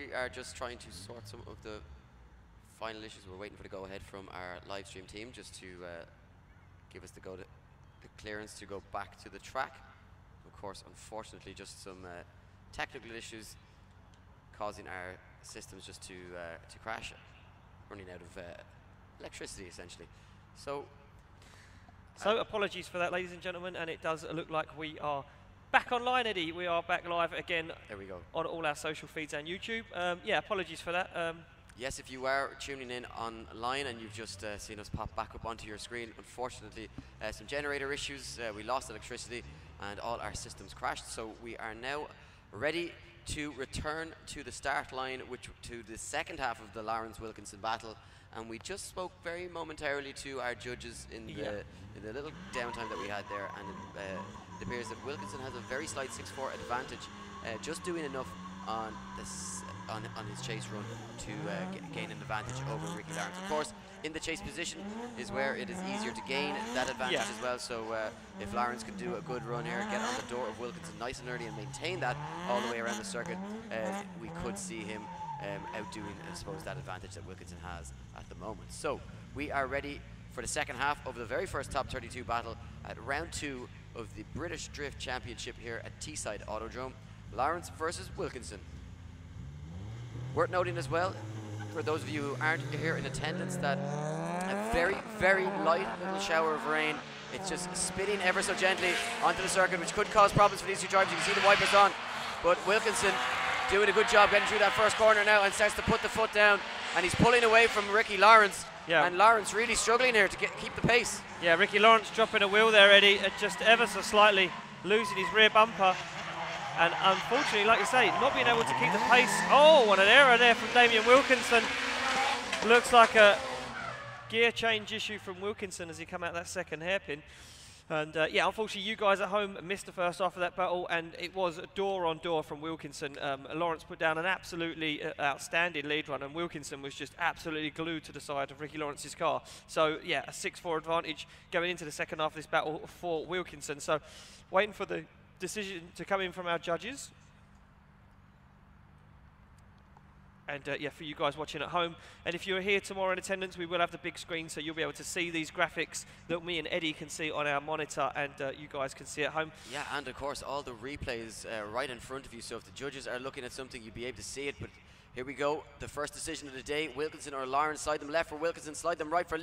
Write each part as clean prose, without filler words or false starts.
we are just trying to sort some of the final issues. We're waiting for the go-ahead from our live stream team just to give us the clearance to go back to the track. Of course, unfortunately, just some technical issues causing our systems just to crash, running out of electricity essentially. So apologies for that, ladies and gentlemen, and it does look like we are back online, Eddie. We are back live again. There we go. On all our social feeds and YouTube. Yeah, apologies for that. Yes, if you are tuning in online and you've just seen us pop back up onto your screen, unfortunately, some generator issues. We lost electricity and all our systems crashed. So we are now ready to return to the start line, to the second half of the Lawrence-Wilkinson battle. And we just spoke very momentarily to our judges in the little downtime that we had there, and it appears that Wilkinson has a very slight 6-4 advantage, just doing enough on his chase run to gain an advantage over Ricky Lawrence. Of course, in the chase position is where it is easier to gain that advantage as well. So if Lawrence can do a good run here, get on the door of Wilkinson nice and early and maintain that all the way around the circuit, we could see him outdoing, I suppose, that advantage that Wilkinson has at the moment. So we are ready for the second half of the very first top 32 battle at round 2 of the British Drift Championship here at Teesside Autodrome. Lawrence versus Wilkinson. Worth noting as well, for those of you who aren't here in attendance, that a very, very light little shower of rain. It's just spitting ever so gently onto the circuit, which could cause problems for these two drivers. You can see the wipers on, but Wilkinson doing a good job getting through that first corner now and starts to put the foot down, and he's pulling away from Ricky Lawrence. Yeah. And Lawrence really struggling here to keep the pace. Yeah, Ricky Lawrence dropping a wheel there, Eddie, just ever so slightly losing his rear bumper. And unfortunately, like you say, not being able to keep the pace. Oh, what an error there from Damien Wilkinson. Looks like a gear change issue from Wilkinson as he come out that second hairpin. And yeah, unfortunately, you guys at home missed the first half of that battle, and it was door on door from Wilkinson. Lawrence put down an absolutely outstanding lead run, and Wilkinson was just absolutely glued to the side of Ricky Lawrence's car. So yeah, a 6-4 advantage going into the second half of this battle for Wilkinson. So waiting for the decision to come in from our judges. And yeah, for you guys watching at home. And if you're here tomorrow in attendance, we will have the big screen, so you'll be able to see these graphics that me and Eddie can see on our monitor, and you guys can see at home. Yeah, and of course, all the replays right in front of you. So if the judges are looking at something, you'll be able to see it. But here we go, the first decision of the day. Wilkinson or Lawrence, slide them left for Wilkinson, slide them right for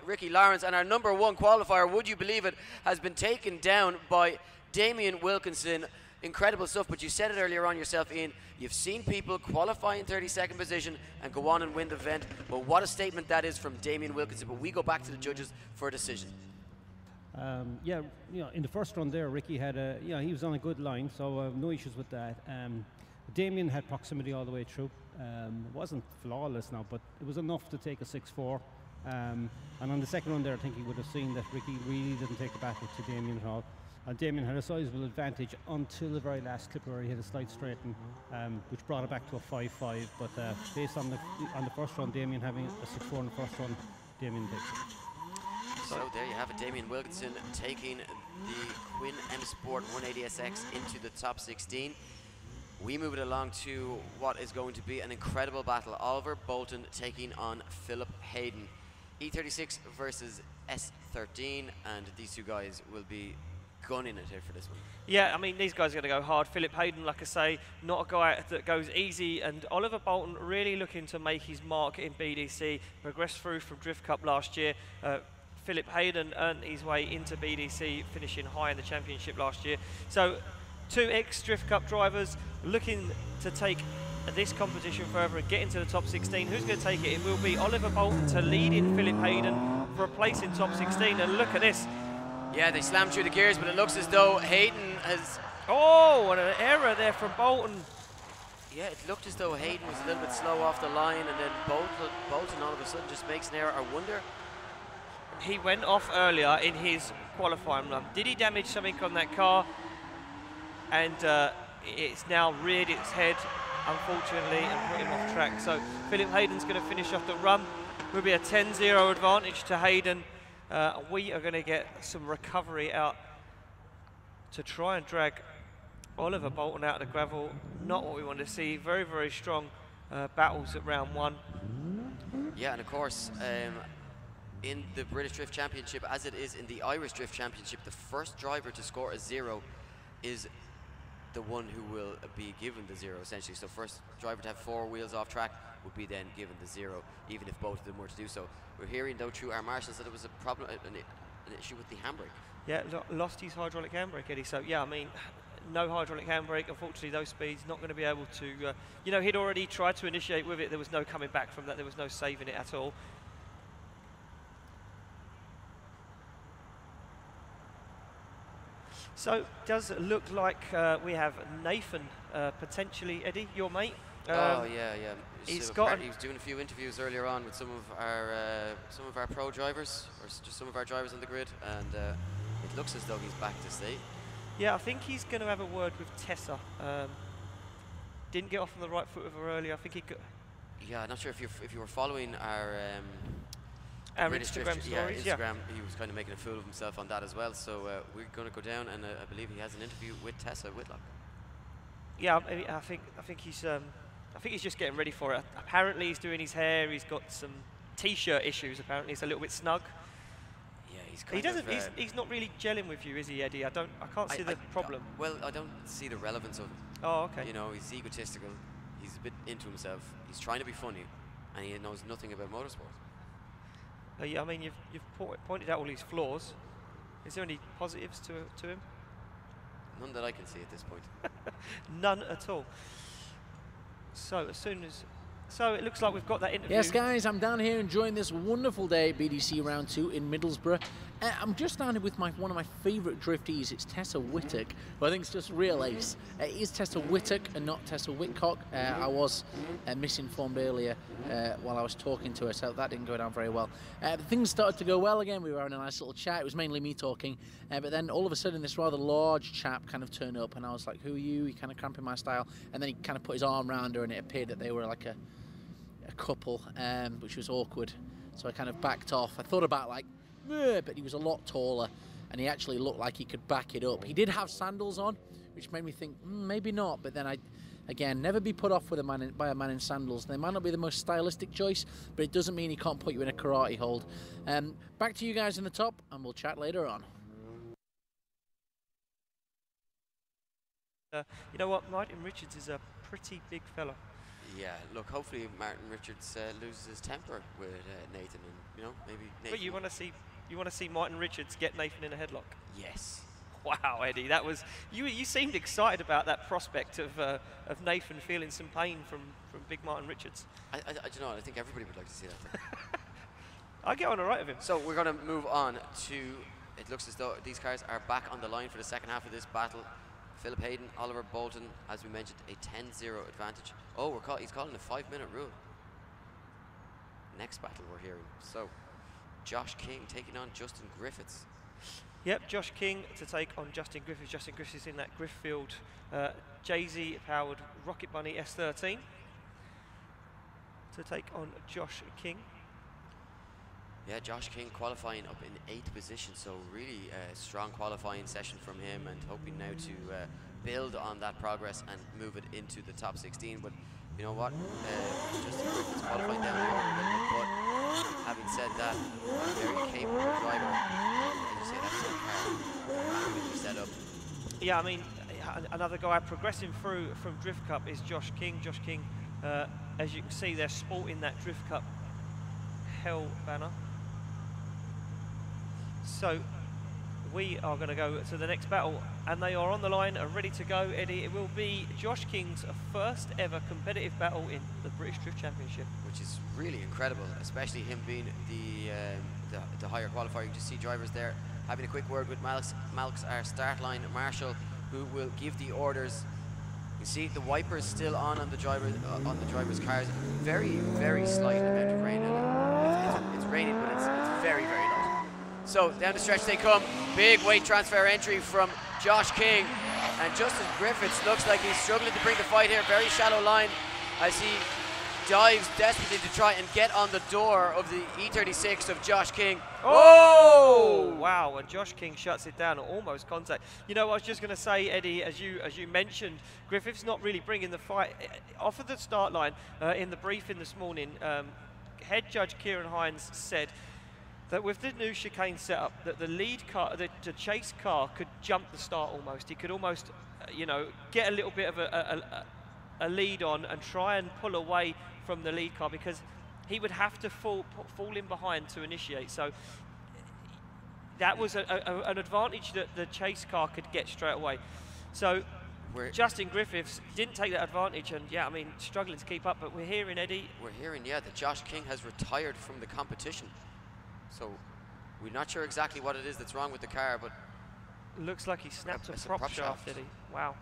Ricky Lawrence. And our number 1 qualifier, would you believe it, has been taken down by Damien Wilkinson. Incredible stuff, but you said it earlier on yourself, Ian. You've seen people qualify in 32nd position and go on and win the event. But what a statement that is from Damien Wilkinson. But we go back to the judges for a decision. Yeah, you know, in the first run there, Ricky had he was on a good line, so no issues with that. Damien had proximity all the way through. It wasn't flawless now, but it was enough to take a 6-4. And on the second run there, I think he would have seen that Ricky really didn't take the battle to Damien at all. Damien had a sizable advantage until the very last clip where he had a slight straighten, which brought it back to a 5-5. But based on the first run, Damien having a 6-4 in the first run, Damien takes it. So there you have it, Damien Wilkinson taking the Quinn M Sport 180SX into the top 16. We move it along to what is going to be an incredible battle. Oliver Bolton taking on Philip Hayden. E36 versus S13, and these two guys will be gunning it here for this one. Yeah, I mean, these guys are going to go hard. Philip Hayden, like I say, not a guy that goes easy, and Oliver Bolton really looking to make his mark in BDC, progressed through from Drift Cup last year. Philip Hayden earned his way into BDC, finishing high in the championship last year. So 2 ex-Drift Cup drivers looking to take this competition further and get into the top 16. Who's going to take it? It will be Oliver Bolton to lead in Philip Hayden for a place in top 16, and look at this. Yeah, they slammed through the gears, but it looks as though Hayden has... Oh, what an error there from Bolton. Yeah, it looked as though Hayden was a little bit slow off the line, and then Bolton all of a sudden just makes an error. I wonder... He went off earlier in his qualifying run. Did he damage something on that car? And it's now reared its head, unfortunately, and put him off track. So Philip Hayden's going to finish off the run. Will be a 10-0 advantage to Hayden. We are going to get some recovery out to try and drag Oliver Bolton out of the gravel. Not what we want to see. Very, very strong battles at round 1. Yeah, and of course, in the British Drift Championship, as it is in the Irish Drift Championship, the first driver to score a 0 is the one who will be given the 0, essentially. So first driver to have 4 wheels off track would be then given the 0, even if both of them were to do so. We're hearing, though, through our marshals that it was a problem, an issue with the handbrake. Yeah, lost his hydraulic handbrake, Eddie. So, yeah, I mean, no hydraulic handbrake. Unfortunately, those speeds, not going to be able to, you know, he'd already tried to initiate with it. There was no coming back from that. There was no saving it at all. So, does it look like we have Nathan potentially, Eddie, your mate? Oh yeah. He's So got. he was doing a few interviews earlier on with some of our pro drivers, or just some of our drivers on the grid, and it looks as though he's back to stay. Yeah, I think he's going to have a word with Tessa. Didn't get off on the right foot with her earlier. I think he could. Yeah, I'm not sure if you were following our British Instagram Drift, stories. yeah, Instagram. He was kind of making a fool of himself on that as well. So we're going to go down, and I believe he has an interview with Tessa Whitlock. Yeah, I think he's just getting ready for it. Apparently, he's doing his hair. He's got some t-shirt issues. Apparently, it's a little bit snug. Yeah, he's He kind doesn't. of. He's not really gelling with you, is he, Eddie? I can't see the problem. Well, I don't see the relevance of it. Oh, okay. You know, he's egotistical. He's a bit into himself. He's trying to be funny, and he knows nothing about motorsport. Yeah, I mean, you've pointed out all his flaws. Is there any positives to him? None that I can see at this point. None at all. So so it looks like we've got that interview. Yes, guys, I'm down here enjoying this wonderful day at BDC Round 2 in Middlesbrough. I'm just down here with one of my favourite driftees. It's Tessa Whittock, who I think is just real ace. It is Tessa Whittock and not Tessa Whitcock. I was misinformed earlier while I was talking to her, so that didn't go down very well. Things started to go well again. We were having a nice little chat. It was mainly me talking, but then all of a sudden this rather large chap kind of turned up, and I was like, who are you? He kind of cramping my style, and then he kind of put his arm around her, and it appeared that they were like a couple, which was awkward. So I kind of backed off. I thought about like, but he was a lot taller, and he actually looked like he could back it up. He did have sandals on, which made me think maybe not. But then again, never be put off with by a man in sandals. They might not be the most stylistic choice, but it doesn't mean he can't put you in a karate hold. Back to you guys in the top, and we'll chat later on. You know what, Martin Richards is a pretty big fella. Yeah, look, hopefully Martin Richards loses his temper with Nathan, and you know, maybe Nathan. But you want to see Martin Richards get Nathan in a headlock? Yes. Wow, Eddie, that was you seemed excited about that prospect of Nathan feeling some pain from big Martin Richards. I don't know. I think everybody would like to see that. I get on all right with him. So we're going to move on to. It looks as though these cars are back on the line for the second half of this battle. Philip Hayden, Oliver Bolton, as we mentioned, a 10-0 advantage. Oh, he's calling a 5-minute rule. Next battle we're hearing. So, Josh King taking on Justin Griffiths. Yep, Josh King to take on Justin Griffiths. Justin Griffiths in that Grifffield Jay-Z powered Rocket Bunny S13 to take on Josh King. Yeah, Josh King qualifying up in 8th position, so really strong qualifying session from him, and hoping now to build on that progress and move it into the top 16. But you know what, Justin Griffiths qualifying down the order a little bit, but having said that, a very capable driver. As you say, that's the car with the setup. Yeah, I mean, another guy progressing through from Drift Cup is Josh King. Josh King, as you can see, they're sporting that Drift Cup Hell banner. So we are going to go to the next battle, and they are on the line and ready to go, Eddie. It will be Josh King's first ever competitive battle in the British Drift Championship. Which is really incredible, especially him being the higher qualifier. You just see drivers there having a quick word with Malx, our start line marshal, who will give the orders. You see the wipers still on the drivers' cars. Very, very slight amount of rain in it. It's raining, but it's very, very light. So down the stretch they come. Big weight transfer entry from Josh King, and Justin Griffiths looks like he's struggling to bring the fight here. Very shallow line as he dives desperately to try and get on the door of the E36 of Josh King. Oh! Wow, and Josh King shuts it down, almost contact. You know, I was just going to say, Eddie, as you mentioned, Griffith's not really bringing the fight off of the start line. In the briefing this morning, head judge Kieran Hines said that with the new chicane setup, that the lead car, the chase car, could jump the start almost. He could almost, you know, get a little bit of a lead on and try and pull away from the lead car, because he would have to fall in behind to initiate. So that was an advantage that the chase car could get straight away. So Justin Griffiths didn't take that advantage, and yeah, I mean, struggling to keep up. But we're hearing, Eddie, that Josh King has retired from the competition. So we're not sure exactly what it is that's wrong with the car, but looks like he snapped a prop shaft, Eddie. Wow.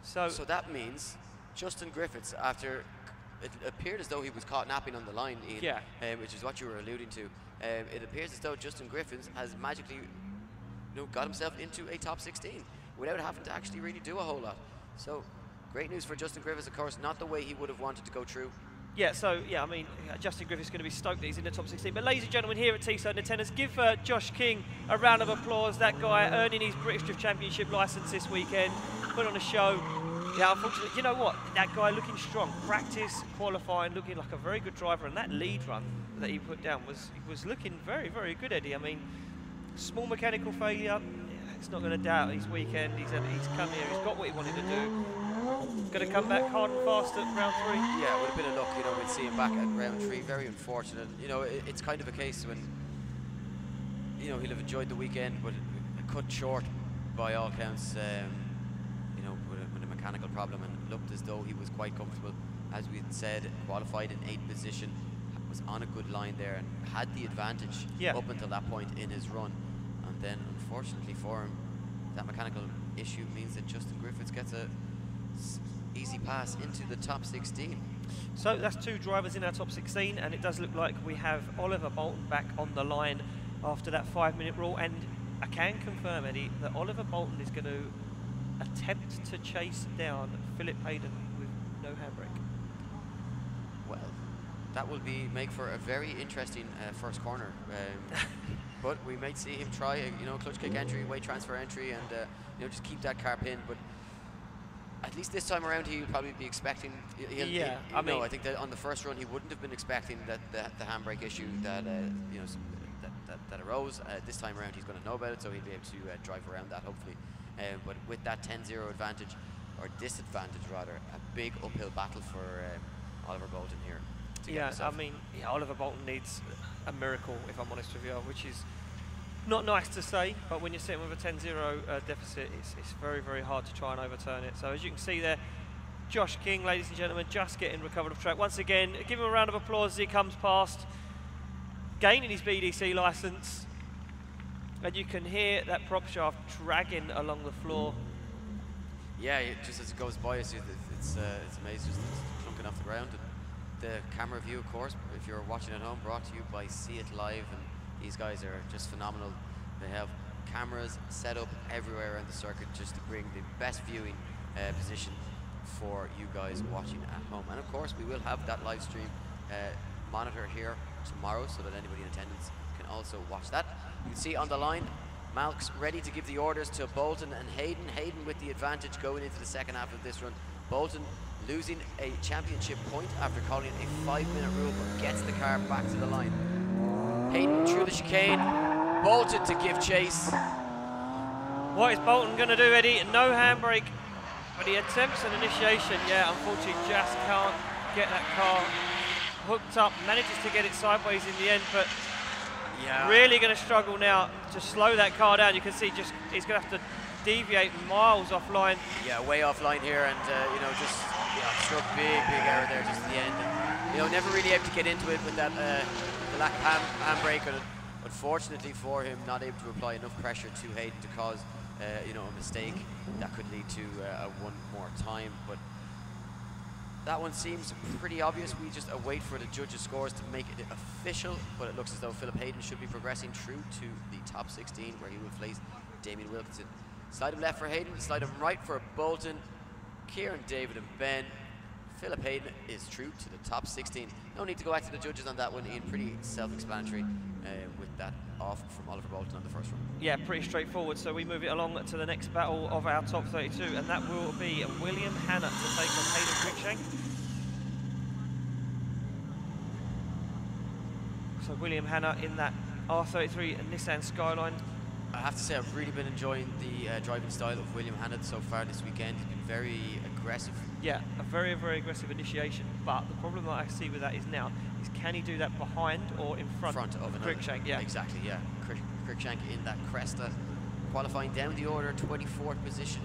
So that means Justin Griffiths, after it appeared as though he was caught napping on the line, Ian, which is what you were alluding to. It appears as though Justin Griffiths has magically, got himself into a top 16 without having to actually really do a whole lot. So great news for Justin Griffiths, of course, not the way he would have wanted to go through. Yeah, so, I mean, Justin Griffiths is going to be stoked that he's in the top 16. But ladies and gentlemen, here at Teesside Attendance, give Josh King a round of applause. That guy earning his British Drift Championship licence this weekend, put on a show. Yeah, unfortunately, you know what? That guy looking strong, practice, qualifying, looking like a very good driver. And that lead run that he put down was looking very, very good, Eddie. I mean, small mechanical failure. It's not going to doubt his weekend. He's come here, he's got what he wanted to do. Going to come back hard and fast at round 3. Yeah, with a bit of luck, we'd see him back at round 3. Very unfortunate. It's kind of a case when, he'll have enjoyed the weekend, but cut short by all counts. With a mechanical problem, and looked as though he was quite comfortable. As we had said, qualified in 8th position, was on a good line there, and had the advantage up until that point in his run. And then, unfortunately for him, that mechanical issue means that Justin Griffiths gets a easy pass into the top 16. So that's 2 drivers in our top 16, and it does look like we have Oliver Bolton back on the line after that 5-minute rule. And I can confirm, Eddie, that Oliver Bolton is going to attempt to chase down Philip Hayden with no handbrake. Well, that will make for a very interesting first corner. But we might see him try clutch kick entry, weight transfer entry, and just keep that car pinned. But at least this time around, he'll probably be expecting. I think that on the first run, he wouldn't have been expecting that the handbrake issue that that arose. This time around, he's going to know about it, so he'll be able to drive around that, hopefully. But with that 10-0 advantage, or disadvantage rather, a big uphill battle for Oliver Bolton here. Oliver Bolton needs a miracle, if I'm honest with you, which is not nice to say, but when you're sitting with a 10-0 deficit, it's very, very hard to try and overturn it. So as you can see there, Josh King, ladies and gentlemen, just getting recovered off track. Once again, give him a round of applause as he comes past, gaining his BDC licence. And you can hear that prop shaft dragging along the floor. Yeah, just as it goes by, it's amazing, just clunking off the ground. And the camera view, of course, if you're watching at home, brought to you by See It Live, and these guys are just phenomenal. They have cameras set up everywhere around the circuit just to bring the best viewing position for you guys watching at home. And of course, we will have that live stream monitor here tomorrow, so that anybody in attendance can also watch that. You can see on the line, Malk's ready to give the orders to Bolton and Hayden. Hayden with the advantage going into the second half of this run. Bolton losing a championship point after calling it a 5-minute rule, but gets the car back to the line. Hayden through the chicane, Bolton to give chase. What is Bolton going to do, Eddie? No handbrake, but he attempts an initiation. Yeah, unfortunately just can't get that car hooked up, manages to get it sideways in the end, but really going to struggle now to slow that car down. You can see he's going to have to deviate miles offline. Yeah, way offline here, and just struck big error there just at the end. And, never really able to get into it with that the lack of handbrake, and unfortunately for him, not able to apply enough pressure to Hayden to cause a mistake that could lead to one more time. But that one seems pretty obvious. We just await for the judges' scores to make it official, but it looks as though Philip Hayden should be progressing through to the top 16, where he will face Damien Wilkinson. Slide him left for Hayden, slide him right for Bolton, Kieran, David and Ben, Philip Hayden is true to the top 16. No need to go back to the judges on that one, Ian. Pretty self-explanatory with that off from Oliver Bolton on the first run. Yeah, pretty straightforward. So we move it along to the next battle of our top 32, and that will be William Hanna to take on Hayden Cruikshank. So William Hanna in that R33 Nissan Skyline. I have to say I've really been enjoying the driving style of William Hanna so far this weekend. He's been very aggressive. Yeah, a very, very aggressive initiation. But the problem that I see with that is now, is can he do that behind or in front of Cruikshank? Yeah, exactly. Yeah, Cruikshank in that Cresta, qualifying down the order, 24th position.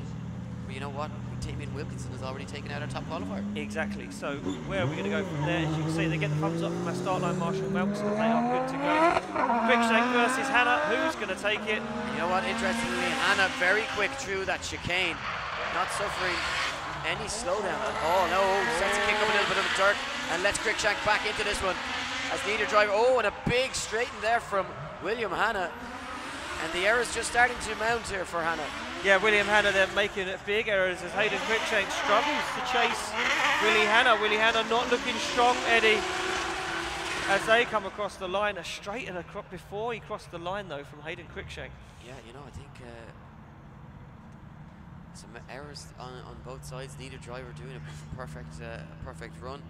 But you know what? Damien Wilkinson has already taken out our top qualifier. Exactly. So where are we going to go from there? As you can see, they get the thumbs up from our start line Marshall Melks, and they are good to go. Cruikshank versus Hanna. Who's going to take it? You know what? Interestingly, Hanna very quick through that chicane, not suffering any slowdown at all. No, sets a kick up a little bit of the dirt and lets Cruikshank back into this one as neither driver. Oh, and a big straighten there from William Hanna, and the error's just starting to mount here for Hanna. Yeah, William Hanna, they're making big errors as Hayden Cruikshank struggles to chase Willie Hanna. Willie Hanna not looking strong, Eddie, as they come across the line. A straight and a crop before he crossed the line, though, from Hayden Cruikshank. Yeah, you know, I think some errors on both sides. Neither driver doing a perfect run.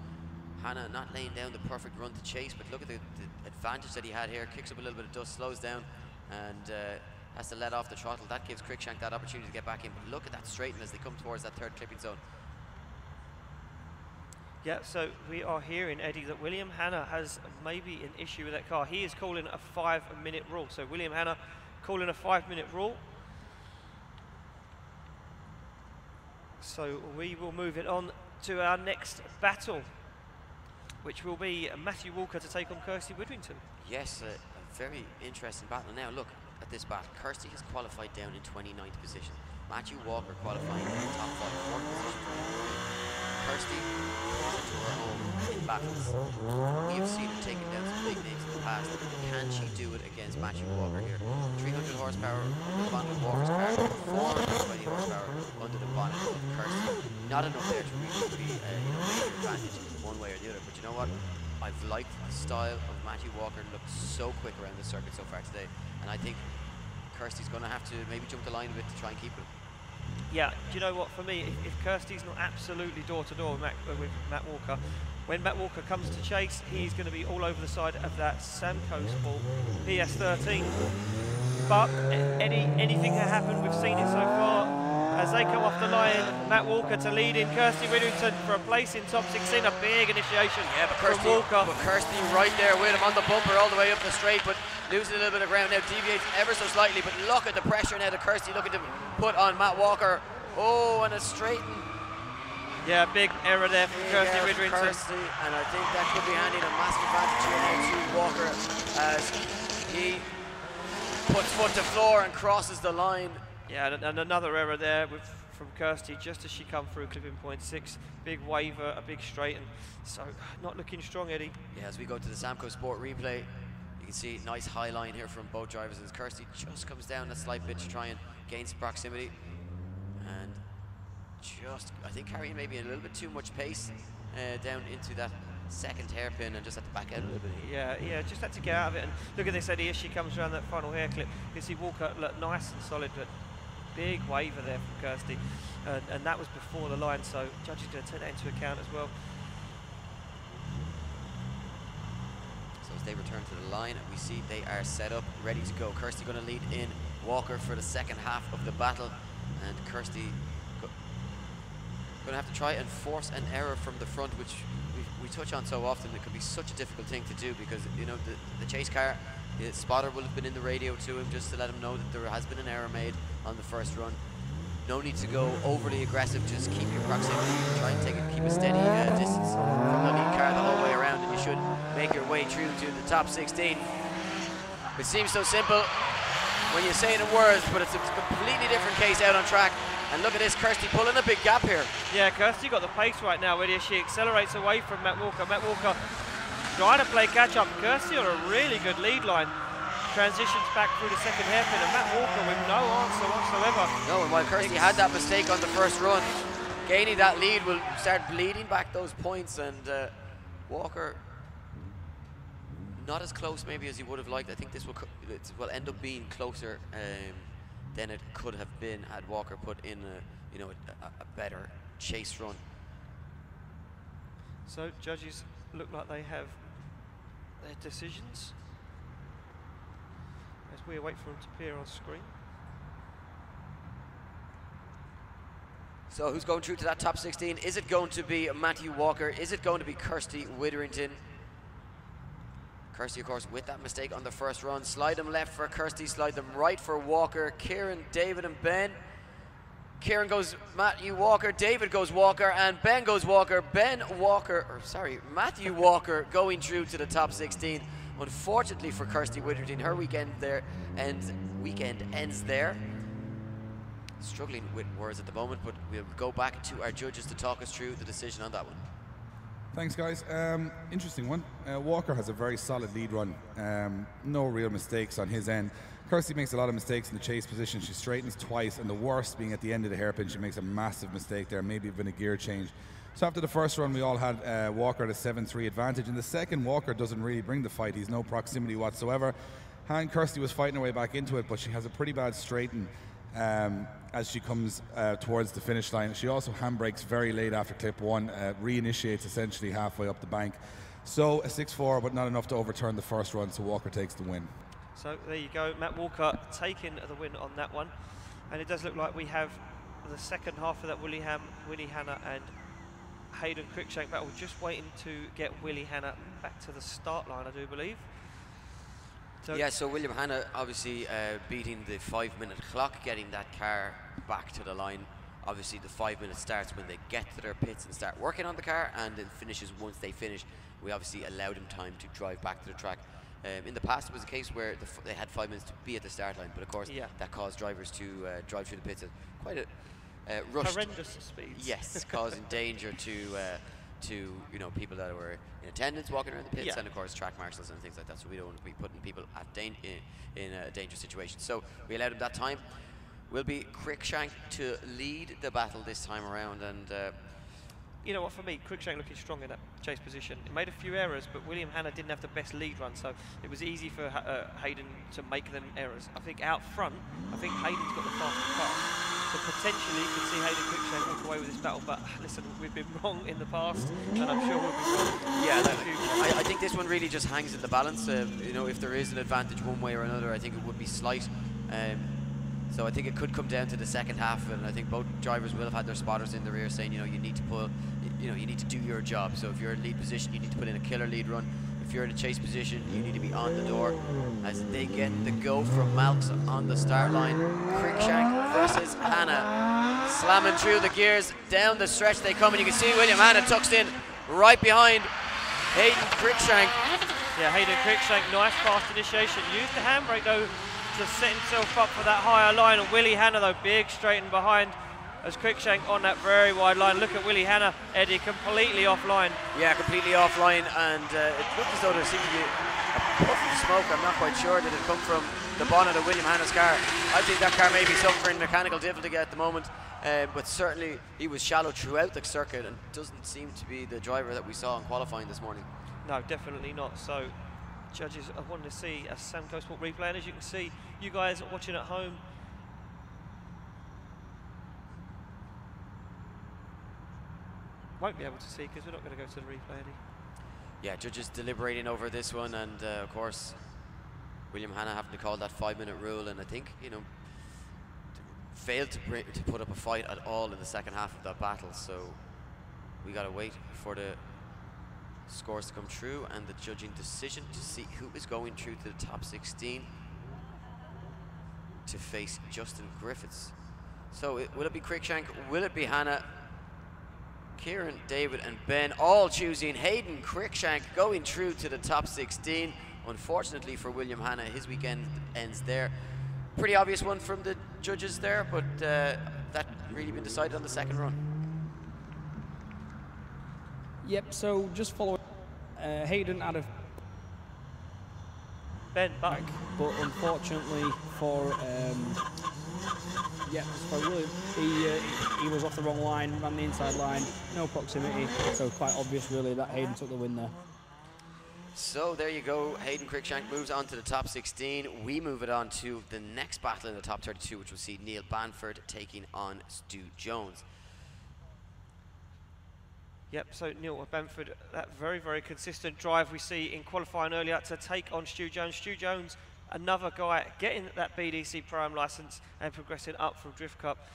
Hanna not laying down the perfect run to chase, but look at the advantage that he had here. Kicks up a little bit of dust, slows down, and has to let off the throttle. That gives Cruikshank that opportunity to get back in. But look at that straighten as they come towards that third clipping zone. Yeah, so we are hearing, Eddie, that William Hanna has maybe an issue with that car. He is calling a 5-minute rule. So William Hanna calling a 5-minute rule. So we will move it on to our next battle, which will be Matthew Walker to take on Kirsty Widrington. Yes, a very interesting battle. Now look at this battle. Kirsty has qualified down in 29th position. Matthew Walker qualifying in the top 5, 4th position. Kirsty goes into her home in battles. We have seen her taking down some big names in the past. Can she do it against Matthew Walker here? 300 horsepower under the bonnet of Walker's car, 420 horsepower under the bonnet of Kirsty. Not enough there to really be major advantage one way or the other. But you know what? I've liked the style of Matthew Walker. Looked so quick around the circuit so far today, and I think Kirsty's going to have to maybe jump the line a bit to try and keep it. Yeah, do you know what, for me, if Kirsty's not absolutely door-to-door with Matt Walker, when Matt Walker comes to chase, he's going to be all over the side of that Samco Sport PS13. But anything can happen, we've seen it so far. As they come off the line, Matt Walker to lead in Kirsty Widrington for a place in top 16, a big initiation from Walker. But Kirsty right there with him on the bumper all the way up the straight, but losing a little bit of ground now, deviates ever so slightly, but look at the pressure now that Kirsty looking to put on Matt Walker. Oh, and a straighten. Yeah, big error there from Kirsty Widrington. Kirsty, and I think that could be handing a massive advantage here now to Walker as he puts foot to floor and crosses the line. Yeah, and another error there from Kirsty just as she come through clipping point 6. Big waver, a big straighten. So not looking strong, Eddie. Yeah, as we go to the Samco Sport replay, you can see nice high line here from both drivers as Kirsty just comes down a slight bit to try and gain some proximity. And just, I think, carrying maybe a little bit too much pace down into that second hairpin and just had to back out a little bit. Yeah, just had to get out of it. And look at this, Eddie, as she comes around that final hair clip. You can see Walker look nice and solid, but big waver there from Kirsty. And that was before the line, so judges going to take that into account as well. So as they return to the line, we see they are set up, ready to go. Kirsty going to lead in Walker for the second half of the battle, and Kirsty going to have to try and force an error from the front, which we touch on so often. It can be such a difficult thing to do because, you know, the chase car, the spotter will have been in the radio to him just to let him know that there has been an error made on the first run. No need to go overly aggressive, just keep your proximity, try and keep a steady distance from the lead car the whole way around, and you should make your way through to the top 16. It seems so simple when you say it in words, but it's a completely different case out on track. And look at this, Kirsty pulling a big gap here. Yeah, Kirsty got the pace right now, where she accelerates away from Matt Walker. Matt Walker trying to play catch up. Kirsty on a really good lead line. Transitions back through the second hairpin, and Matt Walker with no answer whatsoever. No, and while Kirsty had that mistake on the first run, gaining that lead will start bleeding back those points, and Walker not as close maybe as he would have liked. I think this will end up being closer than it could have been had Walker put in a better chase run. So judges look like they have their decisions as we await for them to appear on screen. So who's going through to that top 16? Is it going to be Matthew Walker? Is it going to be Kirsty Witherington? Kirsty, of course, with that mistake on the first run. Slide them left for Kirsty, slide them right for Walker. Kieran, David and Ben. Kieran goes Matthew Walker, David goes Walker, and Ben goes Walker. Matthew Walker going through to the top 16. Unfortunately for Kirsty Witherington, her weekend ends there. Struggling with words at the moment, but we'll go back to our judges to talk us through the decision on that one. Thanks, guys. Interesting one. Walker has a very solid lead run. No real mistakes on his end. Kirsty makes a lot of mistakes in the chase position. She straightens twice, and the worst being at the end of the hairpin. She makes a massive mistake there, maybe even a gear change. So after the first run, we all had Walker at a 7-3 advantage. In the second, Walker doesn't really bring the fight. He's no proximity whatsoever. And Kirsty was fighting her way back into it, but she has a pretty bad straighten as she comes towards the finish line. She also handbrakes very late after clip one, reinitiates essentially halfway up the bank. So a 6-4, but not enough to overturn the first run, so Walker takes the win. So there you go, Matt Walker taking the win on that one. And it does look like we have the second half of that Willie Hanna and Hayden Cruikshank battle, just waiting to get Willie Hanna back to the start line, I do believe. So yeah, so William Hanna obviously beating the 5-minute clock, getting that car back to the line. Obviously the 5 minutes starts when they get to their pits and start working on the car, and then finishes once they finish. We obviously allowed them time to drive back to the track. In the past it was a case where they had 5 minutes to be at the start line, but of course that caused drivers to drive through the pits at quite a rushed, horrendous speeds. Yes, causing danger to people that were in attendance walking around the pits, and of course track marshals and things like that. So we don't want to be putting people at in a dangerous situation. So we allowed him that time. Will be Cruikshank to lead the battle this time around, and you know what, for me, Cruikshank looking strong in that chase position. It made a few errors, but William Hanna didn't have the best lead run, so it was easy for Hayden to make them errors. I think out front, I think Hayden's got the faster car. So potentially you could see Hayden Cruikshank walk away with this battle, but listen, we've been wrong in the past, and I'm sure we'll be wrong. Yeah, I think this one really just hangs in the balance. If there is an advantage one way or another, I think it would be slight. So I think it could come down to the second half, and I think both drivers will have had their spotters in the rear saying, you need to pull, you need to do your job. So if you're in lead position, you need to put in a killer lead run. If you're in a chase position, you need to be on the door. As they get the go from Malks on the start line, Cruikshank versus Hanna, slamming through the gears, down the stretch they come, and you can see William Hanna tucked in right behind Hayden Cruikshank. Yeah, Hayden Cruikshank, nice fast initiation. Used the handbrake though to set himself up for that higher line, and Willie Hanna though big straight in behind as Cruikshank on that very wide line. Look at Willie Hanna, Eddie, completely offline. Yeah, completely offline, and it looked as though there seemed to be a puff of smoke. I'm not quite sure. Did it come from the bonnet of William Hanna's car? I think that car may be suffering mechanical difficulty at the moment, but certainly he was shallow throughout the circuit and doesn't seem to be the driver that we saw in qualifying this morning. No, definitely not. So judges are wanting to see a Samco Sport replay, and as you can see, you guys watching at home, won't be able to see because we're not going to go to the replay. Yeah, judges deliberating over this one, and of course William Hanna having to call that 5-minute rule, and I think failed to put up a fight at all in the second half of that battle. So we got to wait for the scores to come through and the judging decision to see who is going through to the top 16 to face Justin Griffiths. So will it be Cruikshank? Will it be Hanna? Kieran, David and Ben all choosing Hayden Cruikshank going through to the top 16. Unfortunately for William Hanna, his weekend ends there. Pretty obvious one from the judges there, but that really been decided on the second run. Yep, so just following Hayden out of Ben back, but unfortunately for Yeah, so really, he was off the wrong line, ran the inside line, no proximity, so quite obvious really that Hayden took the win there. So there you go. Hayden Cruikshank moves on to the top 16. We move it on to the next battle in the top 32, which will see Neil Bamford taking on Stu Jones. Yep, so Neil Bamford, that very, very consistent drive we see in qualifying earlier to take on Stu Jones. Stu Jones, another guy getting that BDC Pro-Am licence and progressing up from Drift Cup.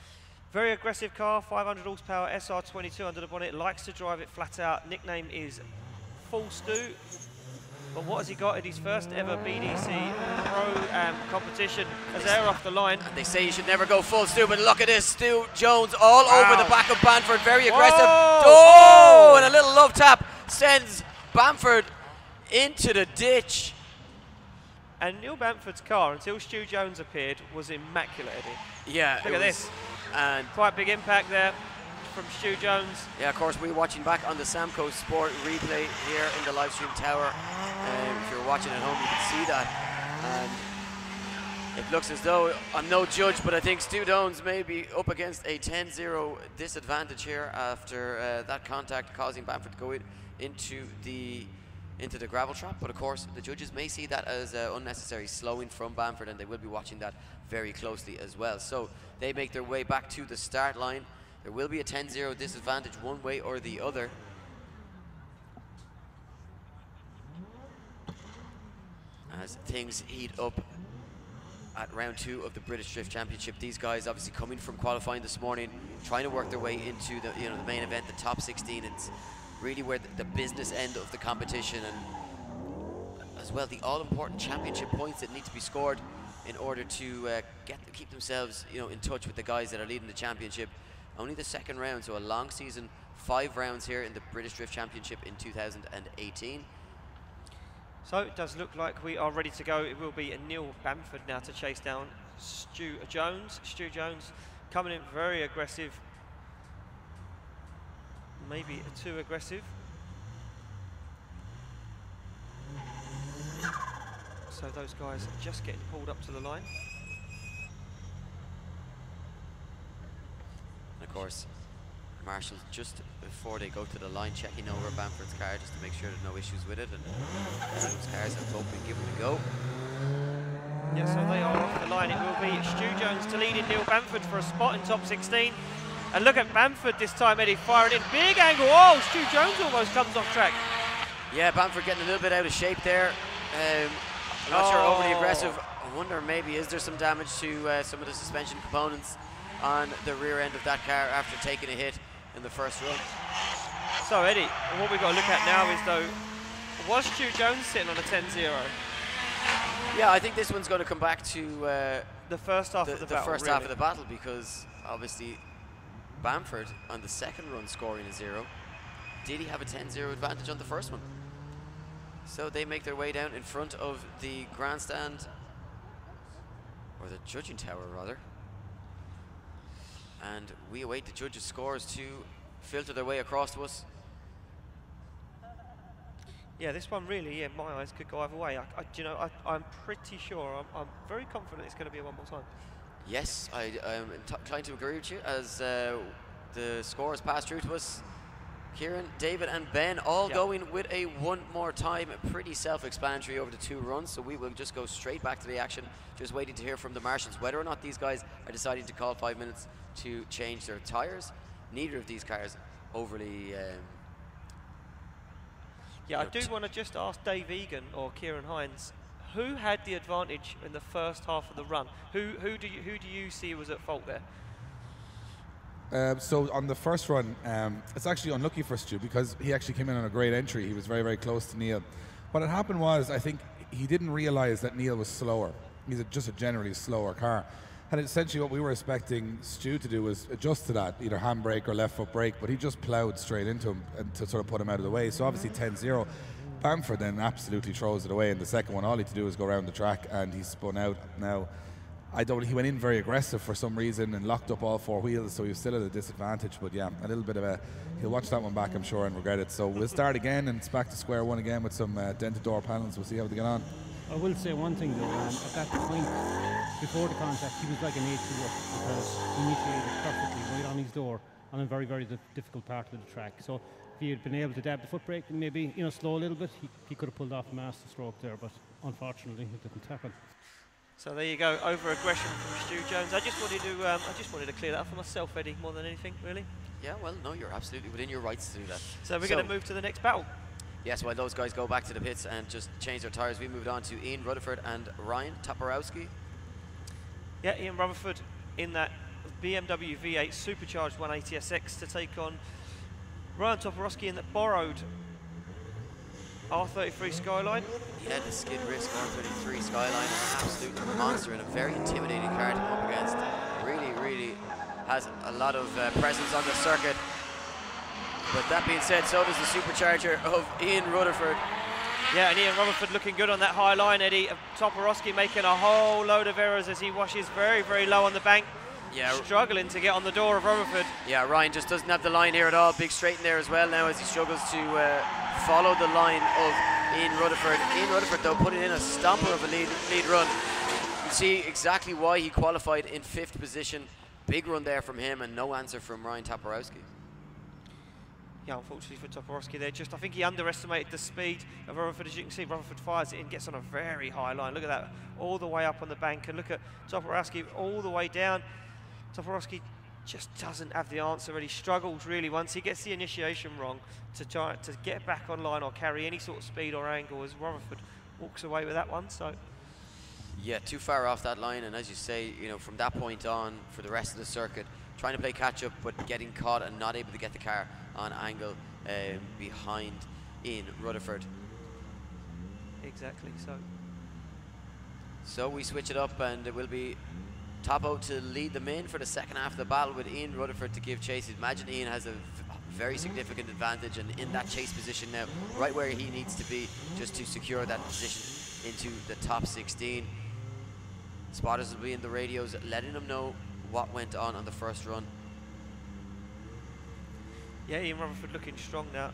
Very aggressive car, 500 horsepower, SR22 under the bonnet, likes to drive it flat out. Nickname is Full Stu. But what has he got in his first ever BDC Pro-Am competition as they're off the line? And they say you should never go full Stu, but look at this. Stu Jones all over the back of Bamford, very aggressive. Oh, and a little love tap sends Bamford into the ditch. And Neil Bamford's car, until Stu Jones appeared, was immaculate, Eddie. Yeah, look at this. And quite big impact there from Stu Jones. Yeah, of course, we're watching back on the Samco Sport replay here in the live stream tower. If you're watching at home, you can see that. And it looks as though, I'm no judge, but I think Stu Jones may be up against a 10-0 disadvantage here after that contact causing Bamford to go into the gravel trap. But of course, the judges may see that as unnecessary slowing from Bamford, and they will be watching that very closely as well. So they make their way back to the start line. There will be a 10-0 disadvantage one way or the other. As things heat up at round 2 of the British Drift Championship. These guys obviously coming from qualifying this morning, trying to work their way into the the main event, the top 16. It's really where the business end of the competition, and as well the all-important championship points that need to be scored in order to keep themselves in touch with the guys that are leading the championship. Only the second round, so a long season, 5 rounds here in the British Drift Championship in 2018. So it does look like we are ready to go. It will be Neil Bamford now to chase down Stu Jones. Stu Jones coming in very aggressive. Maybe too aggressive. So those guys just getting pulled up to the line. And of course, marshals just before they go to the line checking over Bamford's car just to make sure there's no issues with it, and those cars have both been given a go. Yeah, so they are off the line. It will be Stu Jones to lead in Neil Bamford for a spot in top 16. And look at Bamford this time, Eddie, firing in big angle. Oh, Stu Jones almost comes off track. Yeah, Bamford getting a little bit out of shape there. I'm not sure overly aggressive. I wonder maybe is there some damage to some of the suspension components on the rear end of that car after taking a hit in the first run. So Eddie, what we've got to look at now is though, was Stu Jones sitting on a 10-0? Yeah, I think this one's going to come back to the first half of the battle. First half of the battle, because obviously Bamford on the second run scoring a 0. Did he have a 10-0 advantage on the first one? So they make their way down in front of the grandstand, or the judging tower rather. And we await the judges' scores to filter their way across to us. Yeah, this one really, in my eyes, could go either way. I'm pretty sure, I'm very confident it's going to be a one more time. Yes, I'm inclined to agree with you as the scores pass through to us. Kieran, David and Ben all going with a one more time. Pretty self-explanatory over the 2 runs, so we will just go straight back to the action, just waiting to hear from the marshals whether or not these guys are deciding to call 5 minutes to change their tyres. Neither of these cars overly yeah, I do want to just ask Dave Egan or Kieran Hines, who had the advantage in the first half of the run? Who do you see was at fault there? So on the first run, it's actually unlucky for Stu because he actually came in on a great entry. He was very, very close to Neil. What had happened was, I think he didn't realize that Neil was slower. He's just a generally slower car. And essentially what we were expecting Stu to do was adjust to that, either handbrake or left foot brake, but he just ploughed straight into him and to sort of put him out of the way. So obviously 10-0. Bamford then absolutely throws it away in the second one. All he had to do was go around the track and he spun out. Now, he went in very aggressive for some reason and locked up all 4 wheels, so he was still at a disadvantage. But yeah, a little bit of he'll watch that one back, I'm sure, and regret it. So we'll start again, and it's back to square one again with some dented door panels. We'll see how they get on. I will say one thing though, at that point, before the contact, he was like an 8-2 up because he initiated perfectly right on his door on a very, very difficult part of the track. So if he had been able to dab the foot brake and maybe, you know, slow a little bit, he could have pulled off a master stroke there, but unfortunately it didn't happen. So there you go, over aggression from Stu Jones. I just wanted to clear that up for myself, Eddie, more than anything, really. Yeah, well, no, you're absolutely within your rights to do that. So we're going to move to the next battle. Yes, while those guys go back to the pits and just change their tyres, we moved on to Ian Rutherford and Ryan Toporowski. Yeah, Ian Rutherford in that BMW V8 supercharged 180SX to take on Ryan Toporowski in that borrowed R33 Skyline. Yeah, the skid risk R33 Skyline is an absolute monster and a very intimidating car to come up against. Really has a lot of presence on the circuit. But that being said, so does the supercharger of Ian Rutherford. Yeah, and Ian Rutherford looking good on that high line, Eddie. Toporowski making a whole load of errors as he washes very low on the bank. Yeah, struggling to get on the door of Rutherford. Yeah, Ryan just doesn't have the line here at all. Big straight in there as well now as he struggles to follow the line of Ian Rutherford. Ian Rutherford, though, putting in a stomper of a lead run. You see exactly why he qualified in 5th position. Big run there from him and no answer from Ryan Toporowski. Yeah, unfortunately for Toporowski there, I think he underestimated the speed of Rutherford. As you can see, Rutherford fires it in, gets on a very high line. Look at that, all the way up on the bank, and look at Toporowski all the way down. Toporowski just doesn't have the answer, really struggles really once he gets the initiation wrong to try to get back online or carry any sort of speed or angle as Rutherford walks away with that one. So yeah, too far off that line, and as you say, you know, from that point on for the rest of the circuit, trying to play catch up but getting caught and not able to get the car on angle behind Ian Rutherford. Exactly. So we switch it up and it will be Topo to lead them in for the second half of the battle with Ian Rutherford to give chase. Imagine Ian has a very significant advantage and in that chase position now, right where he needs to be just to secure that position into the top 16. Spotters will be in the radios letting them know what went on the first run. Yeah, Ian Rutherford looking strong now.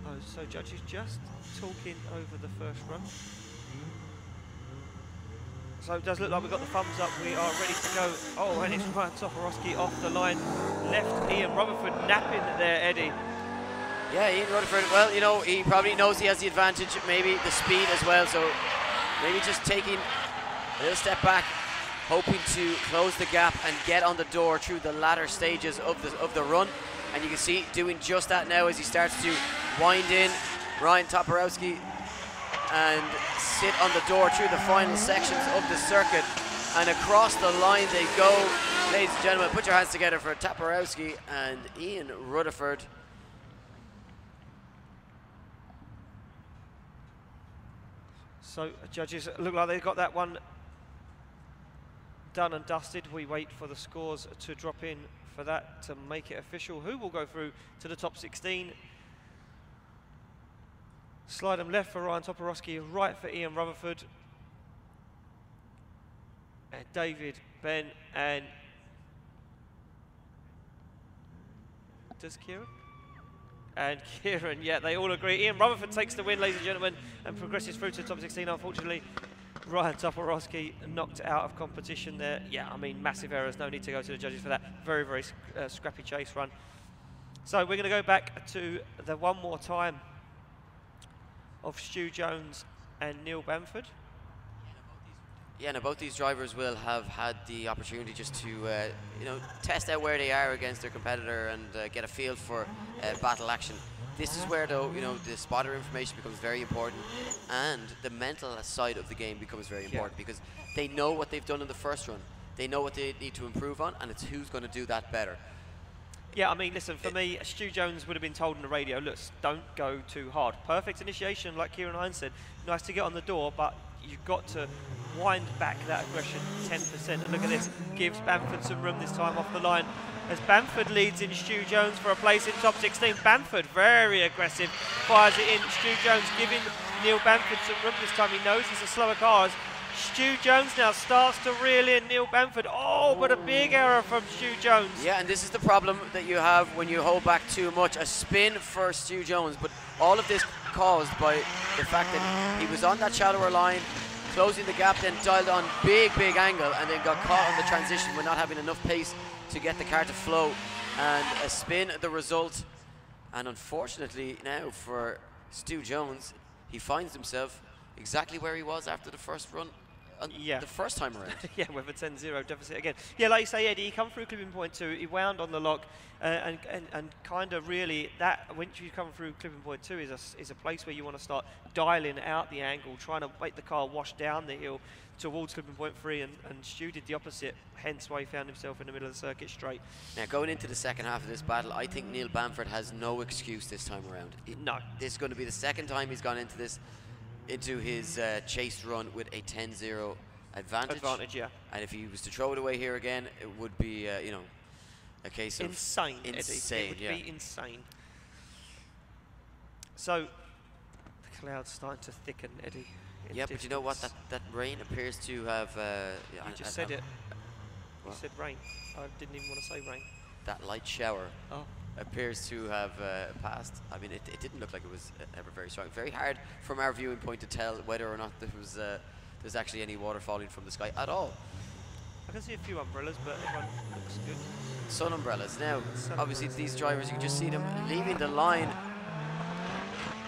Oh, so judges just talking over the first run. So it does look like we've got the thumbs up. We are ready to go. Oh, and it's Ryan Toporowski off the line. Left Ian Rutherford napping there, Eddie. Yeah, Ian Rutherford, well, you know, he probably knows he has the advantage, maybe the speed as well. So maybe just taking a little step back, hoping to close the gap and get on the door through the latter stages of the run. And you can see doing just that now as he starts to wind in. Ryan Toporowski and sit on the door through the final sections of the circuit. And across the line they go. Ladies and gentlemen, put your hands together for Toporowski and Ian Rutherford. So judges look like they've got that one done and dusted. We wait for the scores to drop in for that to make it official. Who will go through to the top 16? Slide them left for Ryan Toporowski, right for Ian Rutherford. And David, Ben, and does Kieran? And Kieran, yeah, they all agree. Ian Rutherford takes the win, ladies and gentlemen, and progresses through to the top 16. Unfortunately, Ryan Toporowski knocked out of competition there. Yeah, I mean, massive errors. No need to go to the judges for that. Very, very scrappy chase run. So we're going to go back to the one more time of Stu Jones and Neil Bamford. Yeah, now both these drivers will have had the opportunity just to, you know, test out where they are against their competitor and get a feel for battle action. This is where, though, you know, the spotter information becomes very important and the mental side of the game becomes very important because they know what they've done in the first run. They know what they need to improve on, and it's who's going to do that better. Yeah, I mean, listen, for me, Stu Jones would have been told on the radio, look, don't go too hard. Perfect initiation, like Kieran Hines said. Nice to get on the door, but you've got to wind back that aggression 10%. And look at this, gives Bamford some room this time off the line. As Bamford leads in Stu Jones for a place in top 16. Bamford, very aggressive, fires it in. Stu Jones giving Neil Bamford some room this time. He knows it's a slower car. Stu Jones now starts to reel in Neil Bamford. Oh, but a big error from Stu Jones. Yeah, and this is the problem that you have when you hold back too much. A spin for Stu Jones, but all of this caused by the fact that he was on that shallower line, closing the gap, then dialed on big angle, and then got caught on the transition with not having enough pace to get the car to flow, and a spin the result. And unfortunately now for Stu Jones, he finds himself exactly where he was after the first run, the first time around. Yeah, with a 10-0 deficit again. Yeah, like you say, Eddie, he come through clipping point 2, he wound on the lock, and kind of really, that once you come through clipping point 2 is a place where you want to start dialing out the angle, trying to make the car wash down the hill towards clipping point 3, and Stu did the opposite, hence why he found himself in the middle of the circuit straight. Now, going into the second half of this battle, I think Neil Bamford has no excuse this time around. No. This is going to be the second time he's gone into this, into his chase run with a 10-0 advantage. Yeah. And if he was to throw it away here again, it would be, you know, a case of insane, Eddie. It would be insane. So, the cloud's starting to thicken, Eddie. Yeah, but you know what? That rain appears to have... you just said it. You said rain. I didn't even want to say rain. That light shower appears to have passed. I mean, it didn't look like it was ever very strong. Very hard from our viewing point to tell whether or not there was there's actually any water falling from the sky at all. I can see a few umbrellas, but everyone looks good. Sun umbrellas. Now, obviously these drivers, you can just see them leaving the line.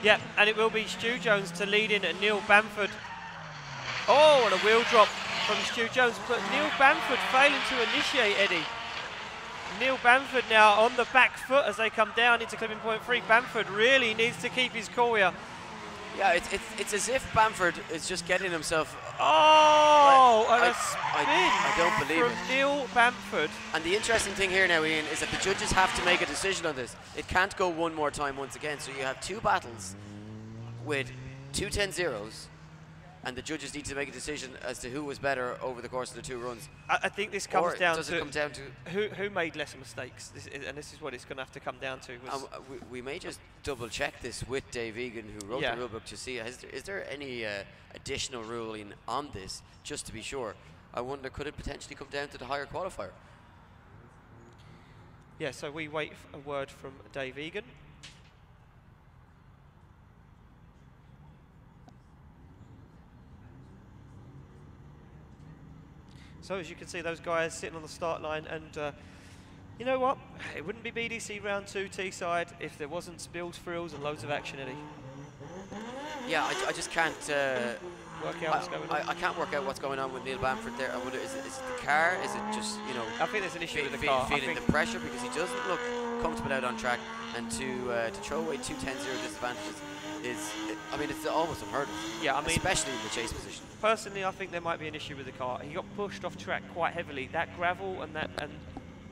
Yeah, and it will be Stu Jones to lead in and Neil Bamford. Oh, and a wheel drop from Stu Jones, but Neil Bamford failing to initiate, Eddie. Neil Bamford now on the back foot as they come down into clipping point 3. Bamford really needs to keep his cool here. Yeah, it's as if Bamford is just getting himself... Oh, and a spin I don't believe from Neil Bamford. And the interesting thing here now, Ian, is that the judges have to make a decision on this. It can't go one more time once again. So you have two battles with two 10-0s, and the judges need to make a decision as to who was better over the course of the two runs. I think this comes down does to, it come down to who made less mistakes, and this is what it's going to have to come down to. We may just double check this with Dave Egan, who wrote the rulebook, to see is there any additional ruling on this, just to be sure. I wonder, could it potentially come down to the higher qualifier? Yeah, so we wait for a word from Dave Egan. So as you can see, those guys sitting on the start line, and you know what? It wouldn't be BDC Round 2 Teesside if there wasn't spilled thrills and loads of action, Eddie. Yeah, I just can't work out what's going on. I can't work out what's going on with Neil Bamford there. I wonder, is it the car? Is it just, you know... I think there's an issue with the car. Feeling the pressure, because he doesn't look comfortable out on track, and to throw away two 10-0 disadvantages is, I mean, it's almost unheard of. Yeah, I mean, especially in the chase position. Personally, I think there might be an issue with the car. He got pushed off track quite heavily. That gravel and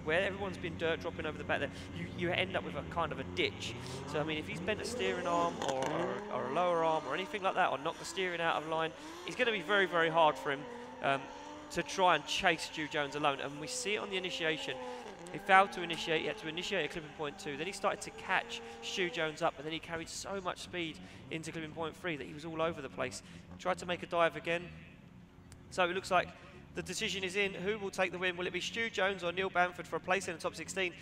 where everyone's been dirt dropping over the back there, you end up with a kind of a ditch. So I mean, if he's bent a steering arm or a lower arm or anything like that, or knocked the steering out of line, it's going to be very, very hard for him to try and chase Stu Jones alone. And we see it on the initiation. He failed to initiate, he had to initiate at clipping point 2, then he started to catch Stu Jones up, and then he carried so much speed into clipping point 3 that he was all over the place. Tried to make a dive again. So it looks like the decision is in. Who will take the win? Will it be Stu Jones or Neil Bamford for a place in the top 16?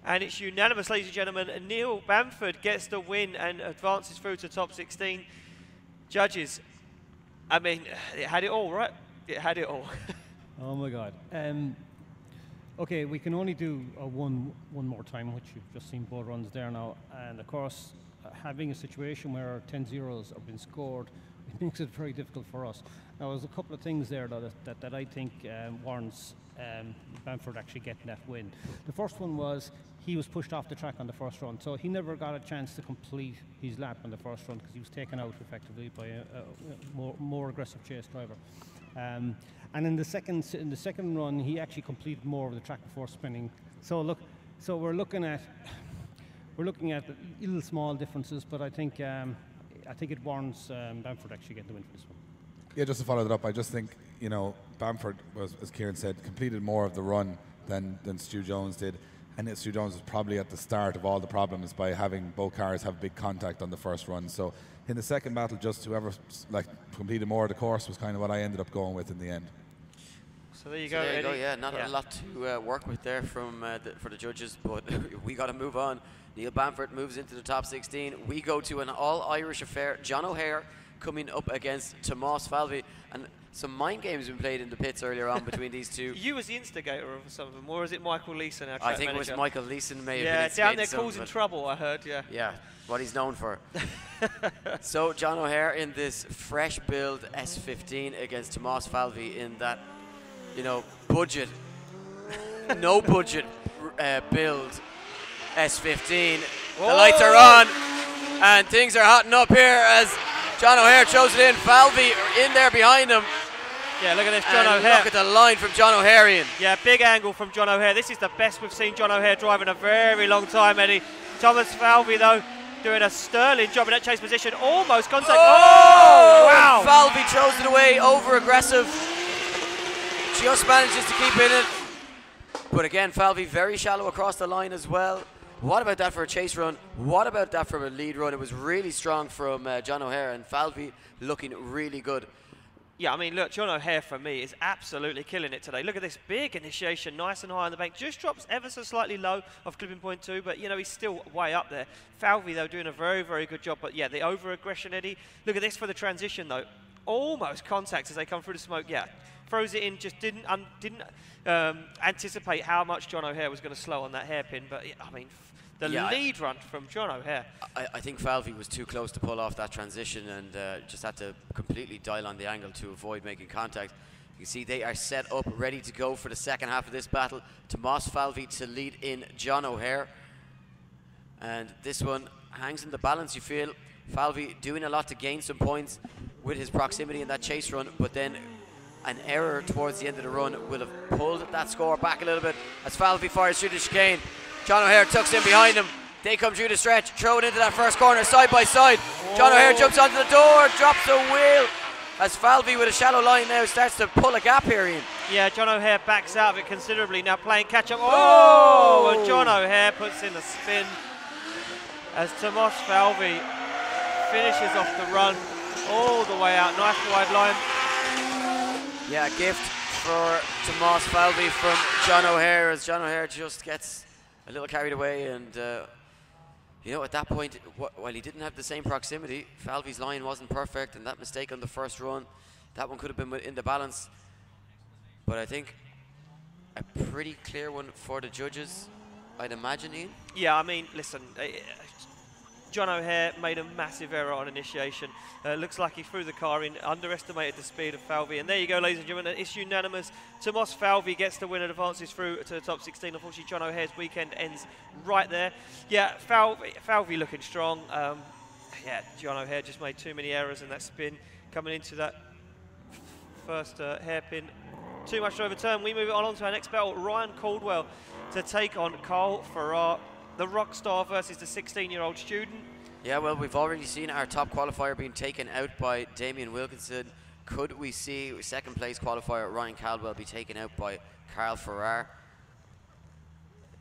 And it's unanimous, ladies and gentlemen. Neil Bamford gets the win and advances through to top 16. Judges, I mean, it had it all, right? It had it all. Oh my God. Okay, we can only do one more time, which you've just seen both runs there now. And of course, having a situation where 10-0s have been scored, it makes it very difficult for us. Now, there's a couple of things there that I think warrants Bamford actually getting that win. The first one was he was pushed off the track on the first run, so he never got a chance to complete his lap on the first run because he was taken out effectively by a more aggressive chase driver. And in the second run, he actually completed more of the track before spinning. So we're looking at little small differences, but I think it warrants Bamford actually getting the win for this one. Yeah, just to follow that up, I just think, you know, Bamford was, as Kieran said, completed more of the run than Stu Jones did, and Stu Jones was probably at the start of all the problems by having both cars have big contact on the first run. So in the second battle, just whoever completed more of the course was kind of what I ended up going with in the end. So there you go, Eddie. Yeah, not a lot to work with there from for the judges, but we got to move on Neil Bamford moves into the top 16. We go to an all-Irish affair. John O'Hare coming up against Tomas Falvey. And some mind games been played in the pits earlier on between these two. You was the instigator of some of them, or is it Michael Leeson, our track I think manager? it was Michael Leeson may have been down instigating there some of causing it. trouble, I heard, yeah. Yeah, what he's known for. So John O'Hare in this fresh build S15 against Tomas Falvey in that, you know, budget, no budget build S15. Whoa. The lights are on and things are hotting up here as John O'Hare throws it in. Falvey in there behind him. Yeah, look at this, John And O'Hare. look at the line from John O'Hare. Yeah, big angle from John O'Hare. This is the best we've seen John O'Hare drive in a very long time, Eddie. Thomas Falvey, though, doing a sterling job in that chase position. Almost contact. Oh, wow. Falvey throws it away, over aggressive. Just manages to keep in it. But again, Falvey very shallow across the line as well. What about that for a chase run? What about that for a lead run? It was really strong from John O'Hare, and Falvey looking really good. Yeah, I mean, look, John O'Hare for me is absolutely killing it today. Look at this big initiation, nice and high on the bank. Just drops ever so slightly low of clipping point 2, but, you know, he's still way up there. Falvey, though, doing a very, very good job. But, yeah, the over-aggression, Eddie. Look at this for the transition, though. Almost contacts as they come through the smoke. Yeah, throws it in, just didn't anticipate how much John O'Hare was going to slow on that hairpin. But, I mean, the lead run from John O'Hare. I think Falvey was too close to pull off that transition and just had to completely dial on the angle to avoid making contact. You can see they are set up, ready to go for the second half of this battle. Tomas Falvey to lead in John O'Hare. And this one hangs in the balance, you feel. Falvey doing a lot to gain some points with his proximity in that chase run, but then an error towards the end of the run will have pulled that score back a little bit as Falvey fires through the chicane. John O'Hare tucks in behind him. They come through the stretch, throw it into that first corner side by side. John O'Hare jumps onto the door, drops a wheel as Falvey with a shallow line now starts to pull a gap here, Ian. Yeah, John O'Hare backs out of it considerably, now playing catch up. Oh, and John O'Hare puts in a spin as Tomas Falvey finishes off the run all the way out. Nice wide line. Yeah, a gift for Tomas Falvey from John O'Hare as John O'Hare just gets a little carried away, and you know, at that point, while he didn't have the same proximity, Falvey's line wasn't perfect, and that mistake on the first run, that one could have been in the balance. But I think a pretty clear one for the judges, I'd imagine, Ian. Yeah, I mean, listen, John O'Hare made a massive error on initiation. Looks like he threw the car in, underestimated the speed of Falvey. And there you go, ladies and gentlemen, it's unanimous. Tomas Falvey gets the win and advances through to the top 16. Unfortunately, John O'Hare's weekend ends right there. Yeah, Falvey looking strong. Yeah, John O'Hare just made too many errors in that spin coming into that first hairpin. Too much to overturn. We move it on to our next battle. Ryan Caldwell to take on Carl Farrar. The rock star versus the 16-year-old student. Yeah, well, we've already seen our top qualifier being taken out by Damien Wilkinson. Could we see second place qualifier Ryan Caldwell be taken out by Carl Farrar?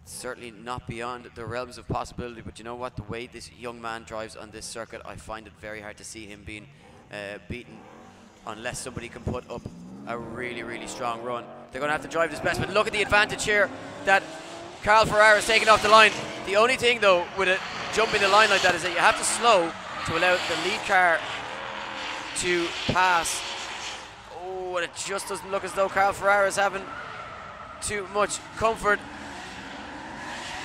It's certainly not beyond the realms of possibility, but you know what? The way this young man drives on this circuit, I find it very hard to see him being beaten unless somebody can put up a really, really strong run. They're going to have to drive his best, but look at the advantage here that Carl Farrar is taking off the line. The only thing, though, with it jumping the line like that is that you have to slow to allow the lead car to pass. Oh, and it just doesn't look as though Carl Farrar is having too much comfort.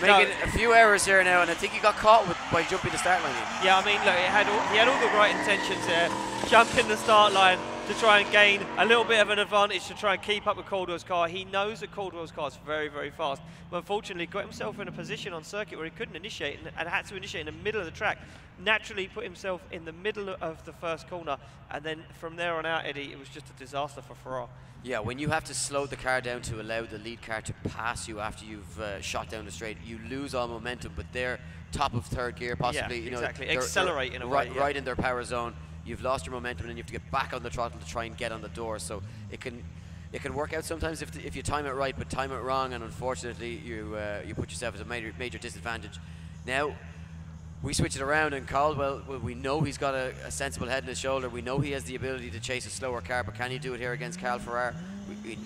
Making a few errors here now, and I think he got caught by jumping the start line. Yeah, I mean, look, he had all the right intentions there. Jumping the start line to try and gain a little bit of an advantage to try and keep up with Caldwell's car. He knows that Caldwell's car is very, very fast, but unfortunately got himself in a position on circuit where he couldn't initiate and had to initiate in the middle of the track. Naturally put himself in the middle of the first corner, and then from there on out, Eddie, it was just a disaster for Farrar. Yeah, when you have to slow the car down to allow the lead car to pass you after you've shot down the straight, you lose all momentum, but they're top of third gear possibly. Yeah, you know, exactly. Accelerate in a way. Yeah. Right in their power zone. You've lost your momentum and you have to get back on the throttle to try and get on the door. So it can work out sometimes if you time it right, but time it wrong, and unfortunately you put yourself at a major disadvantage. Now we switch it around, and Caldwell, well, we know he's got a sensible head and his shoulder. We know he has the ability to chase a slower car, but can he do it here against Carl Farrar? You'd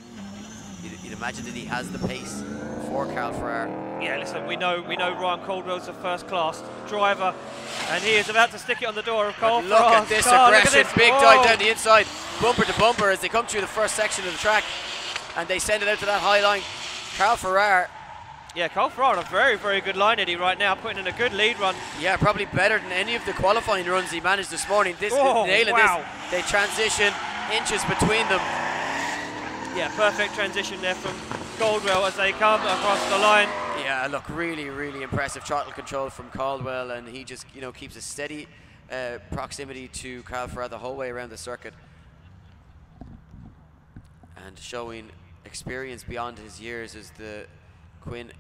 imagine that he has the pace for Carl Farrar. Yeah, listen, we know Ryan Caldwell's a first-class driver, and he is about to stick it on the door of Cole. Look at this aggression, big dive down the inside, bumper to bumper as they come through the first section of the track, and they send it out to that high line. Carl Ferrar. Yeah, Cole Ferrar on a very, very good line, Eddie, right now, putting in a good lead run. Yeah, probably better than any of the qualifying runs he managed this morning. Nailing this, they transition inches between them. Yeah, perfect transition there from Caldwell as they come across the line. Yeah, look, really, really impressive throttle control from Caldwell, and he just, keeps a steady proximity to Carl Ferrar the whole way around the circuit, and showing experience beyond his years as the Quinn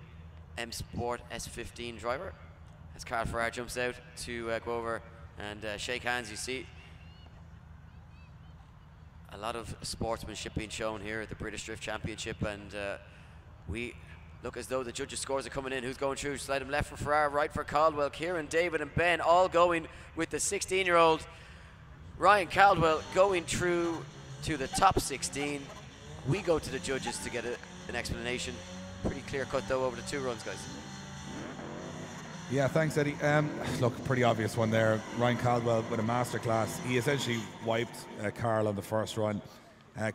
M Sport S15 driver. As Carl Ferrar jumps out to go over and shake hands, you see a lot of sportsmanship being shown here at the British Drift Championship, and we look as though the judges' scores are coming in. Who's going through? Slide him left for Ferrar, right for Caldwell. Kieran, David and Ben all going with the 16-year-old Ryan Caldwell going through to the top 16. We go to the judges to get an explanation. Pretty clear cut though over the 2 runs, guys. Yeah, thanks, Eddie. Look, pretty obvious one there. Ryan Caldwell with a masterclass. He essentially wiped Carl on the first run.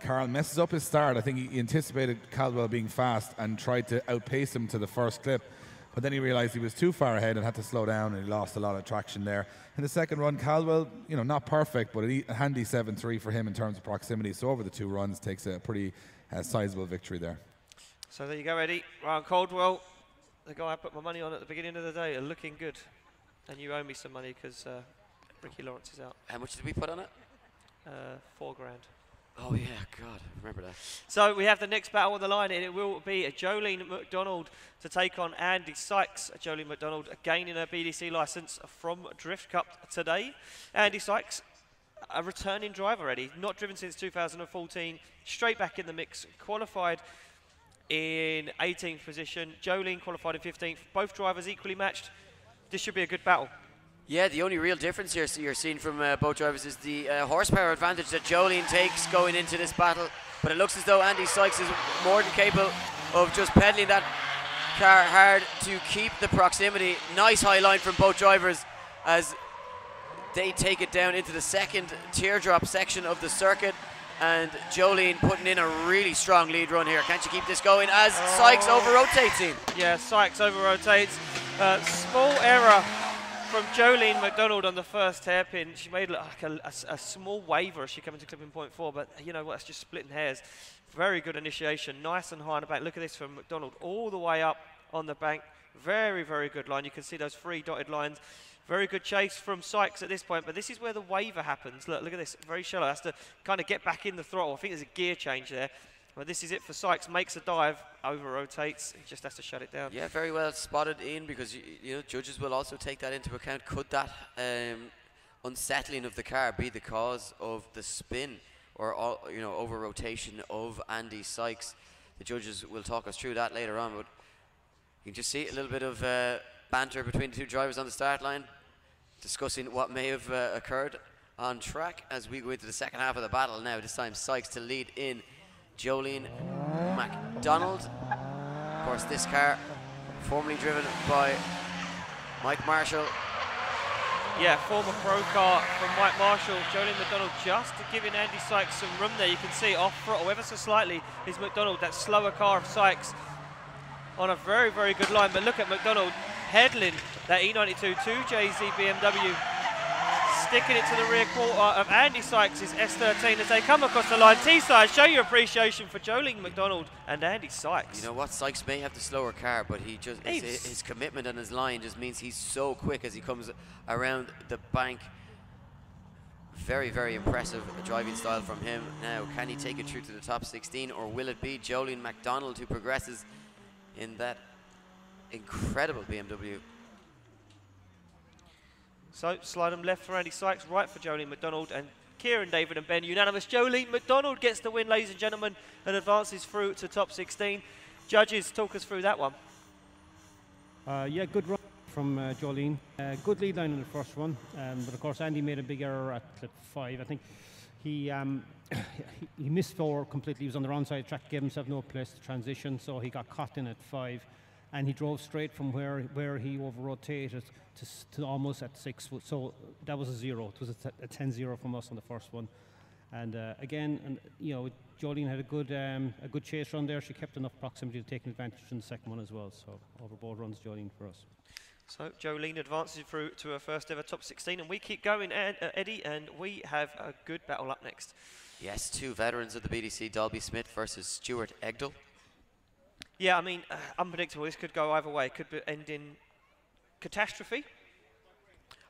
Carl messes up his start. I think he anticipated Caldwell being fast and tried to outpace him to the first clip, but then he realized he was too far ahead and had to slow down, and he lost a lot of traction there. In the second run, Caldwell, not perfect, but a handy 7.3 for him in terms of proximity. So over the 2 runs, takes a pretty sizable victory there. So there you go, Eddie. Ryan Caldwell, the guy I put my money on at the beginning of the day, are looking good. And you owe me some money because Ricky Lawrence is out. How much did we put on it? $4 grand. Oh yeah, God, remember that. So we have the next battle on the line, and it will be Jolene McDonald to take on Andy Sykes. Jolene McDonald gaining her BDC licence from Drift Cup today. Andy Sykes, a returning driver, Eddie, not driven since 2014, straight back in the mix, qualified in 18th position. Jolene qualified in 15th. Both drivers equally matched. This should be a good battle. Yeah, the only real difference here you're seeing from both drivers is the horsepower advantage that Jolene takes going into this battle. But it looks as though Andy Sykes is more than capable of just pedaling that car hard to keep the proximity. Nice high line from both drivers as they take it down into the second teardrop section of the circuit. And Jolene putting in a really strong lead run here. Can't you keep this going as Sykes over-rotates in? Yeah, Sykes over-rotates. Small error from Jolene McDonald on the first hairpin. She made like a small waver as she came into clipping point 4, but you know what, it's just splitting hairs. Very good initiation, nice and high on the bank. Look at this from McDonald all the way up on the bank. Very, very good line. You can see those 3 dotted lines. Very good chase from Sykes at this point, but this is where the waver happens. Look at this, very shallow. Has to kind of get back in the throttle. I think there's a gear change there. Well, this is it for Sykes. Makes a dive, over-rotates. He just has to shut it down. Yeah, very well spotted, Ian, because you know judges will also take that into account. Could that unsettling of the car be the cause of the spin or over-rotation of Andy Sykes? The judges will talk us through that later on, but you can just see a little bit of banter between the 2 drivers on the start line, discussing what may have occurred on track as we go into the second half of the battle now. This time Sykes to lead in Jolene McDonald. Of course, this car formerly driven by Mike Marshall. Yeah, former pro car from Mike Marshall. Jolene McDonald just giving Andy Sykes some room there. You can see off throttle ever so slightly is McDonald, that slower car of Sykes, on a very, very good line. But look at McDonald pedaling that E92 to JZ BMW, sticking it to the rear quarter of Andy Sykes' S13 as they come across the line. Teesside, show your appreciation for Jolene McDonald and Andy Sykes. You know what, Sykes may have the slower car, but he just his commitment on his line just means he's so quick as he comes around the bank. Very, very impressive driving style from him. Now, can he take it through to the top 16, or will it be Jolene McDonald who progresses in that incredible BMW? So, slide them left for Andy Sykes, right for Jolene McDonald, and Kieran, David and Ben unanimous. Jolene McDonald gets the win, ladies and gentlemen, and advances through to top 16. Judges, talk us through that one. Yeah, good run from Jolene. Good lead line in the first one, but of course Andy made a big error at clip 5. I think he missed 4 completely. He was on the wrong side of the track, gave himself no place to transition, so he got caught in at 5. and he drove straight from where he over-rotated to almost at 6 foot. So that was a 0. It was a 10-0 from us on the first one. And again, Jolene had a good chase run there. She kept enough proximity to take advantage in the second one as well. So over board runs Jolene for us. So Jolene advances through to her first ever top 16, and we keep going, Eddie, and we have a good battle up next. Yes, 2 veterans of the BDC, Dalby Smith versus Stuart Egdal. Yeah, I mean, unpredictable. This could go either way. It could end in catastrophe.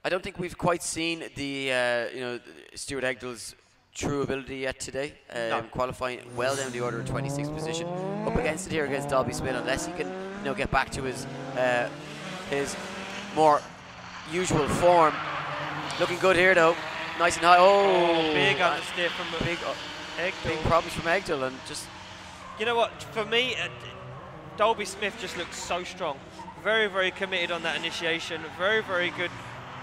I don't think we've quite seen the Stuart Egdal's true ability yet today. No. Qualifying well down the order of 26th position. Up against it here against Dalby Smith, unless he can get back to his more usual form. Looking good here though. Nice and high. Oh, big understeer from big Egdal. problems from Egdal, and just. You know what? For me, Dalby Smith just looks so strong. Very, very committed on that initiation. Very, very good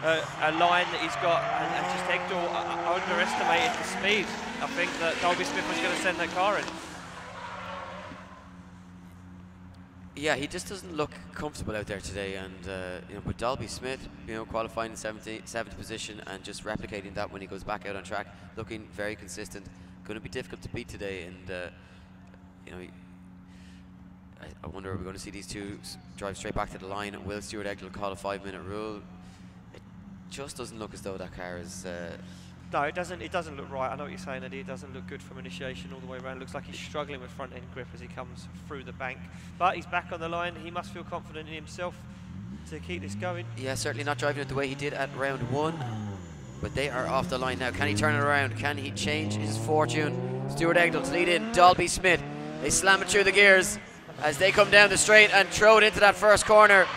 a line that he's got, and just Egdal underestimated the speed. I think that Dalby Smith was going to send that car in. Yeah, he just doesn't look comfortable out there today, and with Dalby Smith, qualifying in 7th position and just replicating that when he goes back out on track, looking very consistent. Going to be difficult to beat today, and I wonder, are we going to see these two drive straight back to the line? Will Stuart Egdal call a 5-minute rule? It just doesn't look as though that car is. No, it doesn't. It doesn't look right. I know what you're saying, Eddie. It doesn't look good from initiation all the way around. Looks like he's struggling with front end grip as he comes through the bank. But he's back on the line. He must feel confident in himself to keep this going. Yeah, certainly not driving it the way he did at round 1. But they are off the line now. Can he turn it around? Can he change his fortune? Stuart Egdal to lead in. Dalby Smith. They slam it through the gears as they come down the straight and throw it into that first corner.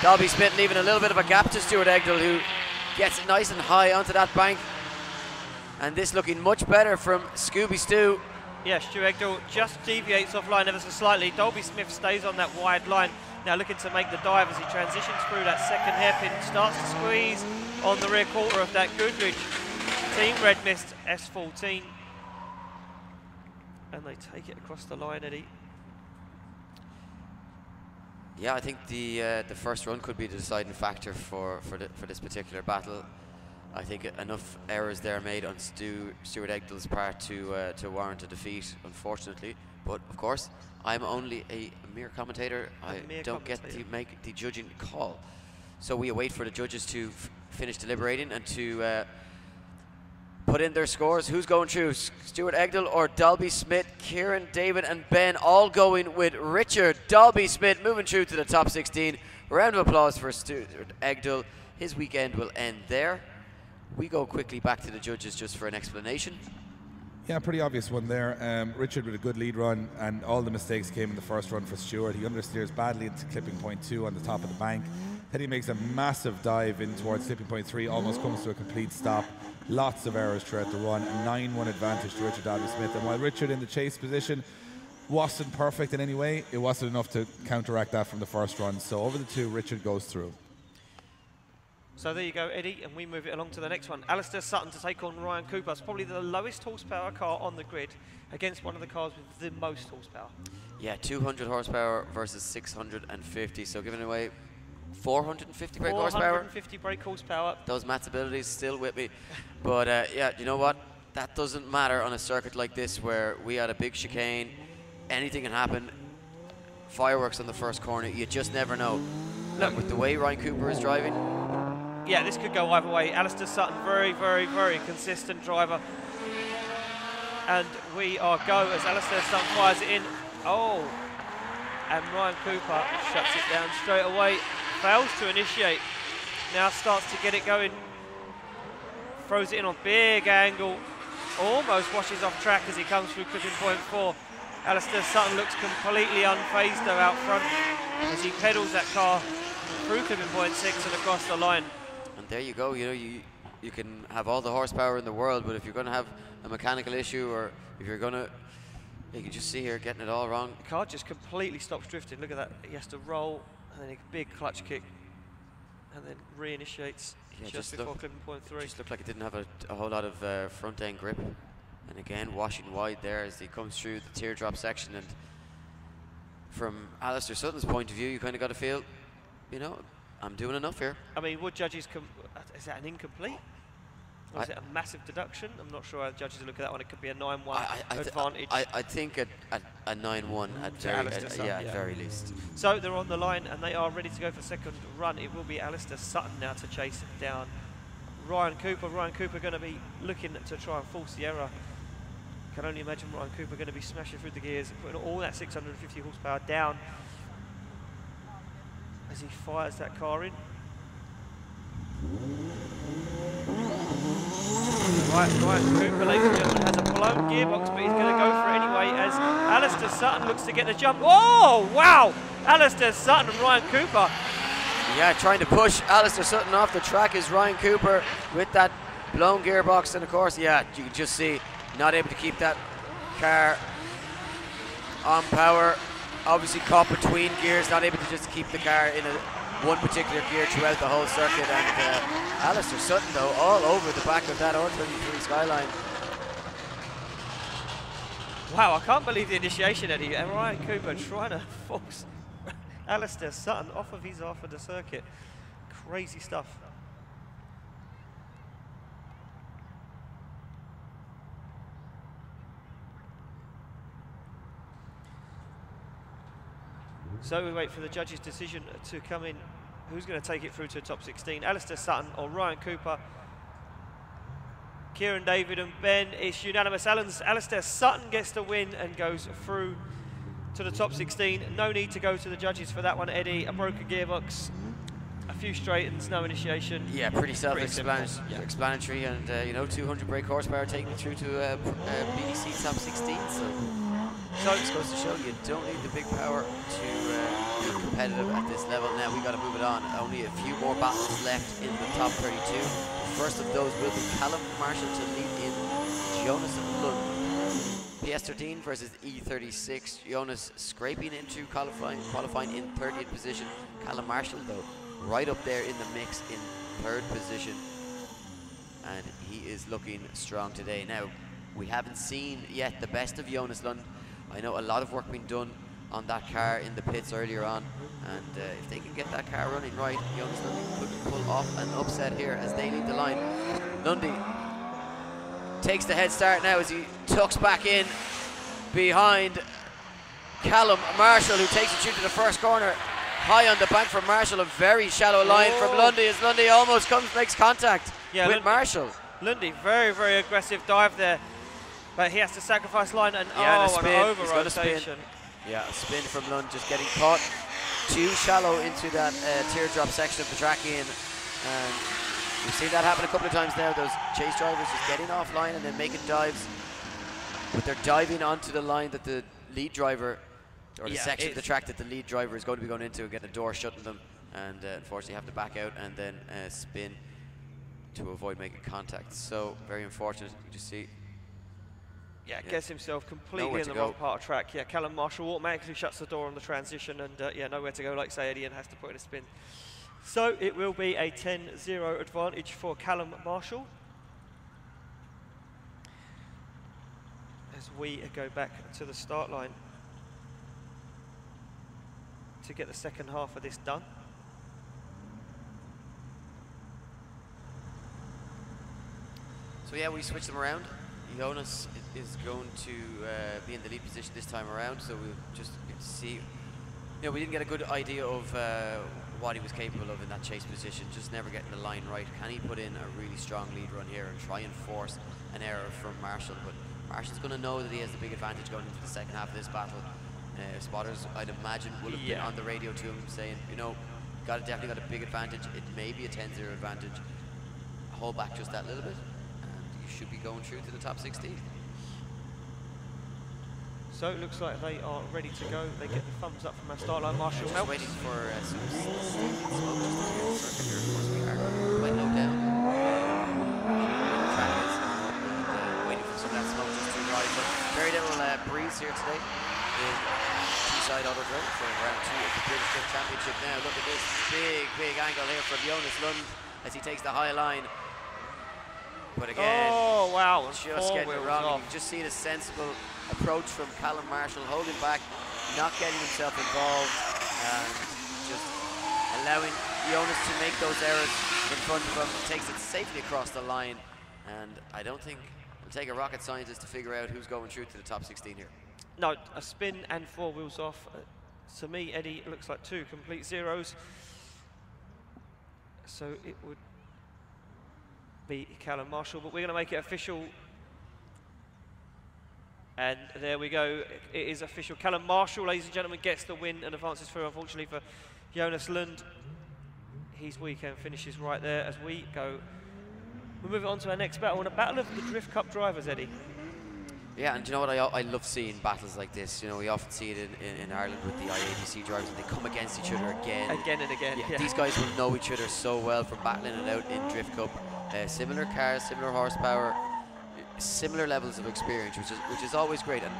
Dalby Smith leaving a little bit of a gap to Stuart Egdal, who gets it nice and high onto that bank. And this looking much better from Scooby Stu. Yeah, Stuart Egdal just deviates offline ever so slightly. Dalby Smith stays on that wide line. Now looking to make the dive as he transitions through that second hairpin. Starts to squeeze on the rear quarter of that Goodrich. Team Red Mist S14. And they take it across the line, Eddie. Yeah, I think the first run could be the deciding factor for this particular battle. I think enough errors there made on Stuart Egdal's part to warrant a defeat, unfortunately. But of course, I'm only a mere commentator. I don't get to make the judging call. So we await for the judges to finish deliberating and to put in their scores. Who's going through? Stuart Egdal or Dalby Smith? Kieran, David and Ben all going with Richard. Dalby Smith moving through to the top 16. Round of applause for Stuart Egdal. His weekend will end there. We go quickly back to the judges just for an explanation. Yeah, pretty obvious one there. Richard with a good lead run, and all the mistakes came in the first run for Stuart. He understeers badly into clipping point 2 on the top of the bank. Then he makes a massive dive in towards clipping point 3, almost comes to a complete stop. Lots of errors throughout the run. A 9-1 advantage to Richard Dalby Smith. And while Richard in the chase position wasn't perfect in any way, it wasn't enough to counteract that from the first run. So over the 2, Richard goes through. So there you go, Eddie, and we move it along to the next one. Alistair Sutton to take on Ryan Cooper. It's probably the lowest horsepower car on the grid against one of the cars with the most horsepower. Yeah, 200 horsepower versus 650, so giving away 450 brake horsepower. 450 brake horsepower. Those Matt's abilities still with me. But yeah, you know what? That doesn't matter on a circuit like this where we had a big chicane. Anything can happen. Fireworks on the first corner, you just never know. Look, with the way Ryan Cooper is driving. Yeah, this could go either way. Alistair Sutton, very, very, very consistent driver. And we are go as Alistair Sutton fires it in. Oh, and Ryan Cooper shuts it down straight away. Fails to initiate. Now starts to get it going. Throws it in on big angle. Almost washes off track as he comes through clipping point 4. Alistair Sutton looks completely unfazed though out front as he pedals that car through clipping point 6 and across the line. And there you go, you can have all the horsepower in the world, but if you're going to have a mechanical issue, or if you're going to, you can just see here getting it all wrong. The car just completely stops drifting. Look at that. He has to roll and then a big clutch kick and then reinitiates just before clipping point 3. Just looked like it didn't have a whole lot of front end grip. And again, washing wide there as he comes through the teardrop section, and from Alistair Sutton's point of view, you kind of got to feel, you know, I'm doing enough here. I mean, would judges is that an incomplete? Or is it a massive deduction? I'm not sure how the judges look at that one. It could be a 9-1 advantage. I think a 9-1 at very least. So they're on the line and they are ready to go for second run. It will be Alistair Sutton now to chase down Ryan Cooper. Ryan Cooper going to be looking to try and force the error. Can only imagine Ryan Cooper going to be smashing through the gears, putting all that 650 horsepower down as he fires that car in. Ryan Cooper, ladies and gentlemen, has a blown gearbox, but he's going to go for it anyway as Alistair Sutton looks to get the jump. Oh, wow! Alistair Sutton and Ryan Cooper. Yeah, trying to push Alistair Sutton off the track is Ryan Cooper with that blown gearbox, and of course, yeah, you can just see not able to keep that car on power. Obviously caught between gears, not able to just keep the car in one particular gear throughout the whole circuit. And Alistair Sutton, though, all over the back of that R23 Skyline. Wow, I can't believe the initiation, Eddie. And Ryan Cooper trying to force Alistair Sutton off of his half of the circuit. Crazy stuff. So we wait for the judge's decision to come in. Who's going to take it through to the top 16? Alistair Sutton or Ryan Cooper? Kieran, David and Ben, it's unanimous. Alistair Sutton gets the win and goes through to the top 16. No need to go to the judges for that one, Eddie. A broken gearbox, a few straights, no initiation. Yeah, pretty self-explanatory, and you know, 200 brake horsepower taking it through to BDC top 16. So it just goes to show you don't need the big power to be competitive at this level. Now we got to move it on. Only a few more battles left in the top 32. The first of those will be Callum Marshall to lead in Jonas Lund. PS13 versus E36. Jonas scraping into qualifying in 30th position. Callum Marshall, though, right up there in the mix in 3rd position. And he is looking strong today. Now, we haven't seen yet the best of Jonas Lund. I know a lot of work being done on that car in the pits earlier on, and if they can get that car running right, Jonas Lundy could pull off an upset here as they lead the line. Lundy takes the head start now as he tucks back in behind Callum Marshall, who takes it through to the first corner. High on the bank from Marshall, a very shallow line from Lundy as Lundy almost makes contact with Marshall. Lundy, very, very aggressive dive there. But he has to sacrifice line and an over rotation. Yeah, a spin from Lund, just getting caught too shallow into that teardrop section of the track in. And we've seen that happen a couple of times now. Those chase drivers just getting offline and then making dives. But they're diving onto the line that the lead driver, or the section of the track that the lead driver is going to be going into, and get the door shutting them. And unfortunately have to back out and then spin to avoid making contact. So very unfortunate. You just see. Yeah, gets himself completely in the wrong part of track. Yeah, Callum Marshall automatically shuts the door on the transition, and yeah, nowhere to go, like say Eddie, and has to put in a spin. So it will be a 10-0 advantage for Callum Marshall. As we go back to the start line to get the second half of this done. So yeah, we switch them around. Jonas is going to be in the lead position this time around, so we'll just get to see. You know, we didn't get a good idea of what he was capable of in that chase position, just never getting the line right. Can he put in a really strong lead run here and try and force an error from Marshall? But Marshall's going to know that he has the big advantage going into the second half of this battle. Spotters, I'd imagine, will have been on the radio to him saying, you know, definitely got a big advantage. It may be a 10-0 advantage. Hold back just that little bit, should be going through to the top 16. So it looks like they are ready to go. They get the thumbs up from our start line. Marshall just waiting for some smoke just to get the circuit here. Of course, we are quite low down. Track is waiting for some of that smoke just to arrive. But very little breeze here today in Teesside Autodrome for round 2 of the British Cup Championship. Now look at this big angle here from Jonas Lund as he takes the high line. But again, just getting it wrong. You can just see the sensible approach from Callum Marshall, holding back, not getting himself involved, and just allowing the onus to make those errors in front of him. Takes it safely across the line, and I don't think it'll take a rocket scientist to figure out who's going through to the top 16 here. No, a spin and 4 wheels off. To me, Eddie, it looks like 2 complete zeros. So it would be Callum Marshall, but we're going to make it official. And there we go. It is official. Callum Marshall, ladies and gentlemen, gets the win and advances through, unfortunately, for Jonas Lund. His weekend finishes right there as we go. We'll move on to our next battle, and a battle of the Drift Cup drivers, Eddie. Yeah, and you know what, I love seeing battles like this. You know, we often see it in Ireland with the IADC drivers, and they come against each other again. Again and again, yeah. These guys will know each other so well from battling it out in Drift Cup. Similar cars, similar horsepower, similar levels of experience, which is always great. And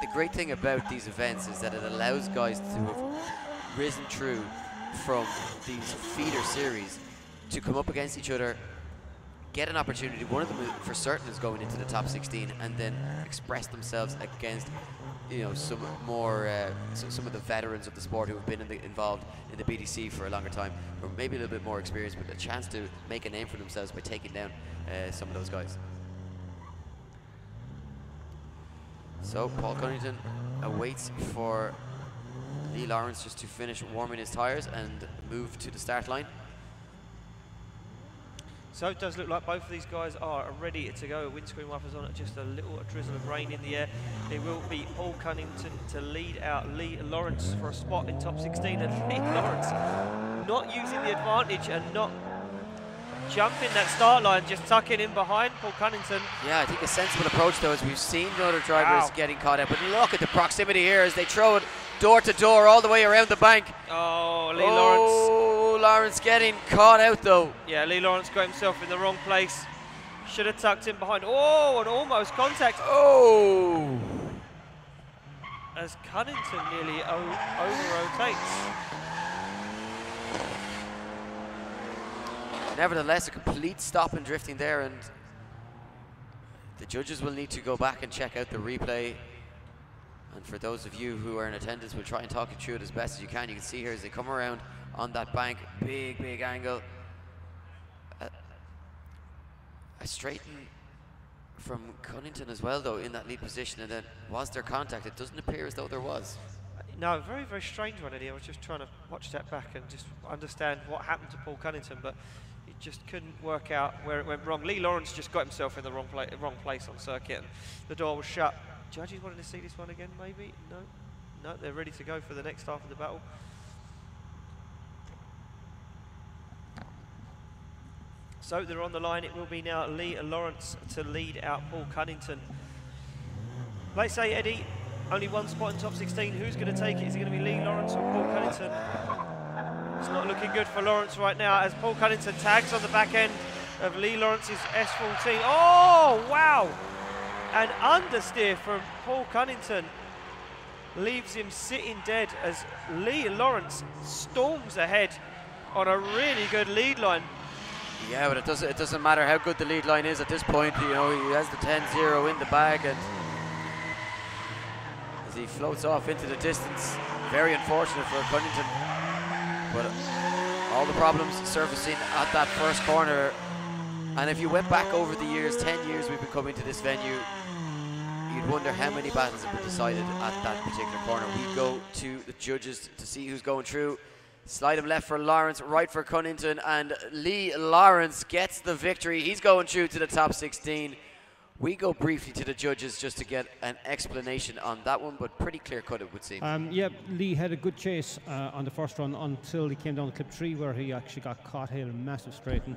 the great thing about these events is that it allows guys to have risen through from these feeder series to come up against each other, get an opportunity. One of them for certain is going into the top 16, and then express themselves against, you know, some more some of the veterans of the sport who have been involved in the BDC for a longer time, or maybe a little bit more experience, but a chance to make a name for themselves by taking down some of those guys. So Paul Cunnington awaits for Lee Lawrence just to finish warming his tyres and move to the start line. So it does look like both of these guys are ready to go. Windscreen wipers on, just a little drizzle of rain in the air. It will be Paul Cunnington to lead out Lee Lawrence for a spot in top 16, and Lee Lawrence not using the advantage and not jumping that start line, just tucking in behind Paul Cunnington. Yeah, I think a sensible approach though, as we've seen other drivers getting caught out, but look at the proximity here as they throw it door to door all the way around the bank. Oh, Lee Lawrence. Oh, Lawrence getting caught out though. Yeah, Lee Lawrence got himself in the wrong place. Should have tucked in behind. Oh, and almost contact. Oh! As Cunnington nearly over-rotates. Nevertheless, a complete stop in drifting there, and the judges will need to go back and check out the replay. And for those of you who are in attendance, we'll try and talk you through it as best as you can. You can see here as they come around on that bank, big angle. A straighten from Cunnington as well though in that lead position, and then was there contact? It doesn't appear as though there was. No, very strange one, Eddie. I was just trying to watch that back and just understand what happened to Paul Cunnington, but he just couldn't work out where it went wrong. Lee Lawrence just got himself in the wrong place on circuit, and the door was shut. Judges wanted to see this one again, maybe? No, they're ready to go for the next half of the battle. So they're on the line. It will be now Lee Lawrence to lead out Paul Cunnington. Let's say, Eddie, only one spot in top 16. Who's going to take it? Is it going to be Lee Lawrence or Paul Cunnington? It's not looking good for Lawrence right now as Paul Cunnington tags on the back end of Lee Lawrence's S14. Oh, wow! An understeer from Paul Cunnington leaves him sitting dead as Lee Lawrence storms ahead on a really good lead line. Yeah, but it doesn't matter how good the lead line is at this point. You know, he has the 10-0 in the bag, and as he floats off into the distance, very unfortunate for Cunnington. But all the problems surfacing at that first corner. And if you went back over the years, 10 years we've been coming to this venue, you'd wonder how many battles have been decided at that particular corner. We go to the judges to see who's going through. Slide him left for Lawrence, right for Cunnington, and Lee Lawrence gets the victory. He's going through to the top 16. We go briefly to the judges just to get an explanation on that one, but pretty clear-cut it would seem. Yeah, Lee had a good chase on the first run until he came down to clip 3 where he actually got caught here in a massive straighten.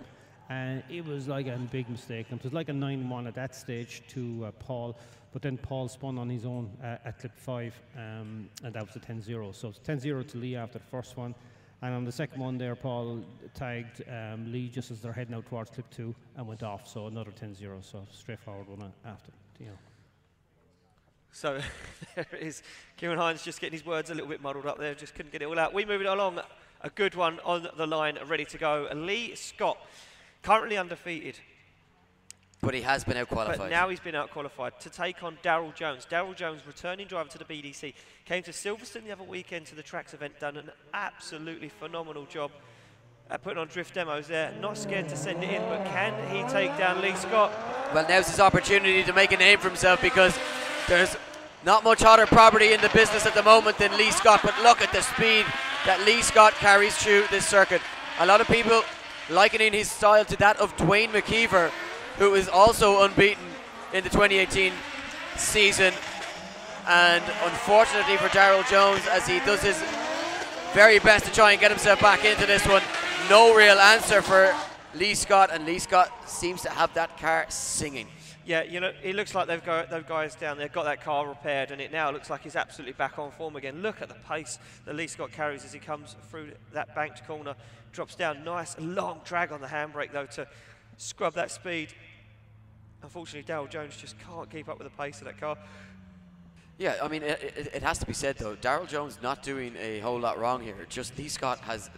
And it was like a big mistake. It was like a 9-1 at that stage to Paul, but then Paul spun on his own at clip 5, and that was a 10-0. So it's 10-0 to Lee after the first one. And on the second one there, Paul tagged Lee just as they're heading out towards clip 2 and went off. So another 10-0, so straightforward one after, you know. So there it is. Kieran Hines just getting his words a little bit muddled up there, just couldn't get it all out. We move it along, a good one on the line, ready to go. Lee Scott, currently undefeated. But he has been out-qualified. But now he's been out-qualified to take on Daryl Jones. Daryl Jones, returning driver to the BDC, came to Silverstone the other weekend to the tracks event, done an absolutely phenomenal job at putting on drift demos there. Not scared to send it in, but can he take down Lee Scott? Well, now's his opportunity to make a name for himself, because there's not much hotter property in the business at the moment than Lee Scott, but look at the speed that Lee Scott carries through this circuit. A lot of people likening his style to that of Dwayne McKeever, who is also unbeaten in the 2018 season. And unfortunately for Daryl Jones, as he does his very best to try and get himself back into this one, no real answer for Lee Scott, and Lee Scott seems to have that car singing. Yeah, you know, it looks like those guys down there got that car repaired, and it now looks like he's absolutely back on form again. Look at the pace that Lee Scott carries as he comes through that banked corner, drops down. Nice long drag on the handbrake though to scrub that speed. Unfortunately, Daryl Jones just can't keep up with the pace of that car. Yeah, I mean, it has to be said though, Daryl Jones not doing a whole lot wrong here. Just Lee Scott has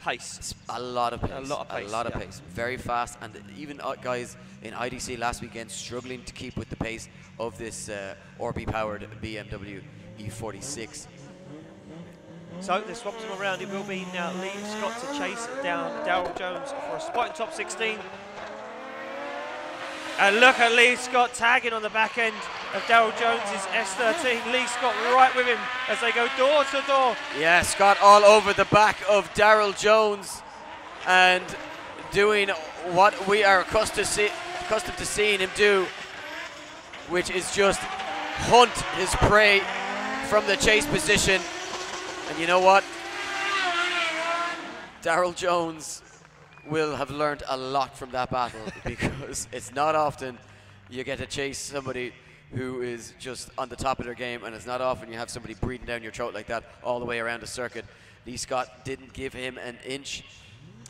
pace. A lot of pace. A lot of pace. A lot of pace. Very fast, and even guys in IDC last weekend struggling to keep with the pace of this Orbi-powered BMW E46. So they swapped him around. It will be now Lee Scott to chase down Daryl Jones for a spot in top 16. And look at Lee Scott tagging on the back end of Daryl Jones's S13. Lee Scott right with him as they go door to door. Yeah, Scott all over the back of Daryl Jones and doing what we are accustomed to seeing him do, which is just hunt his prey from the chase position. And you know what? Daryl Jones will have learned a lot from that battle, because it's not often you get to chase somebody who is just on the top of their game, and it's not often you have somebody breathing down your throat like that all the way around the circuit. Lee Scott didn't give him an inch.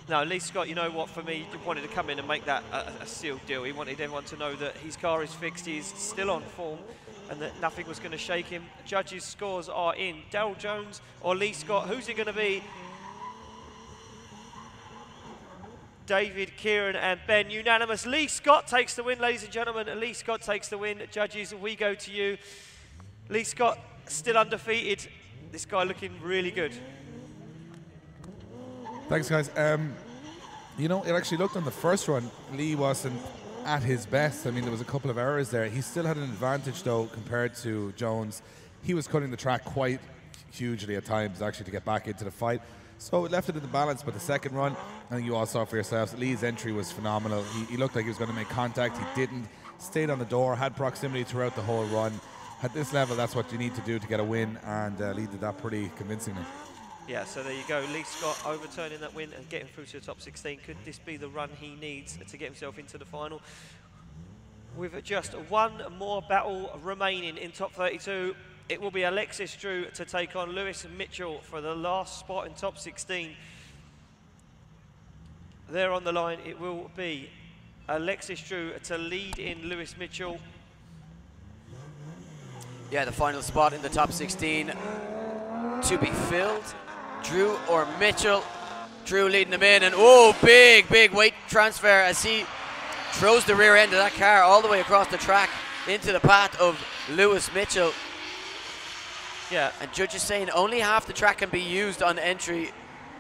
No, Lee Scott, you know what, for me, he wanted to come in and make that a sealed deal. He wanted everyone to know that his car is fixed, he's still on form, and that nothing was going to shake him. Judges' scores are in. Daryl Jones or Lee Scott, who's it going to be? David, Kieran and Ben, unanimous. Lee Scott takes the win, ladies and gentlemen. Lee Scott takes the win. Judges, we go to you. Lee Scott still undefeated. This guy looking really good. Thanks, guys. You know, it actually looked on the first run, Lee wasn't at his best. I mean, there was a couple of errors there. He still had an advantage, though, compared to Jones. He was cutting the track quite hugely at times, actually, to get back into the fight. So it left it in the balance, but the second run, I think you all saw for yourselves, Lee's entry was phenomenal. He looked like he was going to make contact. He didn't. Stayed on the door, had proximity throughout the whole run. At this level, that's what you need to do to get a win, and Lee did that pretty convincingly. Yeah, so there you go. Lee Scott overturning that win and getting through to the top 16. Could this be the run he needs to get himself into the final? With just one more battle remaining in top 32, it will be Alexis Drew to take on Lewis Mitchell for the last spot in top 16. There on the line, it will be Alexis Drew to lead in Lewis Mitchell. Yeah, the final spot in the top 16 to be filled. Drew or Mitchell. Drew leading them in, and oh, big weight transfer as he throws the rear end of that car all the way across the track into the path of Lewis Mitchell. Yeah. And judges saying only half the track can be used on entry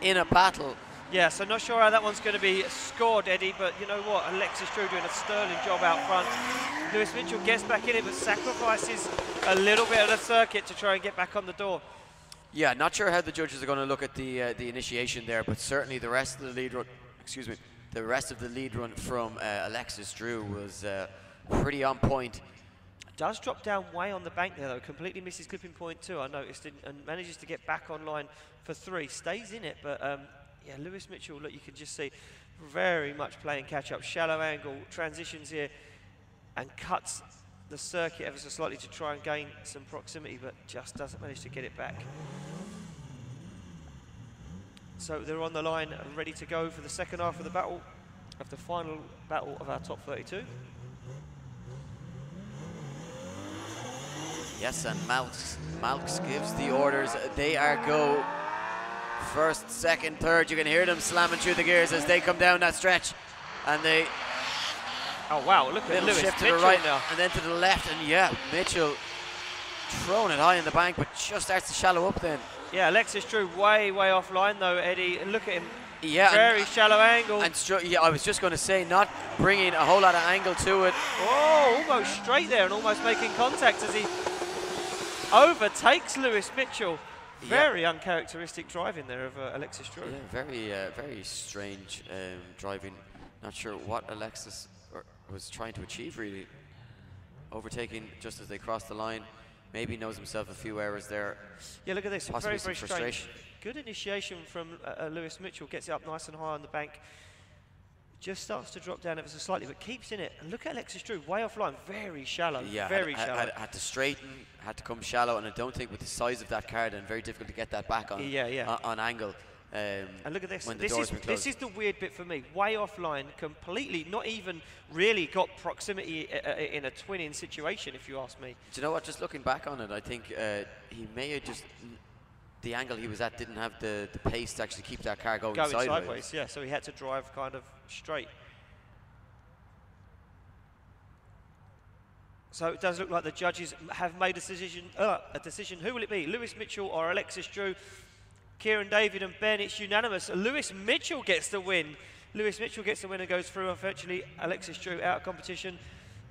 in a battle. Yeah, so not sure how that one's going to be scored, Eddie, but you know what? Alexis Drew doing a sterling job out front. Lewis Mitchell gets back in it, but sacrifices a little bit of the circuit to try and get back on the door. Yeah, not sure how the judges are going to look at the initiation there, but certainly the rest of the lead run, the rest of the lead run from Alexis Drew was pretty on point. Does drop down way on the bank there though, completely misses clipping point 2, I noticed, and manages to get back online for 3, stays in it, but yeah, Lewis Mitchell, look, you can just see very much playing catch up, shallow angle, transitions here, and cuts the circuit ever so slightly to try and gain some proximity, but just doesn't manage to get it back. So they're on the line, ready to go for the second half of the battle, of the final battle of our top 32. Yes, and Malks gives the orders. They are go. First, second, third. You can hear them slamming through the gears as they come down that stretch. And they Oh wow, look at Little Lewis shift to Mitchell the right now. and then to the left, and yeah, Mitchell throwing it high in the bank, but just starts to shallow up then. Yeah, Alexis Drew way offline though, Eddie. And look at him. Yeah, very shallow angle. And yeah, I was just going to say, not bringing a whole lot of angle to it. Oh, almost straight there and almost making contact as he overtakes Lewis Mitchell. Very uncharacteristic driving there of Alexis Drew. Yeah, very strange driving. Not sure what Alexis was trying to achieve really. Overtaking just as they crossed the line. Maybe knows himself a few errors there. Yeah, look at this. Possibly Very some strange. Good initiation from Lewis Mitchell. Gets it up nice and high on the bank. Just starts to drop down ever so slightly, but keeps in it. And look at Alexis Drew, way offline. Very shallow. Yeah, very shallow. Had to straighten, had to come shallow, and I don't think with the size of that car, then very difficult to get that back on on angle. And look at this. This is the weird bit for me. Way offline, completely, not even really got proximity in a twinning situation, if you ask me. Do you know what? Just looking back on it, I think he may have just the angle he was at didn't have the pace to actually keep that car going sideways. Yeah, so he had to drive kind of straight. So it does look like the judges have made a decision. Who will it be? Lewis Mitchell or Alexis Drew? Kieran David and Ben, it's unanimous. Lewis Mitchell gets the win. Lewis Mitchell gets the win and goes through. Unfortunately, Alexis Drew out of competition.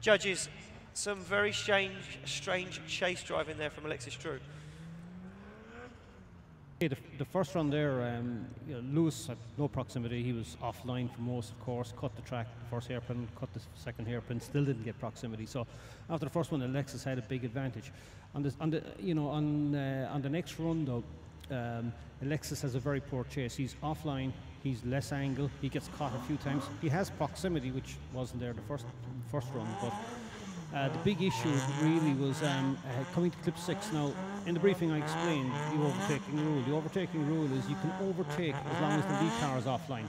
Judges, some very strange chase driving there from Alexis Drew. The first run there, Lewis had no proximity. He was offline for most, of course. Cut the track, the first hairpin, cut the second hairpin. Still didn't get proximity. So after the first one, Alexis had a big advantage. On the next run though, Alexis has a very poor chase. He's offline. He's less angle. He gets caught a few times. He has proximity, which wasn't there the first run, but. The big issue really was coming to clip 6. Now, in the briefing I explained the overtaking rule. The overtaking rule is you can overtake as long as the lead car is offline.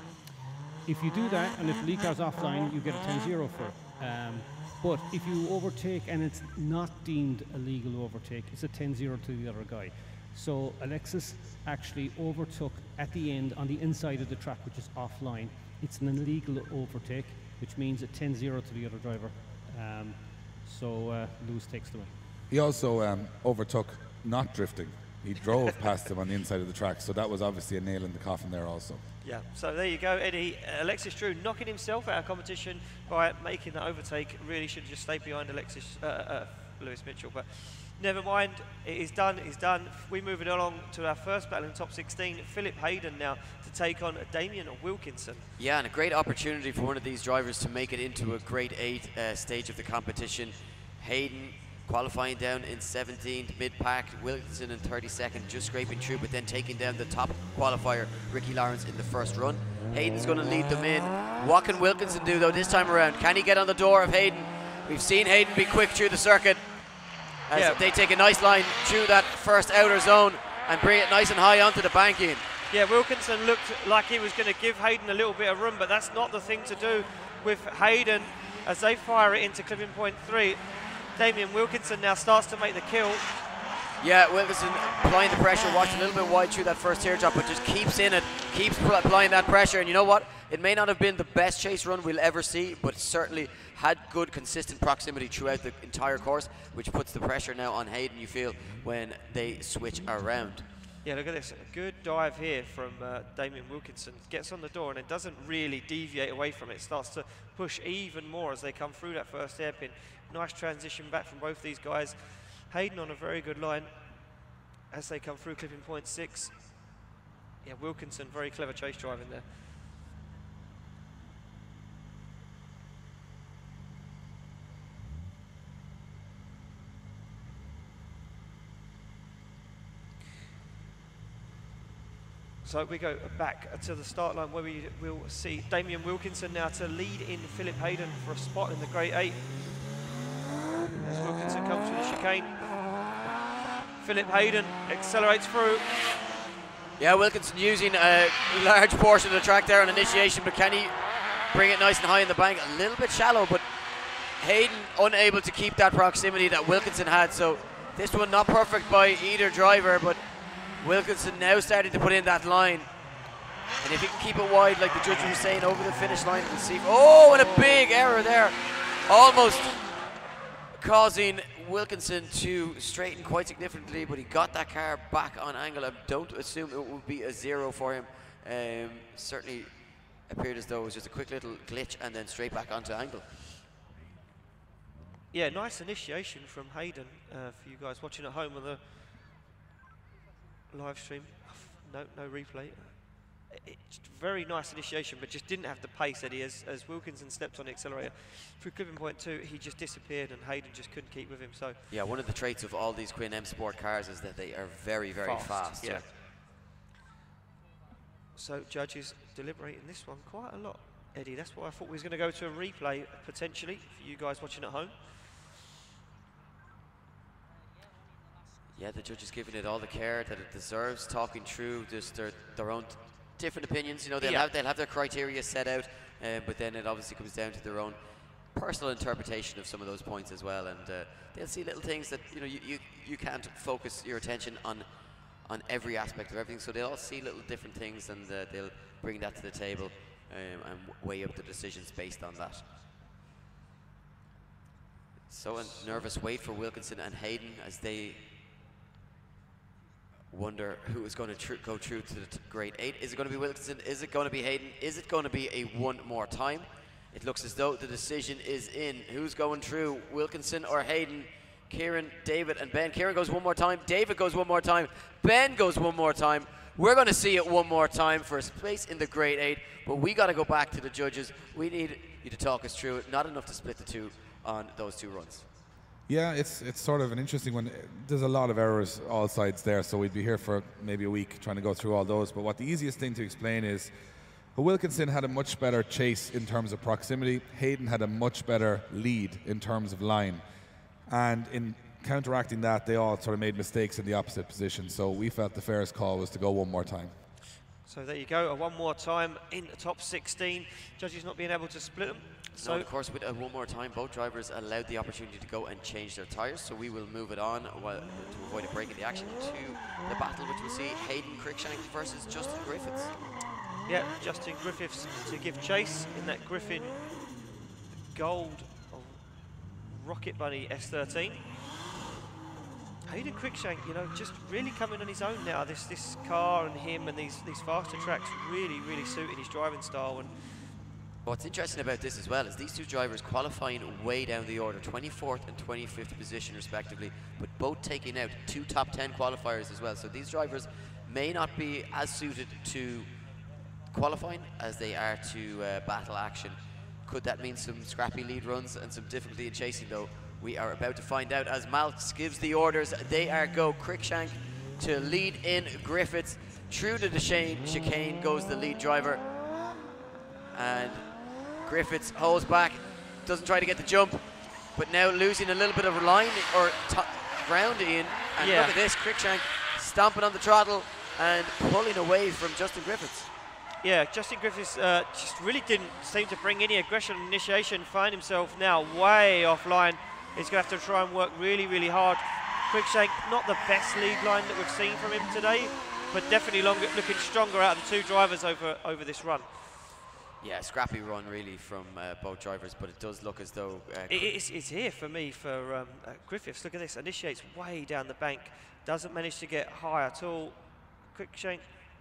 If you do that, and if the lead car is offline, you get a 10-0 for it. But if you overtake and it's not deemed a legal overtake, it's a 10-0 to the other guy. So Alexis actually overtook at the end on the inside of the track, which is offline. It's an illegal overtake, which means a 10-0 to the other driver. So Lewis takes the win. He also overtook not drifting. He drove past him on the inside of the track, so that was obviously a nail in the coffin there also. Yeah, so there you go, Eddie. Alexis Drew knocking himself out of competition by making that overtake. Really should have just stayed behind Lewis Mitchell, but never mind. It is done. It's done. We move it along to our first battle in top 16. Philip Hayden now to take on Damien Wilkinson. Yeah, and a great opportunity for one of these drivers to make it into a grade 8 stage of the competition. Hayden qualifying down in 17th, mid-pack. Wilkinson in 32nd, just scraping through, but then taking down the top qualifier, Ricky Lawrence, in the first run. Hayden's going to lead them in. What can Wilkinson do, though, this time around? Can he get on the door of Hayden? We've seen Hayden be quick through the circuit. As they take a nice line through that first outer zone and bring it nice and high onto the banking. Yeah, Wilkinson looked like he was going to give Hayden a little bit of room, but that's not the thing to do with Hayden as they fire it into clipping point 3. Damien Wilkinson now starts to make the kill. Yeah, Wilkinson applying the pressure, watched a little bit wide through that first teardrop, but just keeps in it, keeps applying that pressure. And you know what? It may not have been the best chase run we'll ever see, but certainly had good, consistent proximity throughout the entire course, which puts the pressure now on Hayden, you feel, when they switch around. Yeah, look at this. A good dive here from Damien Wilkinson. Gets on the door and it doesn't really deviate away from it. Starts to push even more as they come through that first hairpin. Nice transition back from both these guys. Hayden on a very good line as they come through clipping point 6. Yeah, Wilkinson, very clever chase driving there. So we go back to the start line where we will see Damien Wilkinson now to lead in Philip Hayden for a spot in the Grade 8. As Wilkinson comes through the chicane. Philip Hayden accelerates through. Yeah, Wilkinson using a large portion of the track there on initiation, but can he bring it nice and high in the bank? A little bit shallow, but Hayden unable to keep that proximity that Wilkinson had. So this one not perfect by either driver, but Wilkinson now starting to put in that line. And if he can keep it wide, like the judge was saying, over the finish line, we'll see. Oh, and a big error there. almost causing Wilkinson to straighten quite significantly, but he got that car back on angle. I don't assume it would be a 0 for him. Certainly appeared as though it was just a quick little glitch and then straight back onto angle. Yeah, nice initiation from Hayden for you guys watching at home on the live stream. No replay. It's very nice initiation, but just didn't have the pace, Eddie. As Wilkinson stepped on the accelerator through clipping point 2, he just disappeared, and Hayden just couldn't keep with him. So yeah, one of the traits of all these Quinn M Sport cars is that they are very, very fast. Yeah. So judges deliberating this one quite a lot, Eddie. That's why I thought we was going to go to a replay potentially for you guys watching at home. Yeah, the judges giving it all the care that it deserves, talking through just their own different opinions. You know, they'll have their criteria set out, but then it obviously comes down to their own personal interpretation of some of those points as well. And they'll see little things that you can't focus your attention on every aspect of everything. So they'll all see little different things, and they'll bring that to the table and weigh up the decisions based on that. So a nervous wait for Wilkinson and Hayden as they wonder who is going to go through to the grade 8. Is it going to be Wilkinson? Is it going to be Hayden? Is it going to be a one more time? It looks as though the decision is in. Who's going through, Wilkinson or Hayden? Kieran, David and Ben. Kieran goes one more time. David goes one more time. Ben goes one more time. We're going to see it one more time for a place in the grade 8, but we got to go back to the judges. We need you to talk us through it. Not enough to split the two on those two runs. Yeah, it's sort of an interesting one. There's a lot of errors all sides there, so we'd be here for maybe a week trying to go through all those. But what the easiest thing to explain is Wilkinson had a much better chase in terms of proximity. Hayden had a much better lead in terms of line. And in counteracting that, they all sort of made mistakes in the opposite position. So we felt the fairest call was to go one more time. So there you go, a one more time in the top 16. Judges not being able to split them. So of course, with a one more time, both drivers allowed the opportunity to go and change their tyres. So we will move it on to avoid a break in the action to the battle, which we'll see Hayden Cruikshank versus Justin Griffiths. Yeah, Justin Griffiths to give chase in that Griffin Gold Rocket Bunny S13. Hayden Cruikshank, you know, just really coming on his own now. This car and him and these faster tracks really suited his driving style. And what's interesting about this as well is these two drivers qualifying way down the order, 24th and 25th position respectively, but both taking out 2 top 10 qualifiers as well. So these drivers may not be as suited to qualifying as they are to battle action. Could that mean some scrappy lead runs and some difficulty in chasing though? We are about to find out as Malks gives the orders. They are go Cruikshank to lead in Griffiths. Through to the chicane goes the lead driver. And Griffiths holds back, doesn't try to get the jump, but now losing a little bit of line or ground in. And look at this, Cruikshank stomping on the throttle and pulling away from Justin Griffiths. Yeah, Justin Griffiths just really didn't seem to bring any aggression on initiation, find himself now way offline. He's going to have to try and work really hard. Cruikshank, not the best lead line that we've seen from him today, but definitely looking stronger out of the two drivers over this run. Yeah, scrappy run really from both drivers, but it does look as though it's here for me for Griffiths. Look at this, initiates way down the bank, doesn't manage to get high at all. Cruikshank,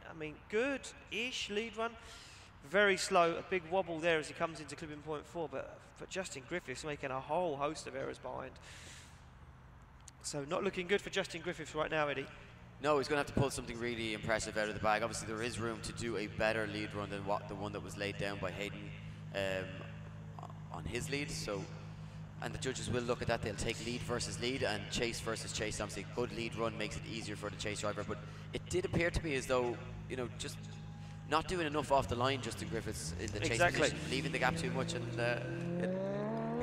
I mean, good-ish lead run, very slow, a big wobble there as he comes into clipping point 4, but Justin Griffiths making a whole host of errors behind. So not looking good for Justin Griffiths right now, Eddie. No, he's going to have to pull something really impressive out of the bag. Obviously, there is room to do a better lead run than the one that was laid down by Hayden on his lead. So, and the judges will look at that. They'll take lead versus lead and chase versus chase. Obviously, a good lead run makes it easier for the chase driver. But it did appear to me as though, you know, just not doing enough off the line, Justin Griffiths, in the chase position, leaving the gap too much, and it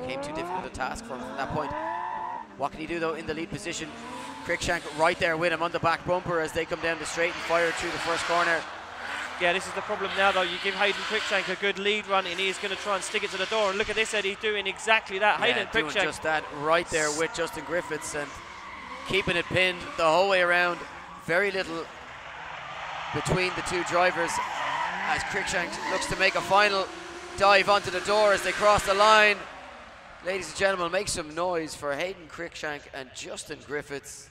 became too difficult a task for him from that point. What can he do though in the lead position? Cruikshank right there with him on the back bumper as they come down the straight and fire through the first corner. Yeah, this is the problem now though. You give Hayden Cruikshank a good lead run and he's going to try and stick it to the door. And look at this, Eddie, doing exactly that. Yeah, Hayden doing Cruikshank just that right there with Justin Griffiths and keeping it pinned the whole way around. Very little between the two drivers as Cruikshank looks to make a final dive onto the door as they cross the line. Ladies and gentlemen, make some noise for Hayden Cruikshank and Justin Griffiths.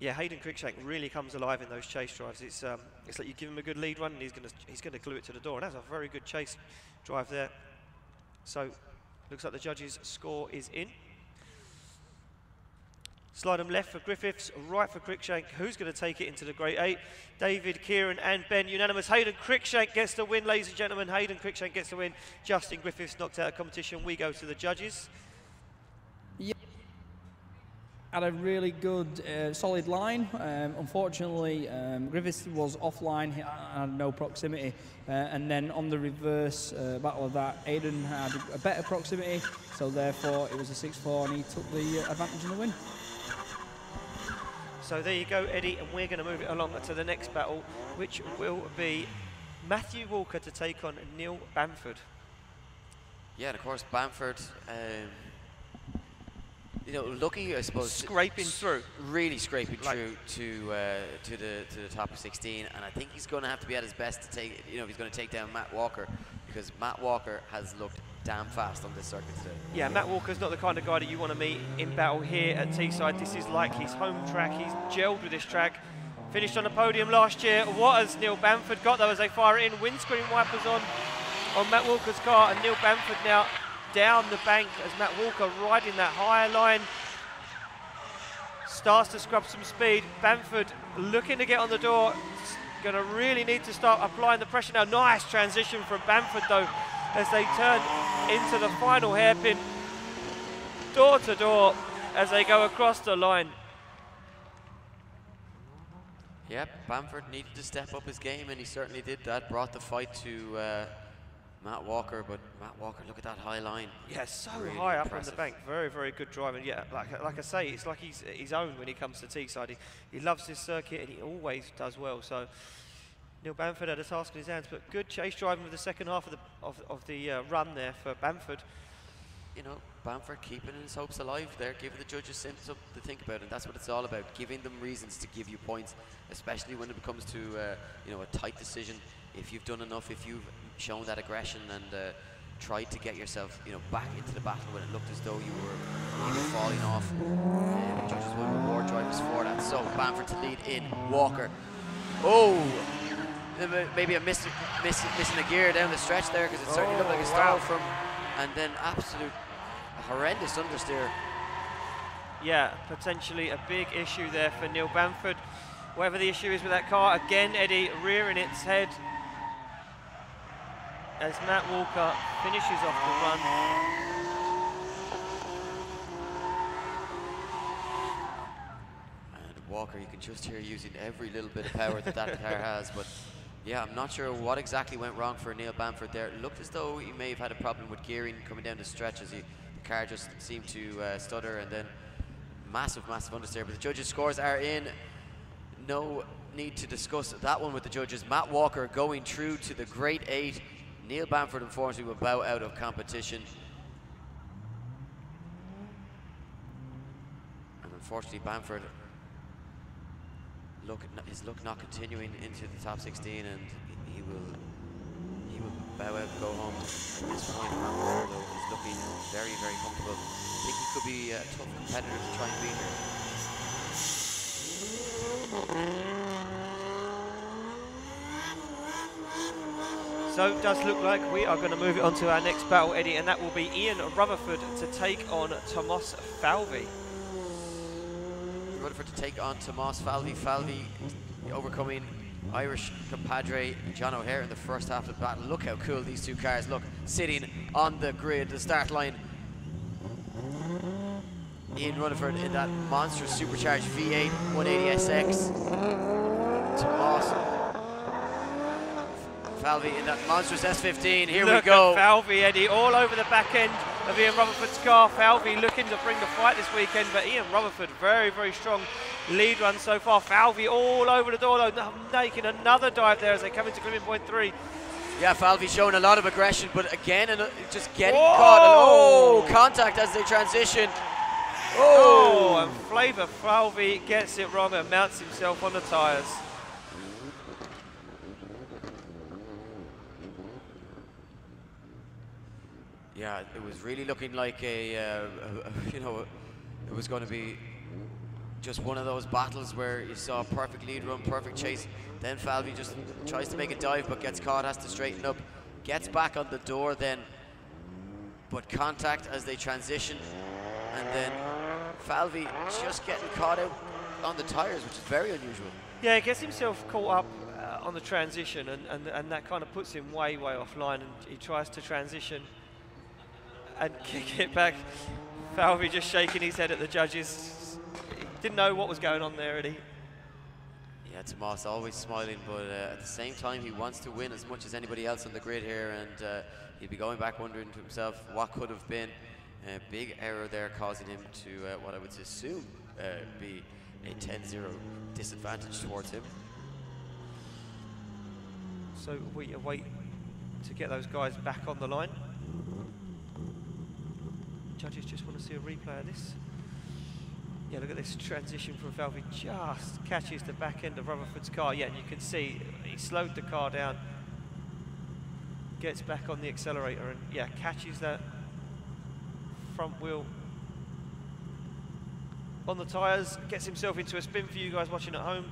Yeah, Hayden Cruikshank really comes alive in those chase drives. It's like you give him a good lead run and he's gonna glue it to the door. And that's a very good chase drive there. So looks like the judges' score is in. Slide them left for Griffiths, right for Cruikshank. Who's going to take it into the Great Eight? David, Kieran and Ben, unanimous. Hayden Cruikshank gets the win, ladies and gentlemen. Hayden Cruikshank gets the win. Justin Griffiths knocked out of competition. We go to the judges. Yeah. Had a really good, solid line. Unfortunately, Griffiths was offline, he had no proximity. And then on the reverse battle of that, Aidan had a better proximity, so therefore it was a 6-4 and he took the advantage in the win. So there you go, Eddie, and we're going to move it along to the next battle, which will be Matthew Walker to take on Neil Bamford. Yeah, and of course Bamford, you know, lucky, I suppose. Scraping through. Really scraping through to the top of 16, and I think he's going to have to be at his best to take, you know, if he's going to take down Matt Walker, because Matt Walker has looked damn fast on this circuit today. Yeah, Matt Walker's not the kind of guy that you want to meet in battle here at Teesside. This is like his home track. He's gelled with this track. Finished on the podium last year. What has Neil Bamford got though as they fire it in? Windscreen wipers on Matt Walker's car, and Neil Bamford now down the bank as Matt Walker riding that higher line. Starts to scrub some speed. Bamford looking to get on the door. Going to really need to start applying the pressure now. Nice transition from Bamford though, as they turn into the final hairpin, door to door as they go across the line. Yep, Bamford needed to step up his game, and he certainly did that. Brought the fight to Matt Walker, but Matt Walker, look at that high line. Yeah, so really high impressive. up on the bank. Very, very good driving. Yeah, like I say, it's like he's his own when he comes to Teesside. He loves this circuit, and he always does well. So Neil Bamford had a task in his hands, but good chase driving with the second half of the run there for Bamford. You know, Bamford keeping his hopes alive there, giving the judges something to think about, and that's what it's all about, giving them reasons to give you points, especially when it comes to you know, a tight decision. If you've done enough, if you've shown that aggression and tried to get yourself, you know, back into the battle when it looked as though you were either falling off, the judges will reward drivers for that. So Bamford to lead in, Walker. Oh, maybe a missing a gear down the stretch there, because it certainly looked like a stall from, and then absolute horrendous understeer. Yeah, potentially a big issue there for Neil Bamford. Whatever the issue is with that car, again, Eddie rearing its head as Matt Walker finishes off the run. And Walker, you can just hear using every little bit of power that car has, but yeah, I'm not sure what exactly went wrong for Neil Bamford there. It looked as though he may have had a problem with gearing coming down the stretch, as the car just seemed to stutter, and then massive understeer. But the judges' scores are in. No need to discuss that one with the judges. Matt Walker going through to the Great Eight. Neil Bamford unfortunately will bow out of competition. And unfortunately Bamford, his luck not continuing into the top 16, and he will bow out and go home. At this point, Matt Walker though is looking very, very comfortable. I think he could be a tough competitor to try and beat here. So it does look like we are going to move it on to our next battle, Eddie, and that will be Ian Rutherford to take on Tomas Falvey. Rutherford to take on Tomas Falvey. Falvey overcoming Irish compadre John O'Hare in the first half of the battle. Look how cool these two cars look, sitting on the grid, the start line. Ian Rutherford in that monstrous supercharged V8 180SX. Tomas Falvey in that monstrous S15. Here we go. Look at Falvey, Eddie, all over the back end of Ian Rutherford's car. Falvey looking to bring the fight this weekend, but Ian Rutherford, very, very strong lead run so far. Falvey all over the door, though, making another dive there as they come into climbing point 3. Yeah, Falvey showing a lot of aggression, but again, just getting caught. And oh, contact as they transition. Oh, and Flavor Falvey gets it wrong and mounts himself on the tyres. Yeah, it was really looking like you know, it was going to be just one of those battles where you saw perfect lead run, perfect chase. Then Falvey just tries to make a dive, but gets caught, has to straighten up, gets back on the door then, but contact as they transition, and then Falvey just getting caught out on the tyres, which is very unusual. Yeah, he gets himself caught up on the transition, and that kind of puts him way offline, and he tries to transition and kick it back. Falvey just shaking his head at the judges. He didn't know what was going on there, really. Yeah, Tomas always smiling, but at the same time he wants to win as much as anybody else on the grid here, and he'd be going back wondering to himself what could have been a big error there, causing him to what I would assume be a 10-0 disadvantage towards him. So we await to get those guys back on the line. Judges just want to see a replay of this. Yeah, look at this transition from Falvey, just catches the back end of Rutherford's car. Yeah, and you can see he slowed the car down, gets back on the accelerator, and yeah, catches that front wheel on the tyres, gets himself into a spin for you guys watching at home.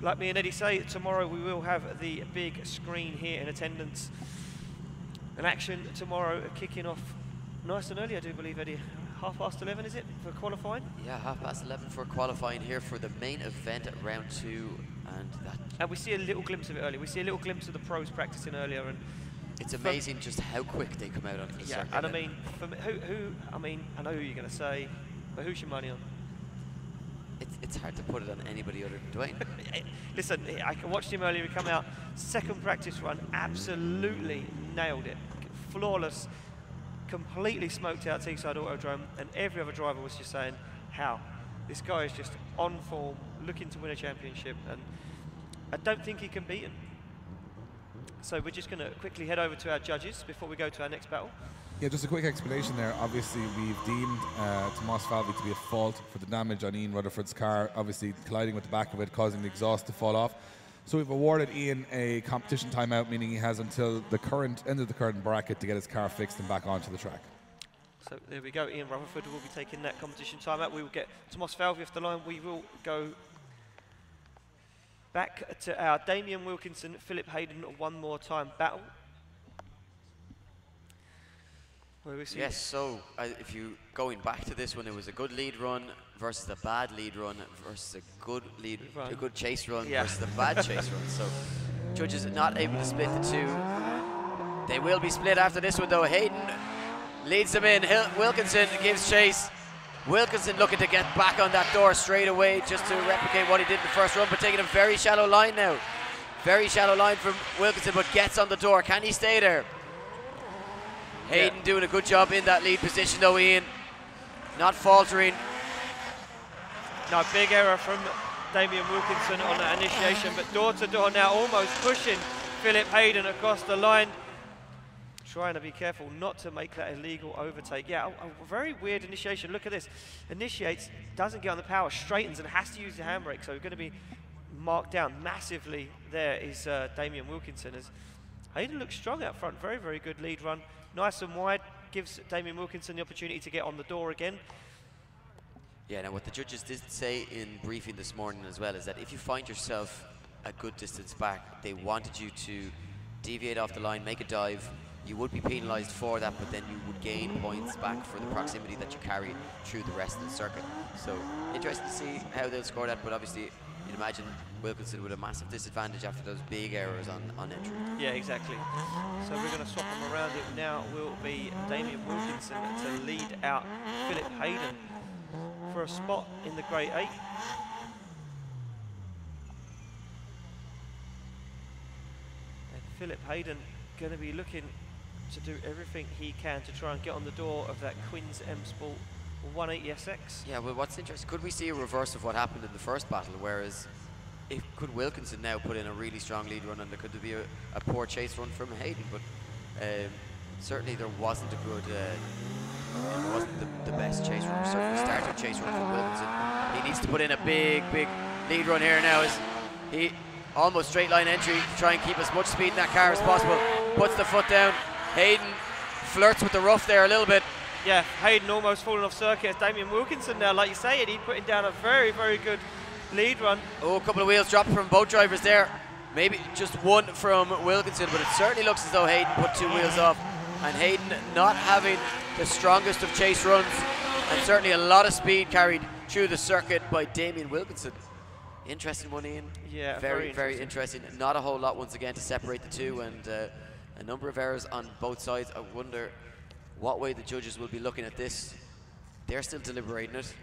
Like me and Eddie say, tomorrow we will have the big screen here in attendance. An action tomorrow kicking off nice and early, I do believe, Eddie. 11:30, is it, for qualifying? Yeah, 11:30 for qualifying here for the main event at round 2, and we see a little glimpse of it earlier. We see a little glimpse of the pros practicing earlier, and it's amazing just how quick they come out onto the circuit. And I mean, for me, I mean, I know who you're going to say, but who's your money on? It's hard to put it on anybody other than Dwayne. Listen, I watched him earlier. He come out, second practice run, absolutely nailed it, flawless. Completely smoked out Teesside Autodrome, and every other driver was just saying, how? This guy is just on form, looking to win a championship, and I don't think he can beat him. So we're just going to quickly head over to our judges before we go to our next battle. Yeah, just a quick explanation there. Obviously, we've deemed Tomas Falvey to be at fault for the damage on Ian Rutherford's car, obviously colliding with the back of it, causing the exhaust to fall off. So we've awarded Ian a competition timeout, meaning he has until the end of the current bracket to get his car fixed and back onto the track. So there we go. Ian Rutherford will be taking that competition timeout. We will get Tomas Falvey off the line. We will go back to our Damien Wilkinson, Philip Hayden one more time battle. Yes, so if you going back to this one, it was a good lead run versus a bad lead run versus a good chase run versus a bad chase run. So judges are not able to split the two. They will be split after this one though. Hayden leads them in. Wilkinson gives chase. Wilkinson looking to get back on that door straight away just to replicate what he did in the first run, but taking a very shallow line now. Very shallow line from Wilkinson, but gets on the door. Can he stay there? Hayden doing a good job in that lead position though, Ian. Not faltering. No, big error from Damien Wilkinson on that initiation, but door to door now, almost pushing Philip Hayden across the line. Trying to be careful not to make that illegal overtake. Yeah, a very weird initiation. Look at this. Initiates, doesn't get on the power, straightens and has to use the handbrake, so we're going to be marked down massively. There is Damien Wilkinson. As Hayden looks strong out front. Very good lead run. Nice and wide, gives Damien Wilkinson the opportunity to get on the door again. Yeah, now what the judges did say in briefing this morning as well is that if you find yourself a good distance back, they wanted you to deviate off the line, make a dive. You would be penalised for that, but then you would gain points back for the proximity that you carry through the rest of the circuit. So interesting to see how they'll score that, but obviously you'd imagine Wilkinson with a massive disadvantage after those big errors on entry. Yeah, exactly. So we're going to swap them around. It now will be Damien Wilkinson to lead out Philip Hayden for a spot in the Grade 8. And Philip Hayden going to be looking to do everything he can to try and get on the door of that Quins M Sport 180SX. Yeah, well, what's interesting, could we see a reverse of what happened in the first battle, whereas could Wilkinson now put in a really strong lead run and there could be a poor chase run from Hayden, but certainly there wasn't a good, it wasn't the best chase run, certainly started chase run from Wilkinson. He needs to put in a big lead run here now as he almost straight line entry to try and keep as much speed in that car as possible. Puts the foot down. Hayden flirts with the rough there a little bit. Yeah, Hayden almost falling off circuit as Damien Wilkinson now, like you say, and he's putting down a very, very good lead run. Oh, a couple of wheels dropped from both drivers there. Maybe just one from Wilkinson, but it certainly looks as though Hayden put 2 wheels off. And Hayden not having the strongest of chase runs, and certainly a lot of speed carried through the circuit by Damien Wilkinson. Interesting one, Ian. Yeah, very interesting. Not a whole lot once again to separate the two, and a number of errors on both sides. I wonder what way the judges will be looking at this. They're still deliberating it.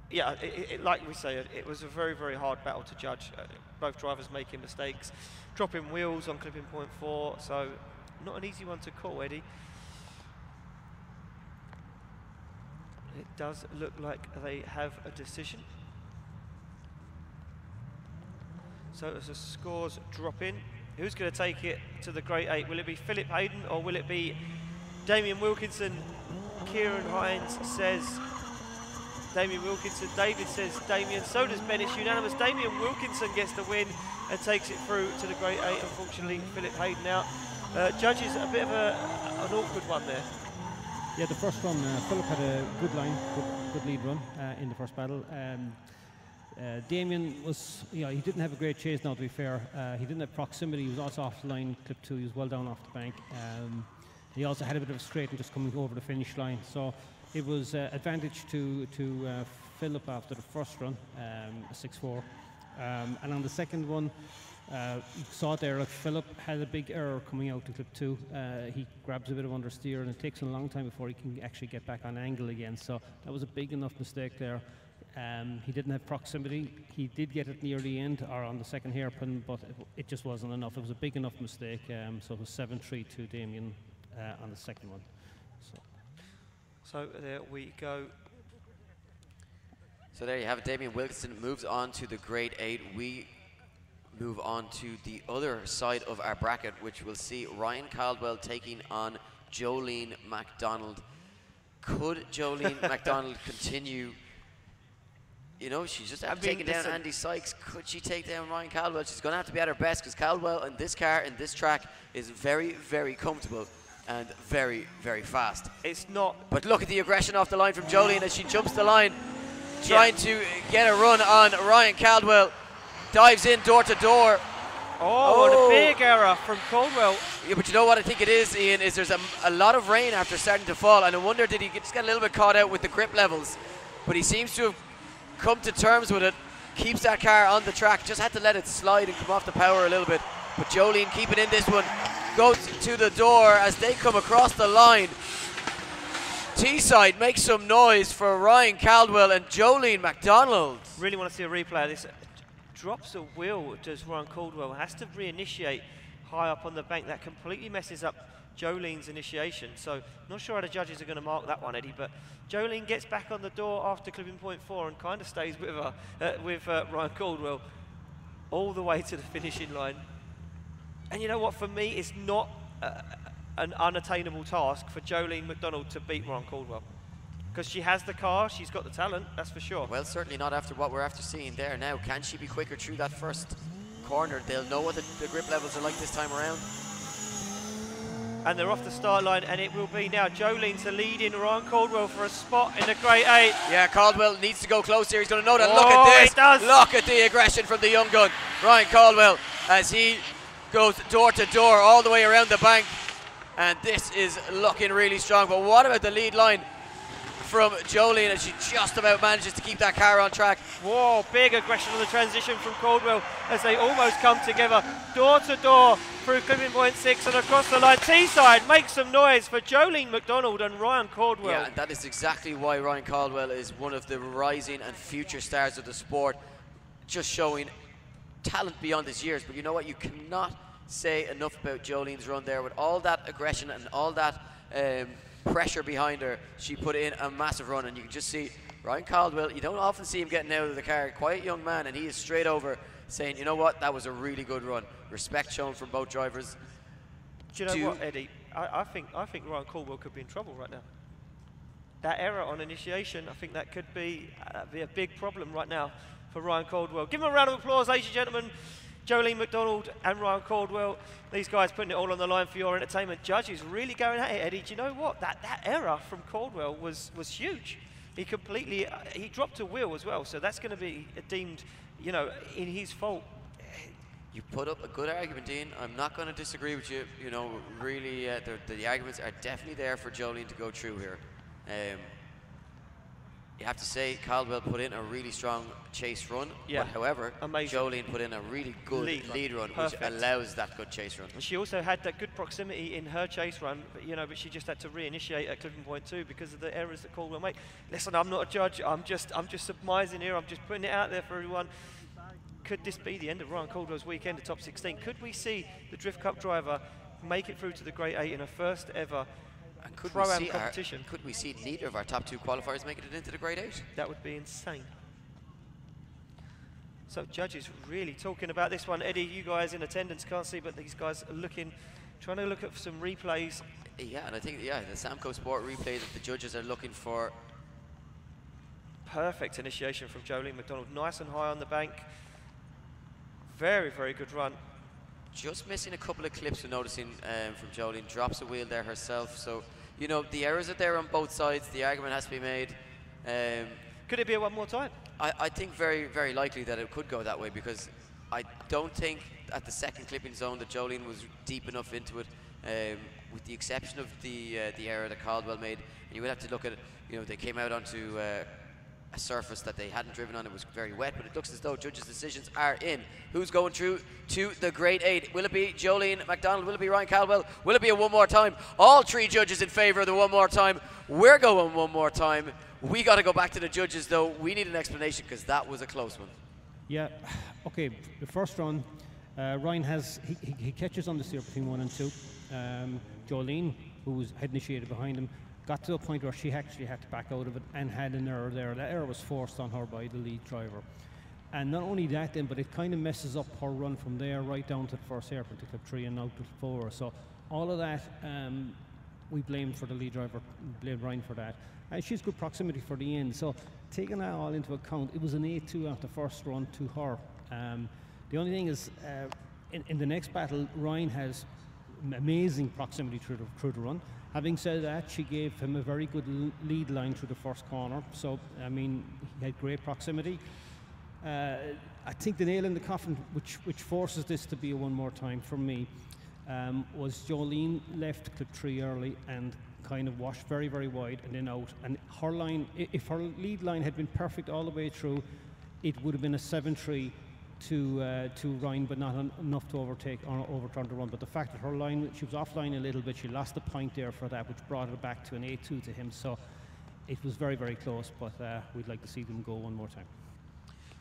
Yeah, like we say, it was a very, very hard battle to judge. Both drivers making mistakes, dropping wheels on clipping point 4, so not an easy one to call, Eddie. It does look like they have a decision. So as the scores drop in, who's going to take it to the Great 8? Will it be Philip Hayden or will it be Damien Wilkinson? Kieran Hines says Damien Wilkinson. David says Damien. So does Ben. It's unanimous. Damien Wilkinson gets the win and takes it through to the Great 8. Unfortunately, Philip Hayden out. Judges, a bit of an awkward one there. Yeah, the first run, Philip had a good line, good lead run in the first battle. Damien was, he didn't have a great chase now, to be fair. He didn't have proximity. He was also off the line, clip 2. He was well down off the bank. He also had a bit of a straight and just coming over the finish line. So it was advantage to Philip after the first run, 6-4. And on the second one, you saw there, like Philip had a big error coming out to clip 2. He grabs a bit of understeer and it takes him a long time before he can actually get back on angle again. So that was a big enough mistake there. He didn't have proximity. He did get it near the end or on the second hairpin, but it just wasn't enough. It was a big enough mistake. So it was 7-3 to Damien on the second one. So there we go. So there you have it. Damien Wilkinson moves on to the Grade 8. We move on to the other side of our bracket, which will see Ryan Caldwell taking on Jolene MacDonald. Could Jolene MacDonald continue? You know, she's just taken down Andy Sykes. Could she take down Ryan Caldwell? She's going to have to be at her best because Caldwell in this car, in this track, is very, very comfortable and very, very fast. It's not. But look at the aggression off the line from Jolene as she jumps the line, trying to get a run on Ryan Caldwell. Dives in door to door. Oh, what a big error from Caldwell. Yeah, but you know what I think it is, Ian, is there's a lot of rain after starting to fall, and I wonder did he just get a little bit caught out with the grip levels. But he seems to have come to terms with it, keeps that car on the track, just had to let it slide and come off the power a little bit. But Jolene keeping in this one, goes to the door as they come across the line. Teesside makes some noise for Ryan Caldwell and Jolene MacDonald. Really want to see a replay of this. Drops a wheel, does Ryan Caldwell, has to reinitiate high up on the bank. That completely messes up Jolene's initiation. So not sure how the judges are going to mark that one, Eddie, but Jolene gets back on the door after clipping point 4 and kind of stays with Ryan Caldwell all the way to the finishing line. And you know what, for me, it's not an unattainable task for Jolene MacDonald to beat Ryan Caldwell. Because she has the car, she's got the talent, that's for sure. Well, certainly not after what we're after seeing there now. Can she be quicker through that first corner? They'll know what the grip levels are like this time around. And they're off the start line, and it will be now Jolene to lead in Ryan Caldwell for a spot in the Grade 8. Yeah, Caldwell needs to go close here. He's going to know that. Look at this. It does. Look at the aggression from the young gun, Ryan Caldwell, as he goes door to door all the way around the bank. And this is looking really strong. But what about the lead line from Jolene as she just about manages to keep that car on track? Whoa, big aggression on the transition from Caldwell as they almost come together. Door to door through clipping point 6 and across the line. Teesside makes some noise for Jolene MacDonald and Ryan Caldwell. Yeah, and that is exactly why Ryan Caldwell is one of the rising and future stars of the sport. Just showing talent beyond his years. But you know what? You cannot say enough about Jolene's run there with all that aggression and all that pressure behind her. She put in a massive run, and you can just see Ryan Caldwell. You don't often see him getting out of the car. Quiet young man, and he is straight over saying, you know what, that was a really good run. Respect shown from both drivers. Do you know what, Eddie? I think Ryan Caldwell could be in trouble right now. That error on initiation, I think that could be a big problem right now for Ryan Caldwell. Give him a round of applause, ladies and gentlemen. Jolene McDonald and Ryan Caldwell, these guys putting it all on the line for your entertainment. Judges really going at it, Eddie. Do you know what? That error from Caldwell was huge. He completely, he dropped a wheel as well, so that's going to be deemed, you know, in his fault. You put up a good argument, Dean. I'm not going to disagree with you. You know, really, the arguments are definitely there for Jolene to go through here. You have to say Caldwell put in a really strong chase run, yeah, but however, amazing. Jolene put in a really good lead run, perfect, which allows that good chase run. And she also had that good proximity in her chase run, but, you know, but she just had to reinitiate at clipping point 2 because of the errors that Caldwell made. Listen, I'm not a judge. I'm just surmising here. I'm just putting it out there for everyone. Could this be the end of Ryan Caldwell's weekend, the top 16? Could we see the Drift Cup driver make it through to the Grade 8 in a first ever Pro-Am competition? Could we see neither of our top 2 qualifiers making it into the Grade 8? That would be insane. So judges really talking about this one. Eddie, you guys in attendance can't see, but these guys are trying to look at some replays. Yeah, and I think, yeah, the Samco Sport replay that the judges are looking for. Perfect initiation from Jolene McDonald. Nice and high on the bank. Very, very good run. Just missing a couple of clips we're noticing from Jolene. Drops a wheel there herself. So, you know, the errors are there on both sides. The argument has to be made. Could it be a one more time? I think very, very likely that it could go that way, because I don't think at the second clipping zone that Jolene was deep enough into it, with the exception of the error that Caldwell made. And you would have to look at it, you know, they came out onto a surface that they hadn't driven on. It was very wet, but it looks as though judges' decisions are in. Who's going through to the Grade 8? Will it be Jolene McDonald? Will it be Ryan Caldwell? Will it be a one more time? All 3 judges in favour of the one more time. We're going one more time. We got to go back to the judges, though. We need an explanation, because that was a close one. Yeah, okay, the first run, Ryan he catches on the steer between 1 and 2. Jolene, who had initiated behind him, got to a point where she actually had to back out of it and had an error there. That error was forced on her by the lead driver. And not only that then, but it kind of messes up her run from there right down to the first hairpin, to clip 3 and out to 4. So all of that, we blamed for the lead driver, blamed Ryan for that. And she's good proximity for the end. So taking that all into account, it was an 8-2 after the first run to her. The only thing is, in the next battle, Ryan has amazing proximity through the run. Having said that, she gave him a very good lead line through the first corner. So, I mean, he had great proximity. I think the nail in the coffin, which forces this to be a one more time for me, was Jolene left clip 3 early and kind of washed very, very wide and then out. And her line, if her lead line had been perfect all the way through, it would have been a 7-3 to Ryan, but not enough to overtake or overturn the run. But the fact that her line, she was offline a little bit, she lost the point there for that, which brought her back to an 8-2 to him. So it was very, very close, but we'd like to see them go one more time.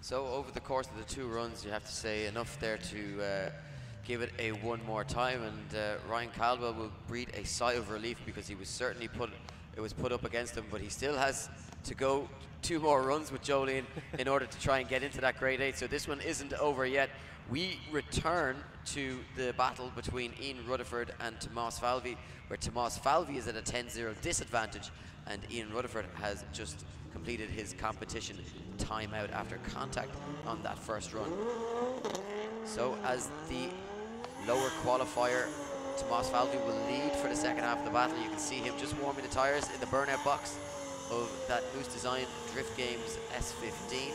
So over the course of the 2 runs, you have to say enough there to give it a one more time, and Ryan Caldwell will breathe a sigh of relief, because he was certainly put up against him, but he still has to go 2 more runs with Jolene in order to try and get into that Grade 8. So this one isn't over yet. We return to the battle between Ian Rutherford and Tomas Falvey, where Tomas Falvey is at a 10-0 disadvantage, and Ian Rutherford has just completed his competition timeout after contact on that first run. So as the lower qualifier, Tomas Falvey will lead for the second half of the battle. You can see him just warming the tyres in the burnout box of that Moose Design Drift Games S15.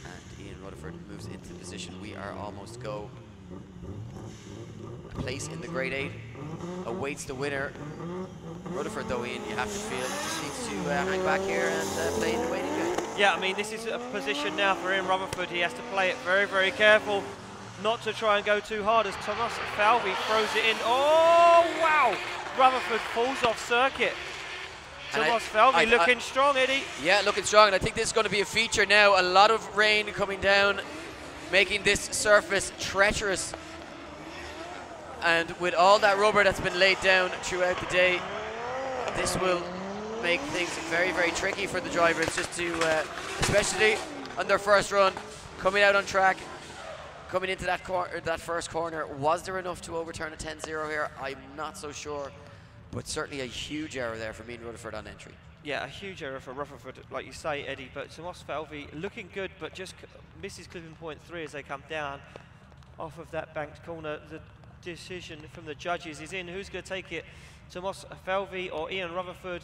And Ian Rutherford moves into position. We are almost go. A place in the Grade 8 awaits the winner. Rutherford, though, Ian, you have to feel, just needs to hang back here and play in the waiting game. Yeah, I mean, this is a position now for Ian Rutherford. He has to play it very, very careful, not to try and go too hard as Tomas Falvey throws it in. Oh, wow! Rutherford falls off circuit. Tomas Falvey looking strong, Eddie. Yeah, looking strong, and I think this is going to be a feature now. A lot of rain coming down, making this surface treacherous. And with all that rubber that's been laid down throughout the day, this will make things very, very tricky for the drivers, just to, especially on their first run, coming out on track, coming into that first corner. Was there enough to overturn a 10-0 here? I'm not so sure, but certainly a huge error there from Ian Rutherford on entry. Yeah, a huge error for Rutherford, like you say, Eddie. But Tomas Falvey looking good, but just misses clipping point 3 as they come down off of that banked corner. The decision from the judges is in. Who's going to take it? Tomas Falvey or Ian Rutherford?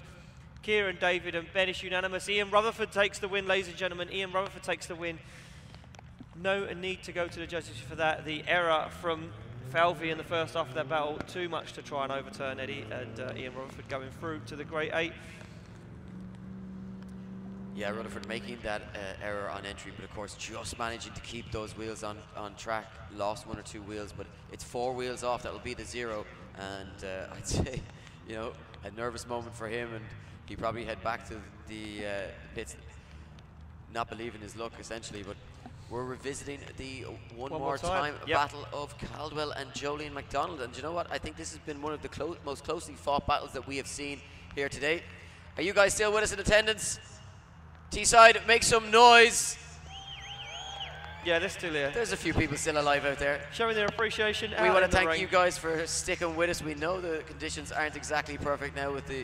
Kieran, David and Ben is unanimous. Ian Rutherford takes the win, ladies and gentlemen. Ian Rutherford takes the win. No need to go to the judges for that. The error from Falvey in the first half of that battle, too much to try and overturn, Eddie, and Ian Rutherford going through to the Great 8. Yeah, Rutherford making that error on entry, but of course just managing to keep those wheels on track. Lost 1 or 2 wheels, but it's 4 wheels off. That will be the 0. And I'd say, you know, a nervous moment for him, and he probably head back to the pits, not believing his luck essentially. But we're revisiting the one more time battle of Caldwell and Jolene McDonald. And you know what? I think this has been one of the most closely fought battles that we have seen here today. Are you guys still with us in attendance? Teesside, make some noise. Yeah, they're still here. There's a few people still alive out there. Showing their appreciation. We want to thank you guys for sticking with us. We know the conditions aren't exactly perfect now with the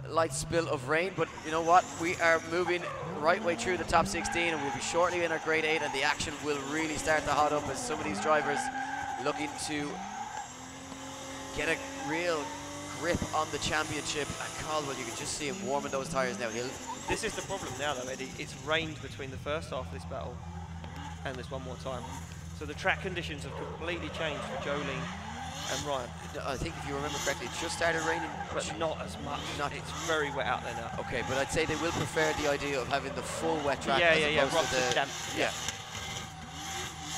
light spill of rain, but you know what? We are moving right way through the top 16, and we'll be shortly in our grade 8, and the action will really start to hot up as some of these drivers looking to get a real grip on the championship. At Caldwell, you can just see him warming those tyres now. This is the problem now, though, Eddie. It's rained between the first half of this battle and this one more time. So the track conditions have completely changed for Jolene and Ryan. I think if you remember correctly, it just started raining. But not as much. It's very wet out there now. Okay, but I'd say they will prefer the idea of having the full wet track as opposed to the... damp. Yeah.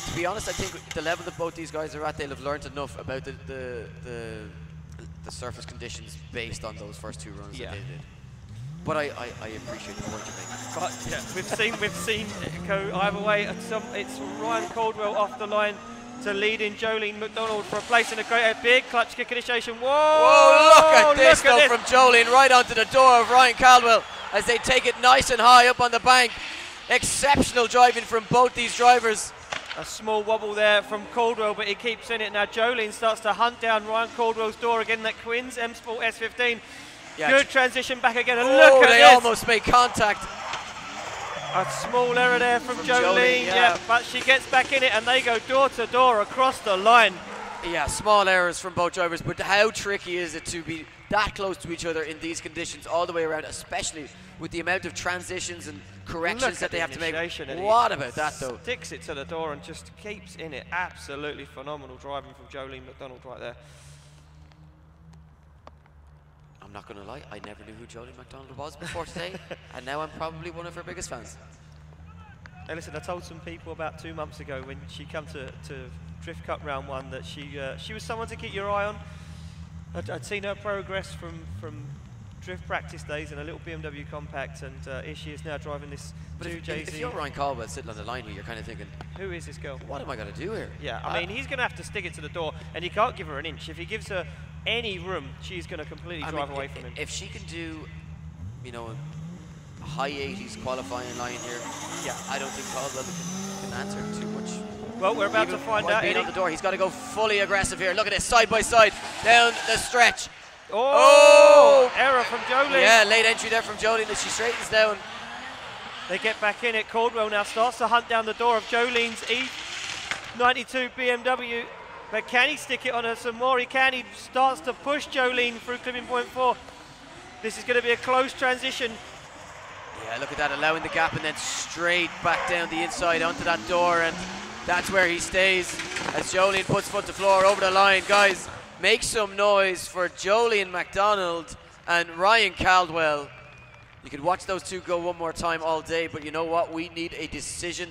To be honest, I think the level that both these guys are at, they'll have learned enough about the surface conditions based on those first 2 runs that they did. But I appreciate the point you're making. But yeah, we've seen it go either way. It's Ryan Caldwell off the line to lead in Jolene McDonald for a place in a big clutch kick initiation. Whoa! Whoa! Look at this though from Jolene right onto the door of Ryan Caldwell as they take it nice and high up on the bank. Exceptional driving from both these drivers. A small wobble there from Caldwell, but he keeps in it. Now Jolene starts to hunt down Ryan Caldwell's door again. That Quinn's M Sport S15. Yeah, good transition back again, and look at this. They almost made contact. A small error there from Jolene, yeah, but she gets back in it, and they go door to door across the line. Yeah, small errors from both drivers, but how tricky is it to be that close to each other in these conditions all the way around, especially with the amount of transitions and corrections that they have to make. What about that, though? Sticks it to the door and just keeps in it. Absolutely phenomenal driving from Jolene McDonald right there. I'm not going to lie, I never knew who Jolene McDonald was before today, and now I'm probably one of her biggest fans. Hey, listen, I told some people about 2 months ago when she came to Drift Cup Round 1 that she was someone to keep your eye on. I'd seen her progress from drift practice days in a little BMW compact, and here she is now driving this. But if you're Ryan Caldwell sitting on the line here, you're kind of thinking, who is this girl? What am I going to do here? Yeah, I mean, he's going to have to stick it to the door, and he can't give her an inch. If he gives her any room, she's going to completely drive away from him. If she can do, you know, a high 80s qualifying line here, yeah, I don't think Caldwell can answer too much. Well, we're about to find out. Being on the door, he's got to go fully aggressive here. Look at this, side by side, down the stretch. Oh! Error from Jolene. Yeah, late entry there from Jolene as she straightens down. They get back in it. Caldwell now starts to hunt down the door of Jolene's E92 BMW. But can he stick it on her some more? He can. He starts to push Jolene through clipping point 4. This is going to be a close transition. Yeah, look at that, allowing the gap and then straight back down the inside onto that door, and that's where he stays as Jolene puts foot to floor over the line. Guys, make some noise for Jolene McDonald and Ryan Caldwell. You could watch those two go one more time all day, but you know what? We need a decision.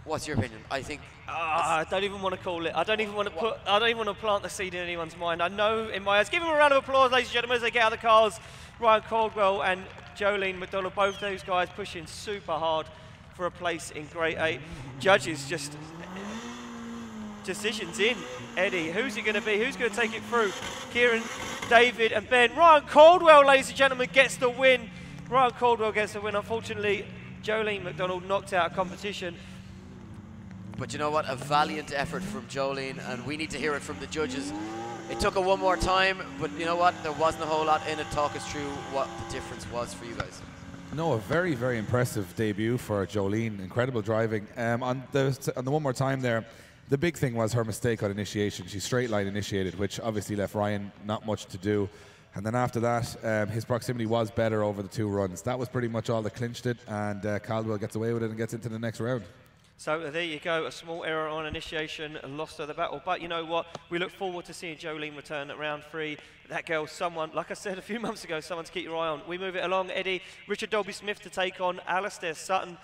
What's your opinion? I think I don't even want to call it. I don't even want to plant the seed in anyone's mind. I know in my eyes. Give them a round of applause, ladies and gentlemen, as they get out of the cars. Ryan Caldwell and Jolene McDonald, both those guys pushing super hard for a place in Grade 8. Judges just decisions in. Eddie, who's it going to be? Who's going to take it through? Kieran, David and Ben. Ryan Caldwell, ladies and gentlemen, gets the win. Ryan Caldwell gets the win. Unfortunately, Jolene McDonald knocked out of competition. But you know what? A valiant effort from Jolene, and we need to hear it from the judges. It took it one more time, but you know what? There wasn't a whole lot in it. Talk us through what the difference was for you guys. No, a very, very impressive debut for Jolene. Incredible driving. On the one more time there, the big thing was her mistake on initiation. She straight line initiated, which obviously left Ryan not much to do. And then after that, his proximity was better over the 2 runs. That was pretty much all that clinched it, and Caldwell gets away with it and gets into the next round. So there you go, a small error on initiation, lost her the battle. But you know what? We look forward to seeing Jolene return at round 3. That girl, someone, like I said a few months ago, someone to keep your eye on. We move it along, Eddie. Richard Dolby-Smith to take on Alistair Sutton.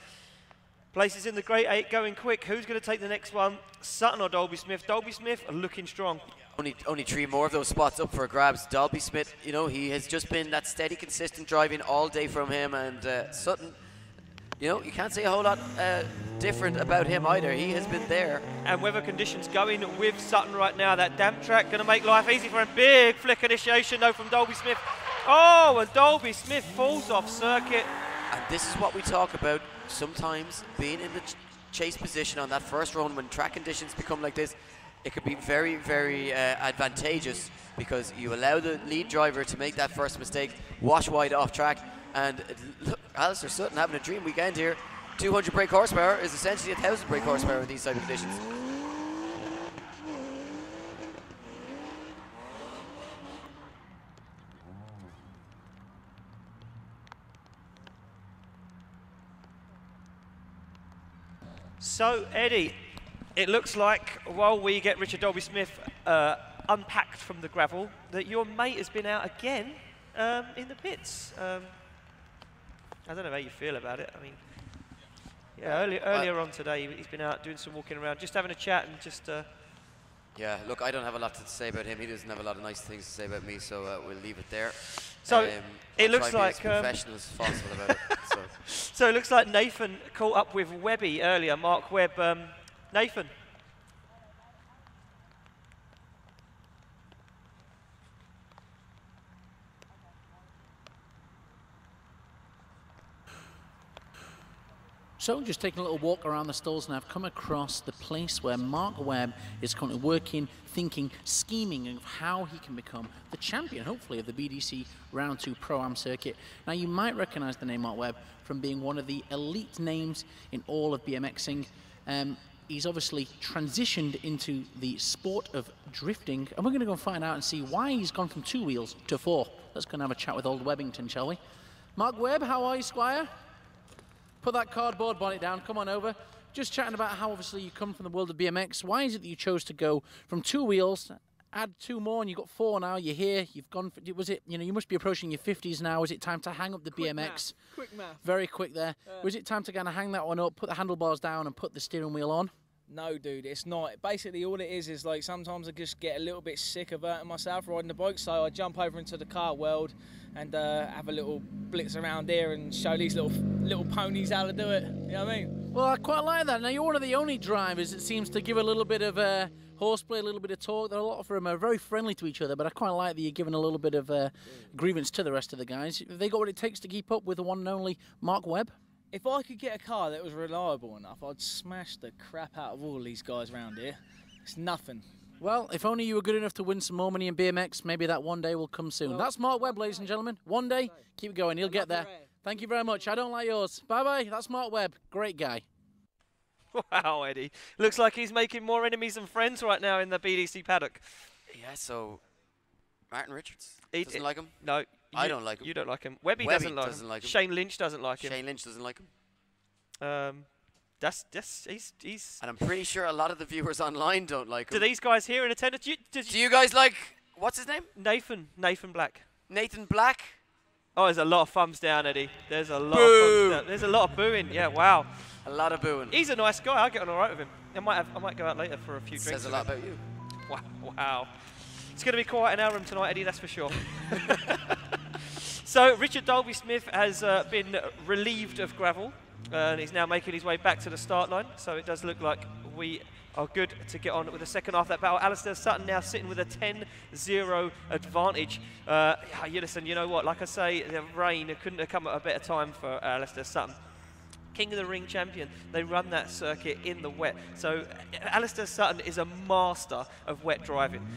Places in the Great 8 going quick. Who's going to take the next one? Sutton or Dolby-Smith? Dolby-Smith looking strong. Only 3 more of those spots up for grabs. Dolby-Smith, you know, he has just been that steady, consistent driving all day from him, and Sutton, you know, you can't say a whole lot different about him either. He has been there. And weather conditions going with Sutton right now. That damp track going to make life easy for him. Big flick initiation though from Dolby-Smith. Oh, and Dolby-Smith falls off circuit. And this is what we talk about sometimes, being in the chase position on that first run when track conditions become like this. It could be very, very advantageous because you allow the lead driver to make that first mistake, wash wide off track, and look, Alistair Sutton having a dream weekend here. 200 brake horsepower is essentially 1,000 brake horsepower in these type of conditions. So, Eddie, it looks like while we get Richard Dolby-Smith unpacked from the gravel, that your mate has been out again in the pits. I don't know how you feel about it. I mean, yeah, earlier on today, he's been out doing some walking around, just having a chat and just... Yeah, look, I don't have a lot to say about him. He doesn't have a lot of nice things to say about me, so we'll leave it there. So it I'll looks try like... to be as professional as possible about it. So it looks like Nathan caught up with Webby earlier, Mark Webb. Nathan. So just taking a little walk around the stalls, and I've come across the place where Mark Webb is currently working, thinking, scheming of how he can become the champion, hopefully, of the BDC Round 2 Pro-Am circuit. Now, you might recognize the name Mark Webb from being one of the elite names in all of BMXing. He's obviously transitioned into the sport of drifting, and we're going to go and find out and see why he's gone from 2 wheels to 4. Let's go and have a chat with old Webbington, shall we? Mark Webb, how are you, Squire? Put that cardboard bonnet down, come on over. Just chatting about how obviously you come from the world of BMX. Why is it that you chose to go from 2 wheels, add 2 more, and you've got 4 now, you're here, you've gone, was it, you know, you must be approaching your 50s now. Is it time to hang up the BMX? Math. Quick math. Very quick there. Was it time to kind of hang that one up, put the handlebars down and put the steering wheel on? No, dude, it's not. Basically, all it is like sometimes I just get a little bit sick of hurting myself riding the bike, so I jump over into the car world and have a little blitz around here and show these little ponies how to do it. You know what I mean? Well, I quite like that. Now, you're one of the only drivers that seems to give a little bit of horseplay, a little bit of torque. A lot of them are very friendly to each other, but I quite like that you're giving a little bit of grievance to the rest of the guys. Have they got what it takes to keep up with the one and only Mark Webb? If I could get a car that was reliable enough, I'd smash the crap out of all these guys around here. It's nothing. Well, if only you were good enough to win some more money in BMX, maybe that one day will come soon. Well, that's Mark Webb, ladies and gentlemen. One day, keep going, he'll get there. Thank you very much. I don't like yours. Bye-bye. That's Mark Webb. Great guy. Wow, Eddie. Looks like he's making more enemies than friends right now in the BDC paddock. Yeah, so Martin Richards doesn't like him? No. I don't like him. You don't like him. Webby doesn't like him. Shane Lynch doesn't like him. Shane Lynch doesn't like him. He's... And I'm pretty sure a lot of the viewers online don't like him. Do these guys here in attendance... Do you guys like... What's his name? Nathan Black. Nathan Black? Oh, there's a lot of thumbs down, Eddie. There's a lot of thumbs down. There's a lot of booing. Yeah, wow. A lot of booing. He's a nice guy. I get on all right with him. I might go out later for a few drinks. Says a lot about you. Wow. It's going to be quiet in our room tonight, Eddie, that's for sure. So Richard Dolby-Smith has been relieved of gravel and he's now making his way back to the start line. So it does look like we are good to get on with the second half of that battle. Alistair Sutton now sitting with a 10-0 advantage. Listen, you know what? Like I say, the rain couldn't have come at a better time for Alistair Sutton. King of the Ring champion, they run that circuit in the wet. So Alistair Sutton is a master of wet driving.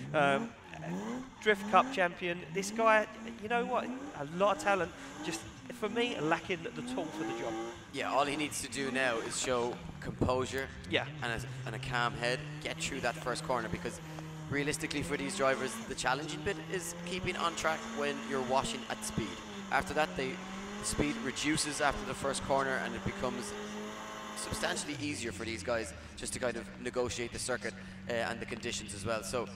Drift Cup champion. This guy, you know what, a lot of talent, just for me lacking the tool for the job. Yeah, all he needs to do now is show composure and a calm head, get through that first corner, because realistically for these drivers, the challenging bit is keeping on track when you're washing at speed. After that, the speed reduces after the first corner, and it becomes substantially easier for these guys just to kind of negotiate the circuit and the conditions as well. So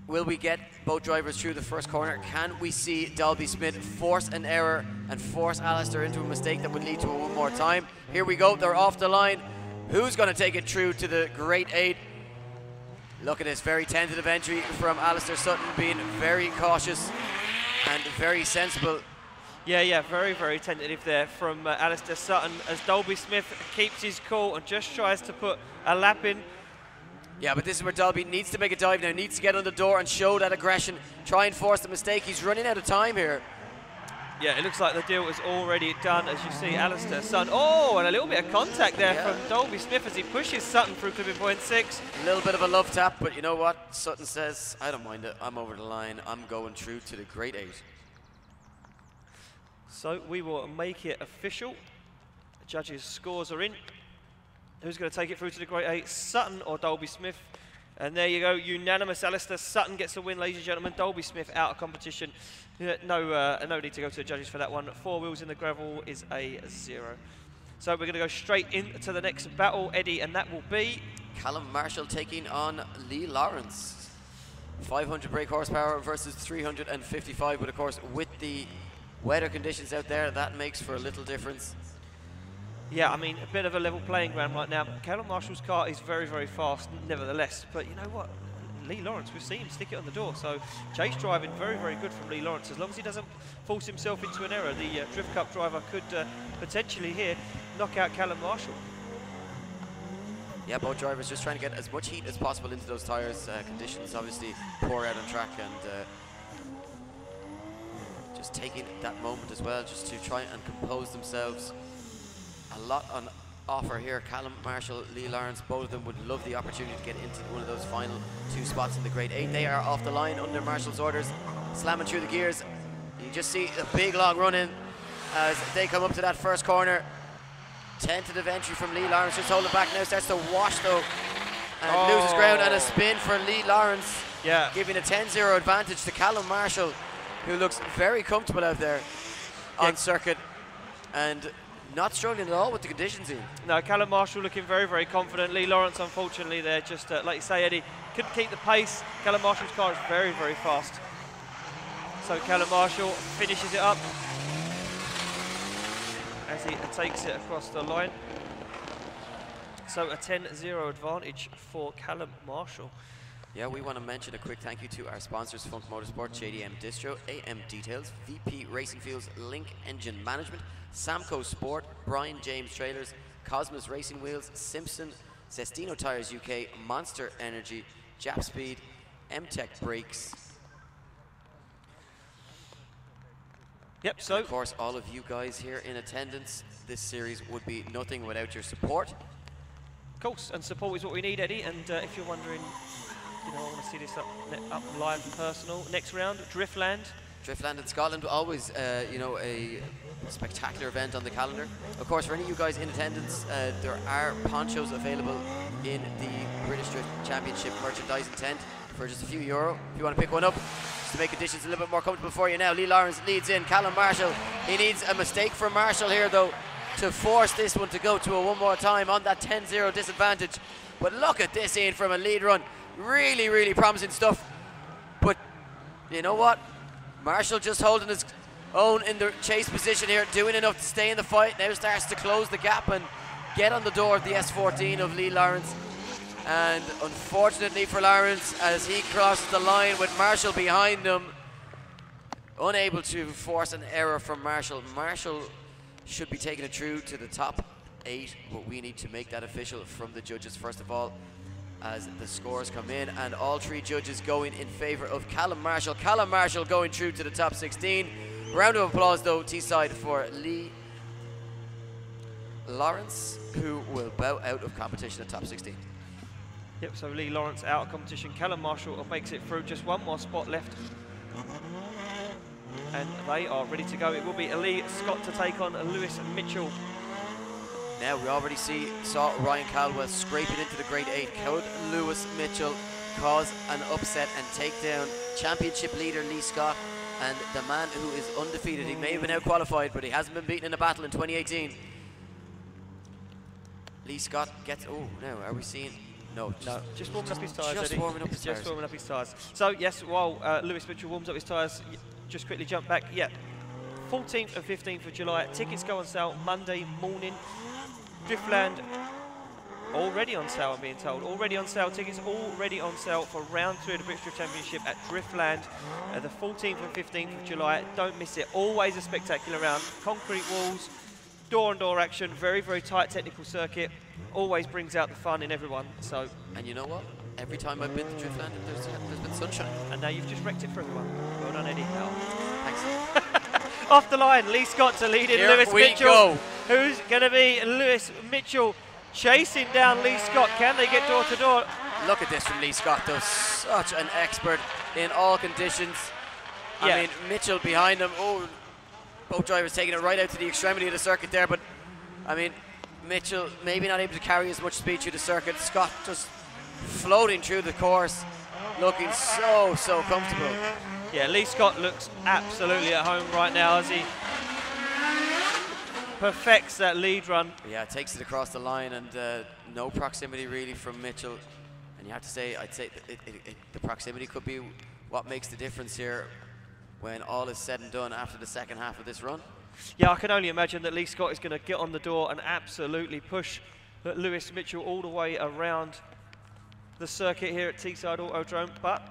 will we get both drivers through the first corner? Can we see Dalby Smith force an error and force Alistair into a mistake that would lead to a one more time? Here we go, they're off the line. Who's going to take it through to the Great 8? Look at this very tentative entry from Alistair Sutton, being very cautious and very sensible. Yeah, very, very tentative there from Alistair Sutton, as Dalby Smith keeps his cool and just tries to put a lap in. Yeah, but this is where Dalby needs to make a dive now, needs to get on the door and show that aggression, try and force the mistake. He's running out of time here. Yeah, it looks like the deal is already done, as you see Alistair Sutton. Oh, and a little bit of contact there from Dalby Smith as he pushes Sutton through clipping point 6. A little bit of a love tap, but you know what? Sutton says, I don't mind it, I'm over the line, I'm going through to the Great 8. So we will make it official. The judges' scores are in. Who's going to take it through to the Great 8, Sutton or Dalby Smith? And there you go, unanimous. Alistair Sutton gets the win, ladies and gentlemen. Dalby Smith out of competition. No need to go to the judges for that one. 4 wheels in the gravel is a 0. So we're going to go straight into the next battle, Eddie, and that will be Callum Marshall taking on Lee Lawrence. 500 brake horsepower versus 355, but of course with the weather conditions out there, that makes for a little difference. Yeah, I mean, a bit of a level playing ground right now. Callum Marshall's car is very, very fast, nevertheless. But you know what? Lee Lawrence, we've seen him stick it on the door. So chase driving, very, very good from Lee Lawrence. As long as he doesn't force himself into an error, the Drift Cup driver could potentially here knock out Callum Marshall. Yeah, both drivers just trying to get as much heat as possible into those tyres. Conditions obviously poor out on track, and just taking that moment as well, just to try and compose themselves. A lot on offer here. Callum Marshall, Lee Lawrence, both of them would love the opportunity to get into one of those final 2 spots in the Great 8. They are off the line under Marshall's orders, slamming through the gears. You just see a big long run in as they come up to that first corner. Tentative entry from Lee Lawrence, just holding back now, starts to wash though, and loses ground, and a spin for Lee Lawrence, giving a 10-0 advantage to Callum Marshall, who looks very comfortable out there on circuit and not struggling at all with the conditions in. No, Callum Marshall looking very, very confident. Lee Lawrence, unfortunately, there just, like you say, Eddie, couldn't keep the pace. Callum Marshall's car is very, very fast. So Callum Marshall finishes it up as he takes it across the line. So a 10-0 advantage for Callum Marshall. Yeah, we want to mention a quick thank you to our sponsors, Funk Motorsport, JDM Distro, AM Details, VP Racing Fuels, Link Engine Management, Samco Sport, Brian James Trailers, Cosmos Racing Wheels, Simpson, Cestino Tires UK, Monster Energy, Jap Speed, M-Tech Brakes. Yep, so and of course all of you guys here in attendance. This series would be nothing without your support. Of course, and support is what we need, Eddie, and if you're wondering, you know, I want to see this up live and personal. Next round, Driftland. Driftland in Scotland, always, you know, a spectacular event on the calendar. Of course, for any of you guys in attendance, there are ponchos available in the British Drift Championship merchandising tent for just a few euro. If you want to pick one up, just to make conditions a little bit more comfortable for you now. Lee Lawrence leads in. Callum Marshall, he needs a mistake from Marshall here, though, to force this one to go to a one more time on that 10-0 disadvantage. But look at this in from a lead run. Really, really promising stuff. But you know what? Marshall just holding his own in the chase position here, doing enough to stay in the fight. Now starts to close the gap and get on the door of the S14 of Lee Lawrence. And unfortunately for Lawrence, as he crosses the line with Marshall behind him, unable to force an error from Marshall. Marshall should be taking it through to the top 8, but we need to make that official from the judges first of all, as the scores come in, and all 3 judges going in favor of Callum Marshall. Callum Marshall going through to the top 16. Round of applause though, Teesside, for Lee Lawrence, who will bow out of competition at top 16. Yep, so Lee Lawrence out of competition. Callum Marshall makes it through. Just one more spot left. And they are ready to go. It will be Lee Scott to take on Lewis Mitchell. Now we already saw Ryan Caldwell scraping into the grade 8. Could Lewis Mitchell cause an upset and take down championship leader Lee Scott and the man who is undefeated? He may have been out-qualified, but he hasn't been beaten in a battle in 2018. Lee Scott gets, oh, no, are we seeing? No, just warming up his tyres. Just warming up his tyres. Just warming up his tyres. So yes, while Lewis Mitchell warms up his tyres, just quickly jump back. Yeah, 14th and 15th of July. Tickets go on sale Monday morning. Driftland already on sale, I'm being told. Already on sale. Tickets already on sale for round 2 of the British Drift Championship at Driftland, the 14th and 15th of July. Don't miss it. Always a spectacular round. Concrete walls, door-on-door action, very, very tight technical circuit. Always brings out the fun in everyone. So, and you know what? Every time I've been to Driftland, there's been sunshine. And now you've just wrecked it for everyone. Well done, Eddie. Thanks. Off the line, Lee Scott to lead in. Here Lewis we Mitchell. go. Who's going to be Lewis Mitchell chasing down Lee Scott? Can they get door to door? Look at this from Lee Scott, though. Such an expert in all conditions. Yeah. I mean, Mitchell behind him. Oh, both drivers taking it right out to the extremity of the circuit there. But, I mean, Mitchell maybe not able to carry as much speed through the circuit. Scott just floating through the course, looking so comfortable. Yeah, Lee Scott looks absolutely at home right now as he perfects that lead run. Yeah, takes it across the line, and no proximity really from Mitchell. And you have to say, I'd say the proximity could be what makes the difference here when all is said and done after the second half of this run. Yeah, I can only imagine that Lee Scott is going to get on the door and absolutely push Lewis Mitchell all the way around the circuit here at Teesside Autodrome, but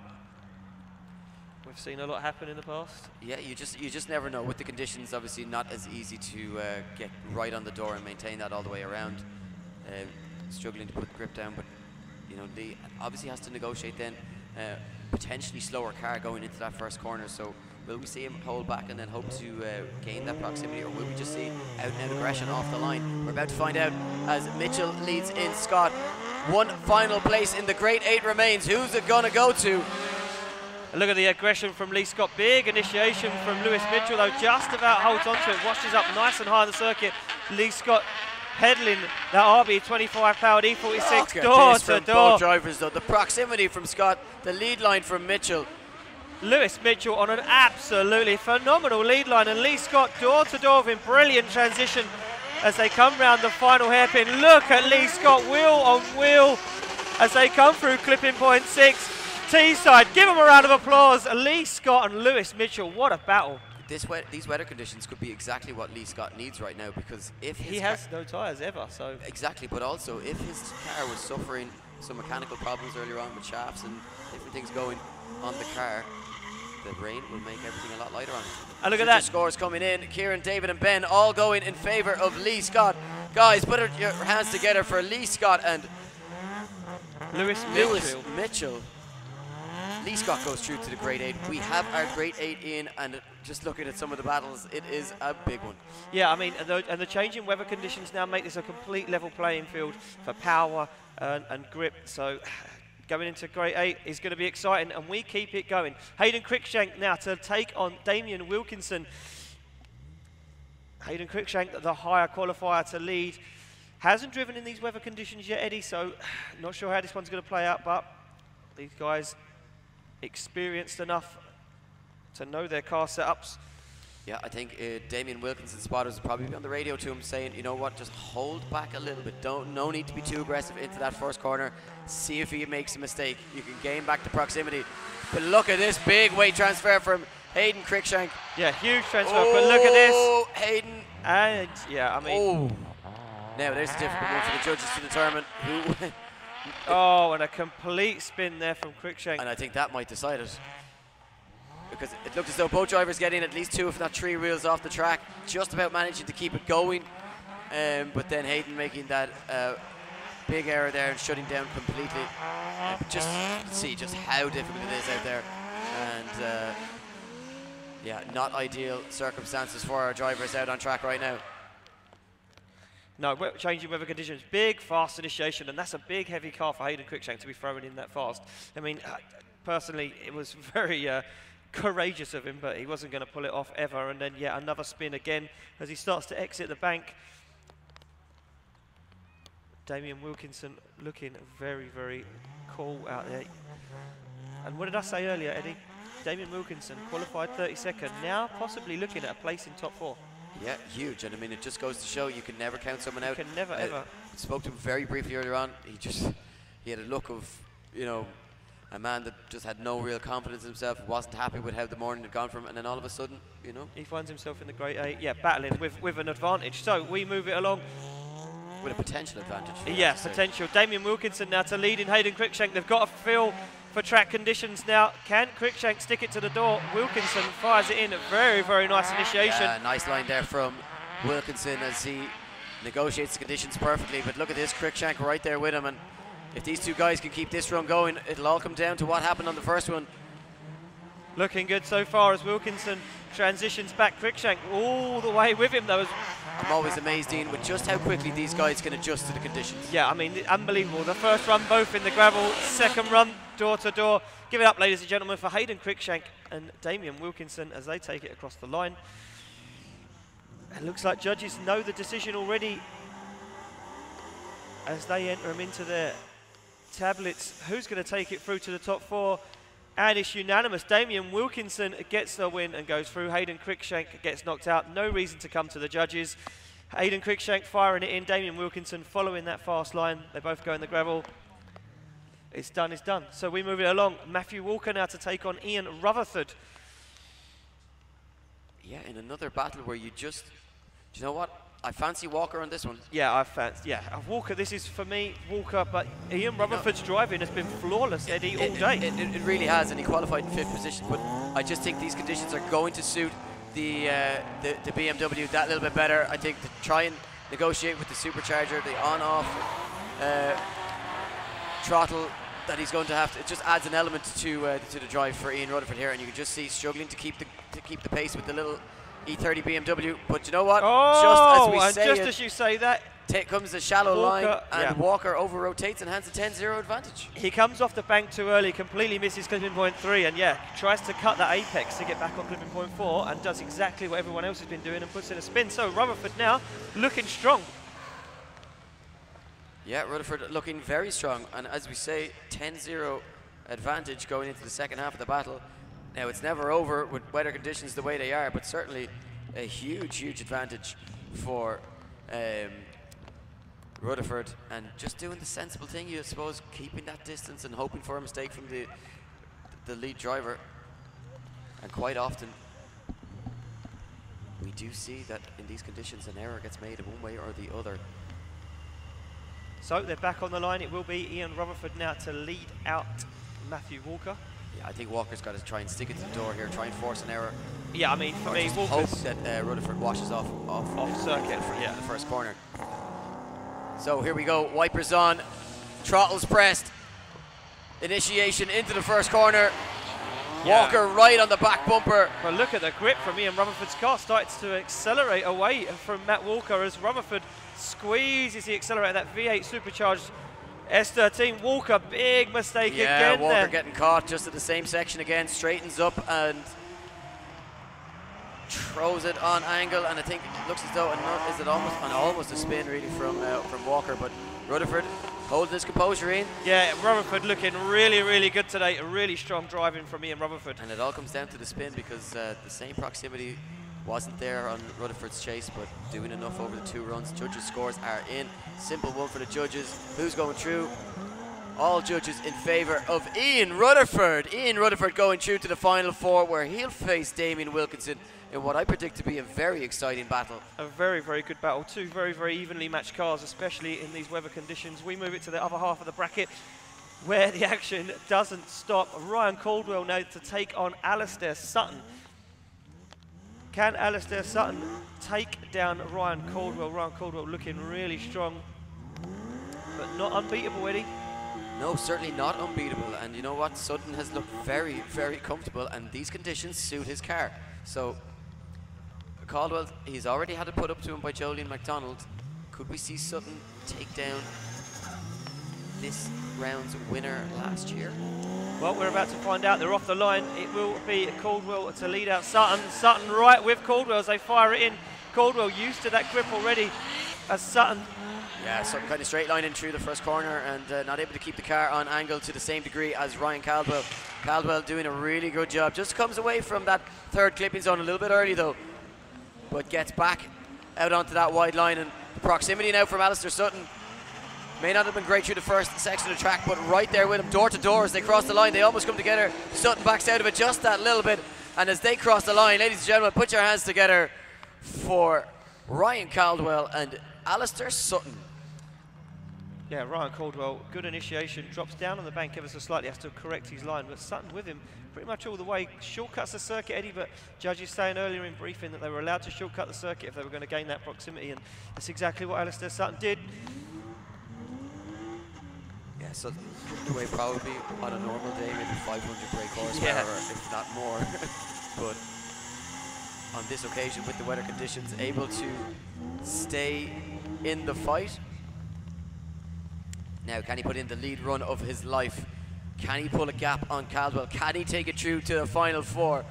we've seen a lot happen in the past. Yeah, you just never know. With the conditions, obviously not as easy to get right on the door and maintain that all the way around. Struggling to put the grip down, but you know, Lee obviously has to negotiate then potentially slower car going into that first corner. So will we see him hold back and then hope to gain that proximity, or will we just see out-and-out aggression off the line? We're about to find out as Mitchell leads in Scott. One final place in the Grade 8 remains. Who's it going to go to? Look at the aggression from Lee Scott. Big initiation from Lewis Mitchell, though just about holds onto it. Washes up nice and high on the circuit. Lee Scott pedaling that RB25 powered E46 door to door. Both drivers, though. The proximity from Scott, the lead line from Mitchell. Lewis Mitchell on an absolutely phenomenal lead line, and Lee Scott door to door in brilliant transition as they come round the final hairpin. Look at Lee Scott wheel on wheel as they come through clipping point 6. Teesside, give him a round of applause. Lee Scott and Lewis Mitchell, what a battle. These weather conditions could be exactly what Lee Scott needs right now, because if he has no tyres ever, so exactly. But also, if his car was suffering some mechanical problems earlier on with shafts and different things going on the car, the rain will make everything a lot lighter on it. And look at that. Scores coming in. Kieran, David and Ben all going in favour of Lee Scott. Guys, put your hands together for Lee Scott and Lewis Mitchell. Lee Scott goes through to the Grade 8. We have our Grade 8 in, and just looking at some of the battles, it is a big one. Yeah, I mean, and the changing weather conditions now make this a complete level playing field for power and grip. So going into Grade 8 is going to be exciting, and we keep it going. Hayden Cruikshank now to take on Damien Wilkinson. Hayden Cruikshank, the higher qualifier to lead. Hasn't driven in these weather conditions yet, Eddie, so not sure how this one's going to play out, but these guys experienced enough to know their car setups. Yeah, I think Damien Wilkinson's spotters will probably be on the radio to him saying, you know what, just hold back a little bit. No need to be too aggressive into that first corner. See if he makes a mistake. You can gain back the proximity. But look at this big weight transfer from Hayden Cruikshank. Yeah, huge transfer, but look at this. Oh, Hayden. And yeah, I mean. Now there's a difficult one for the judges to determine who. Oh, and a complete spin there from Cruikshank. And I think that might decide it, because it looked as though both drivers getting at least 2 if not 3 wheels off the track, just about managing to keep it going, but then Hayden making that big error there and shutting down completely. Just see just how difficult it is out there, and yeah, not ideal circumstances for our drivers out on track right now. No, changing weather conditions. Big, fast initiation, and that's a big, heavy car for Hayden Cruikshank to be throwing in that fast. I mean, personally, it was very courageous of him, but he wasn't going to pull it off ever. And then, yeah, another spin again as he starts to exit the bank. Damien Wilkinson looking very, very cool out there. And what did I say earlier, Eddie? Damien Wilkinson, qualified 32nd, now possibly looking at a place in top 4. Yeah, huge. And I mean, it just goes to show you can never count someone out. You can never, ever. Spoke to him very briefly earlier on. He had a look of, you know, a man that just had no real confidence in himself, wasn't happy with how the morning had gone for him, and then all of a sudden, you know. He finds himself in the Grade 8, yeah, battling with an advantage. So we move it along. With a potential advantage. Yeah, potential. Damien Wilkinson now to lead in Hayden Cruikshank. They've got a feel for track conditions now. Can Cruikshank stick it to the door? Wilkinson fires it in. A very, very nice initiation. Yeah, nice line there from Wilkinson as he negotiates the conditions perfectly. But look at this, Cruikshank right there with him. And if these two guys can keep this run going, it'll all come down to what happened on the first one. Looking good so far as Wilkinson transitions back. Cruikshank all the way with him though. I'm always amazed, Dean, with just how quickly these guys can adjust to the conditions. Yeah, I mean, unbelievable. The first run both in the gravel, second run door to door. Give it up, ladies and gentlemen, for Hayden Cruikshank and Damien Wilkinson as they take it across the line. It looks like judges know the decision already as they enter them into their tablets. Who's going to take it through to the top 4? And it's unanimous. Damien Wilkinson gets the win and goes through. Hayden Cruikshank gets knocked out. No reason to come to the judges. Hayden Cruikshank firing it in. Damien Wilkinson following that fast line. They both go in the gravel. It's done, it's done. So we move it along. Matthew Walker now to take on Ian Rutherford. Yeah, in another battle where you just, do you know what? I fancy Walker on this one. Yeah, Walker, this is for me, Walker, but Ian Rutherford's driving has been flawless, Eddie, all day. It really has, and he qualified in 5th position, but I just think these conditions are going to suit the BMW that little bit better. I think to try and negotiate with the supercharger, the on-off throttle that he's going to have to, it just adds an element to the drive for Ian Rutherford here, and you can just see struggling to keep the pace with the little E30 BMW, but you know what? As you say that, comes the shallow Walker, line, and Walker over-rotates and hands a 10-0 advantage. He comes off the bank too early, completely misses clipping point 3, and tries to cut that apex to get back on clipping point 4, and does exactly what everyone else has been doing and puts in a spin. So Rutherford now looking strong. Yeah, Rutherford looking very strong, and as we say, 10-0 advantage going into the second half of the battle. Now, it's never over with weather conditions the way they are, but certainly a huge, huge advantage for Rutherford, and just doing the sensible thing, you suppose, keeping that distance and hoping for a mistake from the lead driver. And quite often, we do see that in these conditions, an error gets made in one way or the other. So they're back on the line. It will be Ian Rutherford now to lead out Matthew Walker. Yeah, I think Walker's got to try and stick it to the door here, try and force an error. Yeah, I mean, for me, Walker's hope that Rutherford washes off circuit in the first corner. So here we go, wipers on, throttles pressed, initiation into the first corner. Walker right on the back bumper. But look at the grip from Ian Rutherford's car, starts to accelerate away from Matt Walker as Rutherford squeezes the accelerator, that V8 supercharged S13. Walker, big mistake again. Walker there. Getting caught just at the same section again, straightens up and throws it on angle, and I think it looks as though almost a spin really from Walker, but Rutherford holding his composure in. Yeah, Rutherford looking really, really good today. Really strong driving from Ian Rutherford. And it all comes down to the spin, because the same proximity wasn't there on Rutherford's chase, but doing enough over the 2 runs. Judges' scores are in. Simple one for the judges. Who's going through? All judges in favour of Ian Rutherford. Ian Rutherford going through to the final 4, where he'll face Damien Wilkinson in what I predict to be a very exciting battle. A very, very good battle. 2 very, very evenly matched cars, especially in these weather conditions. We move it to the other half of the bracket, where the action doesn't stop. Ryan Caldwell now to take on Alistair Sutton. Can Alistair Sutton take down Ryan Caldwell? Ryan Caldwell looking really strong, but not unbeatable, Eddie. No, certainly not unbeatable. And you know what? Sutton has looked very, very comfortable, and these conditions suit his car. So Caldwell, he's already had it put up to him by Jolyon McDonald. Could we see Sutton take down this round's winner last year? Well, we're about to find out. They're off the line. It will be Caldwell to lead out Sutton. Sutton right with Caldwell as they fire it in. Caldwell used to that grip already as Sutton. Yeah, Sutton kind of straight line in through the first corner and not able to keep the car on angle to the same degree as Ryan Caldwell. Caldwell doing a really good job. Just comes away from that third clipping zone a little bit early though, but gets back out onto that wide line. And the proximity now from Alistair Sutton may not have been great through the first section of the track, but right there with him, door to door as they cross the line. They almost come together. Sutton backs out of it just that little bit, and as they cross the line, ladies and gentlemen, put your hands together for Ryan Caldwell and Alistair Sutton. Yeah, Ryan Caldwell, good initiation, drops down on the bank ever so slightly, has to correct his line, but Sutton with him pretty much all the way. Shortcuts the circuit, Eddie, but judges saying earlier in briefing that they were allowed to shortcut the circuit if they were going to gain that proximity, and that's exactly what Alistair Sutton did. Yeah, Sutton way probably on a normal day, maybe 500 brake horsepower, if not more. But on this occasion, with the weather conditions, able to stay in the fight. Now, can he put in the lead run of his life? Can he pull a gap on Caldwell? Can he take it through to the final four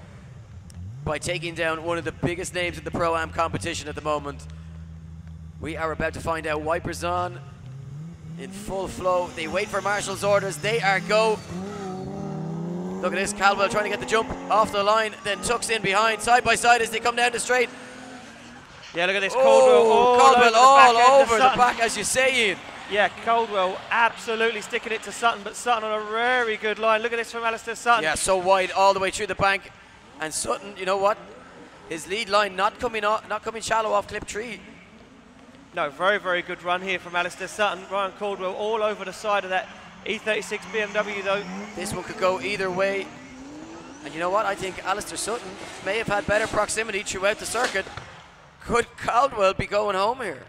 by taking down one of the biggest names in the Pro-Am competition at the moment? We are about to find out. Wipers on in full flow. They wait for Marshall's orders. They are go. Look at this, Caldwell trying to get the jump off the line, then tucks in behind, side by side as they come down the straight. Yeah, look at this, Caldwell Caldwell all over the the back, as you say, Ian. Yeah, Caldwell absolutely sticking it to Sutton, but Sutton on a very good line. Look at this from Alistair Sutton. Yeah, so wide all the way through the bank. And Sutton, you know what? His lead line not coming shallow off clip 3. No, very, very good run here from Alistair Sutton. Ryan Caldwell all over the side of that E36 BMW though. This one could go either way. And you know what? I think Alistair Sutton may have had better proximity throughout the circuit. Could Caldwell be going home here?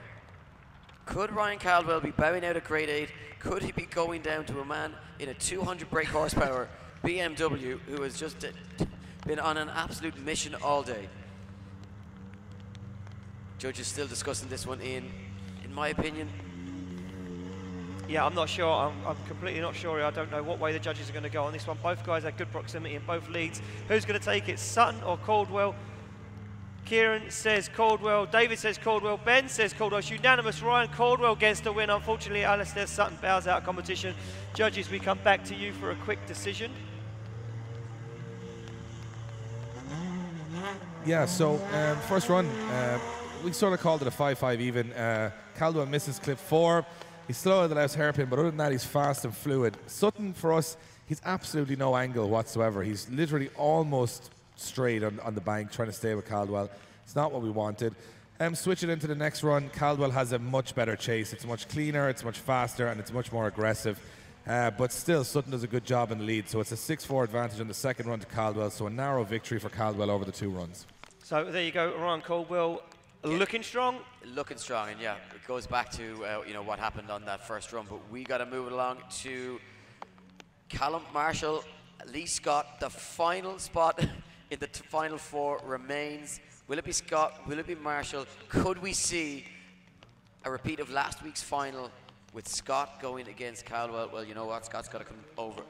Could Ryan Caldwell be bowing out at grade 8? Could he be going down to a man in a 200 brake horsepower BMW who has just been on an absolute mission all day? Judges still discussing this one, in my opinion. Yeah, I'm not sure. I'm completely not sure. I don't know what way the judges are going to go on this one. Both guys had good proximity in both leads. Who's going to take it, Sutton or Caldwell? Kieran says Caldwell, David says Caldwell, Ben says Caldwell. It's unanimous. Ryan Caldwell gets the win. Unfortunately, Alistair Sutton bows out of competition. Judges, we come back to you for a quick decision. Yeah, so first run, we sort of called it a 5-5 even. Caldwell misses clip 4. He's slow at the last hairpin, but other than that, he's fast and fluid. Sutton, for us, he's absolutely no angle whatsoever. He's literally almost straight on the bank, trying to stay with Caldwell. It's not what we wanted. Switching into the next run, Caldwell has a much better chase. It's much cleaner, it's much faster, and it's much more aggressive. But still, Sutton does a good job in the lead. So it's a 6-4 advantage on the second run to Caldwell. So a narrow victory for Caldwell over the 2 runs. So there you go, Ryan Caldwell looking strong. Looking strong, and yeah, it goes back to you know what happened on that first run. But we got to move it along to Callum Marshall, Lee Scott. The final spot in the final 4 remains. Will it be Scott? Will it be Marshall? Could we see a repeat of last week's final with Scott going against Caldwell? Well, you know what? Scott's got to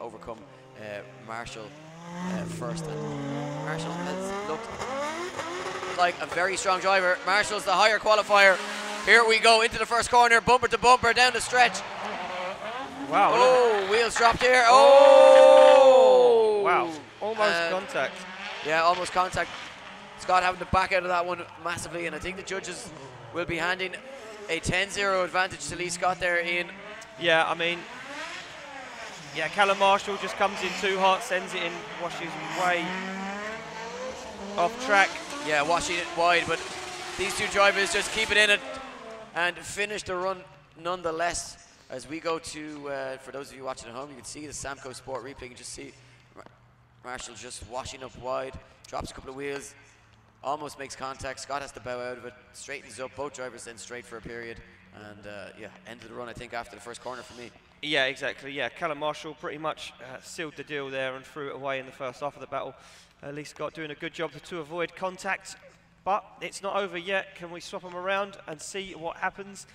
overcome Marshall first. And Marshall has looked like a very strong driver. Marshall's the higher qualifier. Here we go into the first corner, bumper to bumper down the stretch. Wow. Oh, wheels dropped here. Oh! Wow. Almost contact. Yeah, almost contact. Scott having to back out of that one massively, and I think the judges will be handing a 10-0 advantage to Lee Scott there, Ian. Yeah, I mean, yeah, Callum Marshall just comes in too hot, sends it in, washes way off track. Yeah, washing it wide, but these two drivers just keep it in it and finish the run nonetheless. As we go to, for those of you watching at home, you can see the Samco Sport replay. You can just see Marshall just washing up wide, drops a couple of wheels, almost makes contact. Scott has to bow out of it, straightens up. Both drivers then straight for a period. And yeah, end of the run, I think, after the first corner for me. Yeah, exactly. Yeah, Callum Marshall pretty much sealed the deal there and threw it away in the first half of the battle. Lee Scott doing a good job to avoid contact, but it's not over yet. Can we swap them around and see what happens?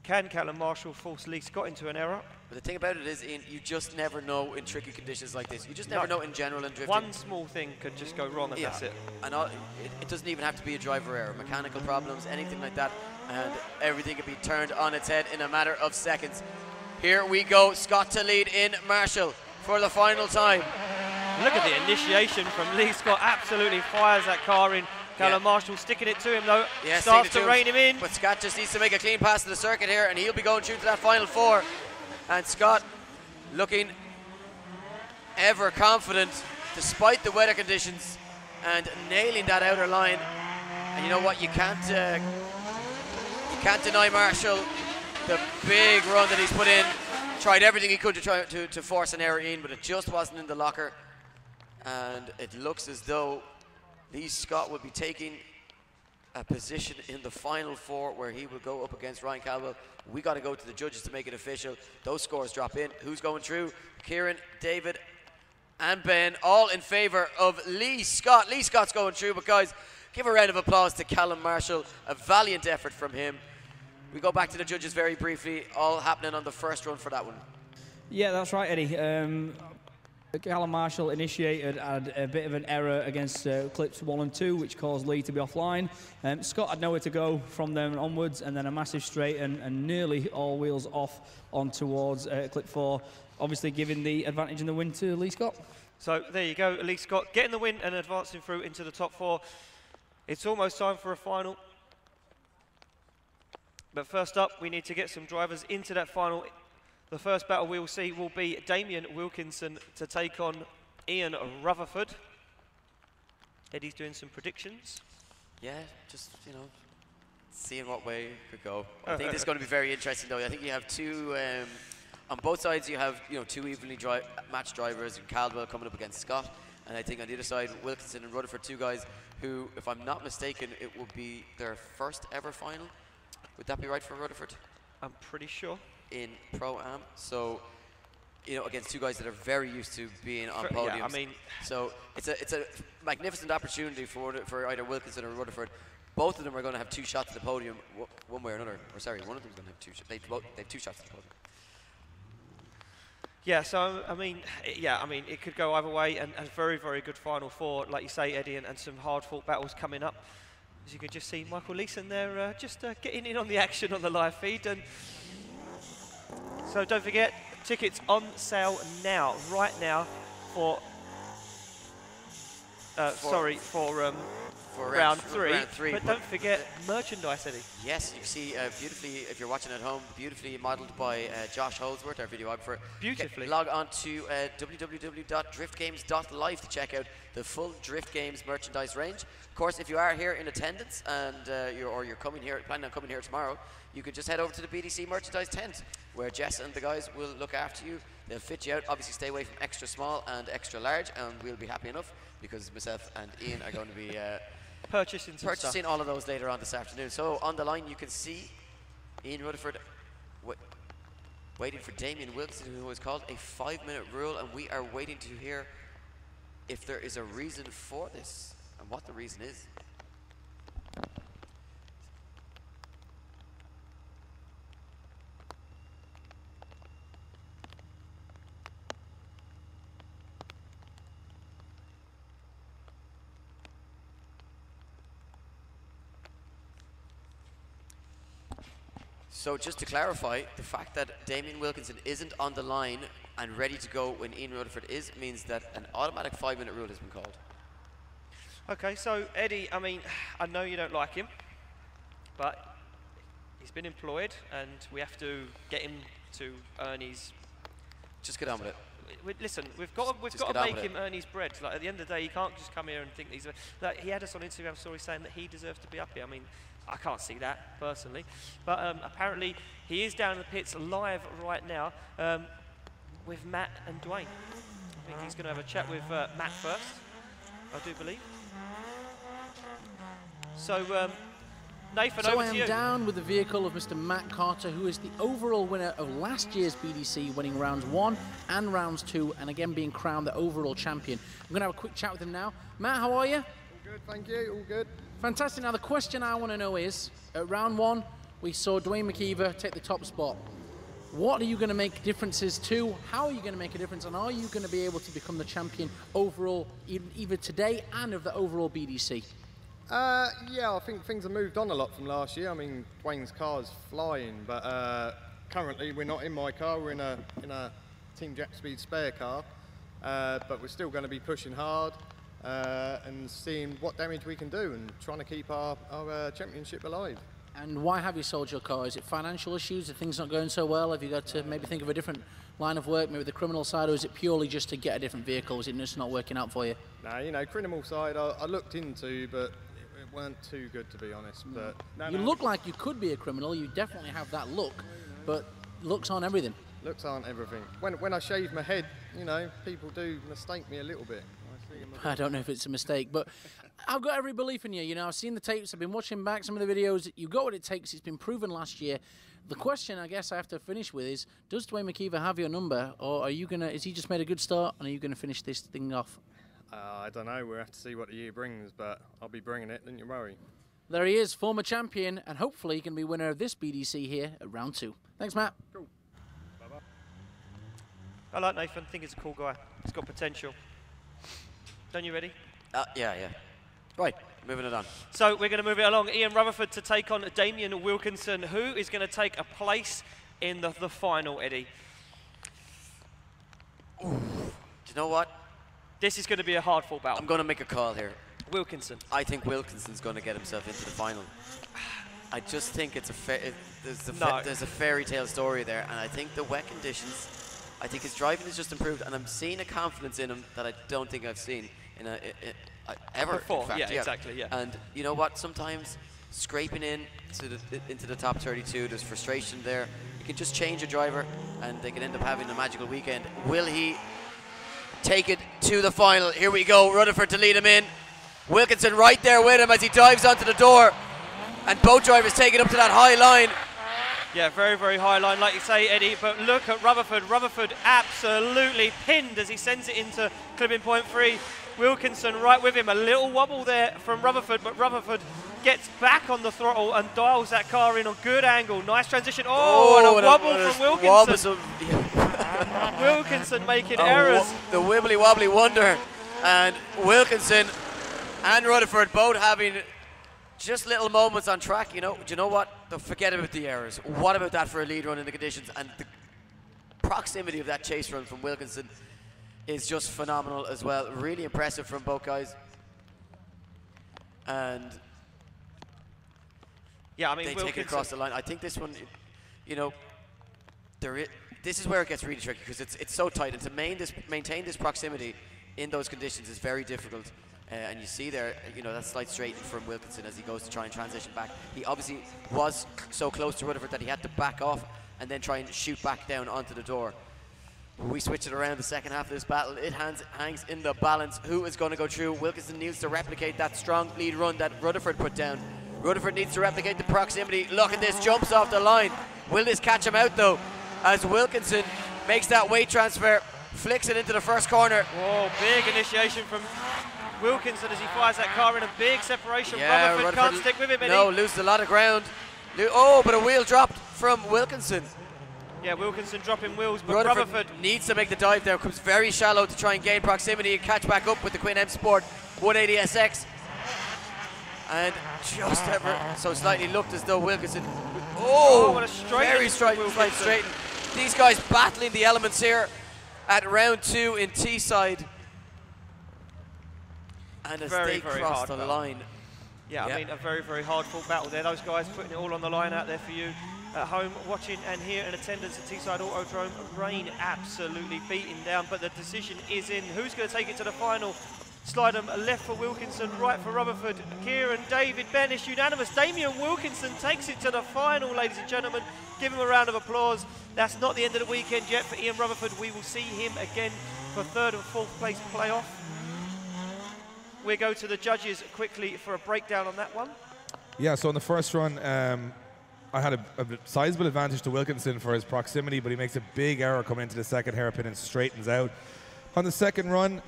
Can Callum Marshall force Lee Scott into an error? But the thing about it is, Ian, you just never know in tricky conditions like this. You just never know in general in drifting. One small thing could just go wrong and that's it. And it doesn't even have to be a driver error, mechanical problems, anything like that, and everything can be turned on its head in a matter of seconds. Here we go, Scott to lead in Marshall for the final time. Look at the initiation from Lee Scott, absolutely fires that car in. Callum Marshall sticking it to him though, starts to rein him in. But Scott just needs to make a clean pass to the circuit here and he'll be going through to that final 4. And Scott looking ever confident despite the weather conditions and nailing that outer line. And you know what, you can't deny Marshall the big run that he's put in. Tried everything he could to try to force an error in, but it just wasn't in the locker. And it looks as though Lee Scott will be taking a position in the final 4 where he will go up against Ryan Caldwell. We got to go to the judges to make it official. Those scores drop in. Who's going through? Kieran, David, and Ben, all in favour of Lee Scott. Lee Scott's going through, but guys, give a round of applause to Callum Marshall. A valiant effort from him. We go back to the judges very briefly, all happening on the first run for that one. Yeah, that's right, Eddie. Callum Marshall initiated had a bit of an error against clips 1 and 2, which caused Lee to be offline. Scott had nowhere to go from them onwards, and then a massive straight and nearly all wheels off on towards clip 4, obviously giving the advantage in the win to Lee Scott. So there you go, Lee Scott getting the win and advancing through into the top 4. It's almost time for a final. But first up, we need to get some drivers into that final. The first battle we will see will be Damien Wilkinson to take on Ian Rutherford. Eddie's doing some predictions. Yeah, just, you know, seeing what way it could go. I think this is going to be very interesting, though. I think you have two, on both sides, you have, you know, two evenly matched drivers, Caldwell coming up against Scott. And I think on the other side, Wilkinson and Rutherford, two guys who, if I'm not mistaken, it will be their first ever final. Would that be right for Rutherford? I'm pretty sure. In Pro-Am, so you know, against two guys that are very used to being on podiums. Yeah, I mean, so it's a magnificent opportunity for either Wilkinson or Rutherford. Both of them are going to have 2 shots at the podium, one way or another. Or sorry, one of them's going to have 2 shots. They have 2 shots at the podium. Yeah, so I mean, it could go either way, and very, very good final 4, like you say, Eddie, and some hard-fought battles coming up. As you can just see, Michael Leeson there, just getting in on the action on the live feed. And so don't forget, tickets on sale now, right now, for round three. But don't forget merchandise, Eddie. Yes, you can see beautifully, if you're watching at home, beautifully modelled by Josh Holdsworth, our videographer. Beautifully. Log on to www.driftgames.live to check out the full Drift Games merchandise range. Of course, if you are here in attendance and you're coming here, planning on coming here tomorrow, you could just head over to the BDC merchandise tent, where Jess and the guys will look after you. They'll fit you out. Obviously, stay away from extra small and extra large, and we'll be happy enough because myself and Ian are going to be purchasing all of those later on this afternoon. So on the line, you can see Ian Rutherford waiting for Damien Wilkinson, who is called a 5-minute rule, and we are waiting to hear if there is a reason for this and what the reason is. So just to clarify, the fact that Damien Wilkinson isn't on the line and ready to go when Ian Rutherford is means that an automatic 5-minute rule has been called. Okay, so Eddie, I mean, I know you don't like him, but he's been employed and we have to get him to earn his... Just get on with it. Listen, we've got to make him earn his bread. Like, at the end of the day, he can't just come here and think he's... Like, he had us on Instagram story saying that he deserves to be up here. I mean, I can't see that, personally. But apparently, he is down in the pits live right now with Matt and Dwayne. I think he's going to have a chat with Matt first, I do believe. So, Nathan, over to you. So I am down with the vehicle of Mr. Matt Carter, who is the overall winner of last year's BDC, winning rounds 1 and rounds 2, and again being crowned the overall champion. I'm going to have a quick chat with him now. Matt, how are you? All good, thank you, all good. Fantastic. Now, the question I want to know is, at round 1, we saw Dwayne McKeever take the top spot. What are you going to make differences to? How are you going to make a difference? And are you going to be able to become the champion overall, either today and of the overall BDC? Yeah, I think things have moved on a lot from last year. I mean, Dwayne's car's flying, but currently we're not in my car. We're in a Team Jack Speed spare car, but we're still going to be pushing hard and seeing what damage we can do and trying to keep our championship alive. And why have you sold your car? Is it financial issues? Are things not going so well? Have you got to maybe think of a different line of work, maybe the criminal side, or is it purely just to get a different vehicle? Is it just not working out for you? No, you know, criminal side I looked into, but it weren't too good, to be honest. But you look like you could be a criminal. You definitely have that look, but looks aren't everything. Looks aren't everything. When I shave my head, you know, people do mistake me a little bit. I don't know if it's a mistake, but I've got every belief in you. You know, I've seen the tapes, I've been watching back some of the videos. You've got what it takes. It's been proven last year. The question I guess I have to finish with is, does Dwayne McKeever have your number, or are you gonna? Is he just made a good start, and are you gonna finish this thing off? I don't know. We'll have to see what the year brings, but I'll be bringing it. Don't you worry. There he is, former champion, and hopefully he can be winner of this BDC here at round 2. Thanks, Matt. Cool. Bye-bye. I like Nathan. I think he's a cool guy. He's got potential. Done, you ready? Yeah. Right, moving it on. So we're going to move it along. Ian Rutherford to take on Damien Wilkinson, who is going to take a place in the final, Eddie. Ooh. Do you know what? This is going to be a hard-fought battle. I'm going to make a call here. Wilkinson. I think Wilkinson's going to get himself into the final. I just think it's there's a fairy tale story there, and I think the wet conditions, I think his driving has just improved, and I'm seeing a confidence in him that I don't think I've seen in ever Before. in fact. Yeah, exactly, yeah. And you know what? Sometimes scraping into the top 32, there's frustration there. You can just change a driver, and they can end up having a magical weekend. Will he take it to the final? Here we go. Rutherford to lead him in. Wilkinson right there with him as he dives onto the door, and both drivers take it up to that high line. Yeah, very, very high line, like you say, Eddie, but look at Rutherford. Rutherford absolutely pinned as he sends it into clipping point 3. Wilkinson right with him. A little wobble there from Rutherford, but Rutherford gets back on the throttle and dials that car in on good angle. Nice transition. Oh, and a wobble from Wilkinson. Wilkinson making errors. The wibbly wobbly wonder, and Wilkinson and Rutherford both having just little moments on track. You know, do you know what? Forget about the errors. What about that for a lead run in the conditions? And the proximity of that chase run from Wilkinson is just phenomenal as well. Really impressive from both guys. And yeah, I mean, they take it across the line. I think this one, you know, this is where it gets really tricky, because it's so tight, and to maintain this proximity in those conditions is very difficult. And you see there, you know, that slight straighten from Wilkinson as he goes to try and transition back. He obviously was so close to Rutherford that he had to back off and then try and shoot back down onto the door. We switch it around the second half of this battle. It hangs in the balance. Who is going to go through? Wilkinson needs to replicate that strong lead run that Rutherford put down. Rutherford needs to replicate the proximity. Look at this, jumps off the line. Will this catch him out though? As Wilkinson makes that weight transfer, flicks it into the first corner. Whoa, big initiation from Wilkinson as he fires that car in. A big separation. Yeah, Rutherford can't stick with him, Eddie. No, loses a lot of ground. Oh, but a wheel dropped from Wilkinson. Yeah, Wilkinson dropping wheels, but Rutherford needs to make the dive there. Comes very shallow to try and gain proximity and catch back up with the Quinn M Sport 180SX. And just ever so slightly looked as though Wilkinson. Oh, what a straight, very straight. These guys battling the elements here at round 2 in Teesside. And as they cross the line. Yeah, I mean, a very, very hard-fought battle there. Those guys putting it all on the line out there for you at home, watching and here in attendance at Teesside Autodrome. Rain absolutely beating down, but the decision is in. Who's going to take it to the final? Slide them left for Wilkinson, right for Rutherford. Kieran, David, Ben is unanimous. Damien Wilkinson takes it to the final, ladies and gentlemen. Give him a round of applause. That's not the end of the weekend yet for Ian Rutherford. We will see him again for 3rd and 4th place playoff. We go to the judges quickly for a breakdown on that one. Yeah, so in the first run, I had a sizable advantage to Wilkinson for his proximity, but he makes a big error coming into the second hairpin and straightens out. On the second run,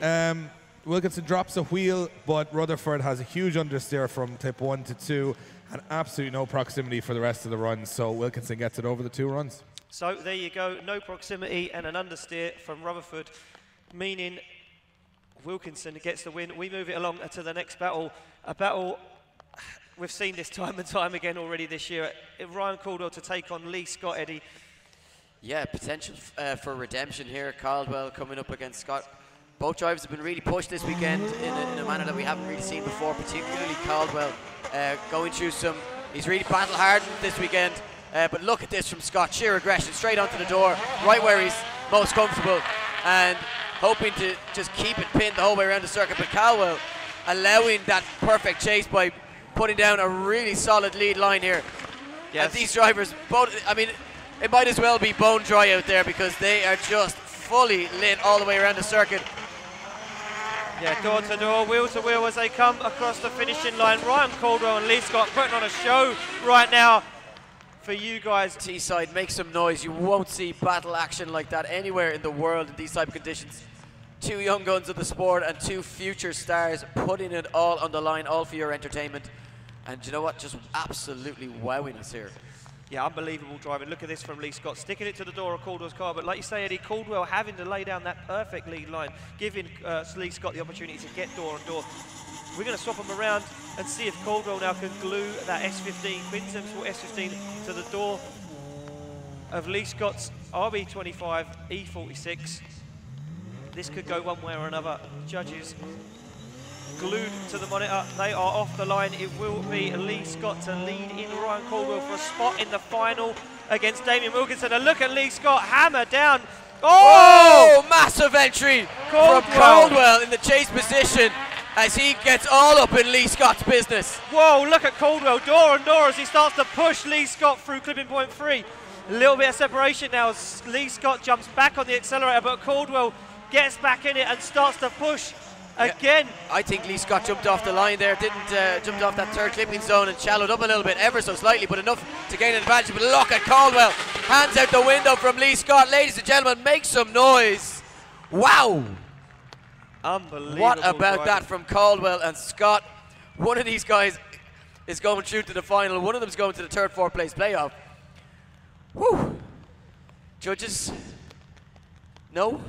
Wilkinson drops a wheel, but Rutherford has a huge understeer from tip 1 to 2, and absolutely no proximity for the rest of the runs. So Wilkinson gets it over the 2 runs. So there you go, no proximity and an understeer from Rutherford, meaning Wilkinson gets the win. We move it along to the next battle, a battle we've seen this time and time again already this year. Ryan Caldwell to take on Lee Scott, Eddie. Yeah, potential for redemption here. Caldwell coming up against Scott. Both drivers have been really pushed this weekend in a manner that we haven't really seen before, particularly Caldwell going through some, he's really battle hardened this weekend. But look at this from Scott, sheer aggression, straight onto the door, right where he's most comfortable, and hoping to just keep it pinned the whole way around the circuit. But Caldwell allowing that perfect chase by putting down a really solid lead line here. Yes. And these drivers, both, I mean, it might as well be bone dry out there because they are just fully lit all the way around the circuit. Yeah, door to door, wheel to wheel as they come across the finishing line. Ryan Caldwell and Lee Scott putting on a show right now for you guys. Teesside, make some noise. You won't see battle action like that anywhere in the world in these type of conditions. 2 young guns of the sport and 2 future stars putting it all on the line, all for your entertainment. And you know what? Just absolutely wowing us here. Yeah, unbelievable driving. Look at this from Lee Scott, sticking it to the door of Caldwell's car. But like you say, Eddie, Caldwell having to lay down that perfect lead line, giving Lee Scott the opportunity to get door on door. We're going to swap them around and see if Caldwell now can glue that S15, Quintessential S15, to the door of Lee Scott's RB25 E46. This could go one way or another. Judges glued to the monitor, they are off the line. It will be Lee Scott to lead in Ryan Caldwell for a spot in the final against Damien Wilkinson. And look at Lee Scott hammer down. Oh, massive entry from Caldwell in the chase position as he gets all up in Lee Scott's business. Whoa, look at Caldwell, door on door as he starts to push Lee Scott through clipping point 3. A little bit of separation now as Lee Scott jumps back on the accelerator, but Caldwell gets back in it and starts to push again. Yeah, I think Lee Scott jumped off the line there, didn't jump off that third clipping zone and shallowed up a little bit, ever so slightly, but enough to gain an advantage. But look at Caldwell, hands out the window from Lee Scott. Ladies and gentlemen, make some noise. Wow. Unbelievable. What about that from Caldwell and Scott? One of these guys is going through to the final. One of them is going to the 3rd, 4th place playoff. Whew. Judges? No?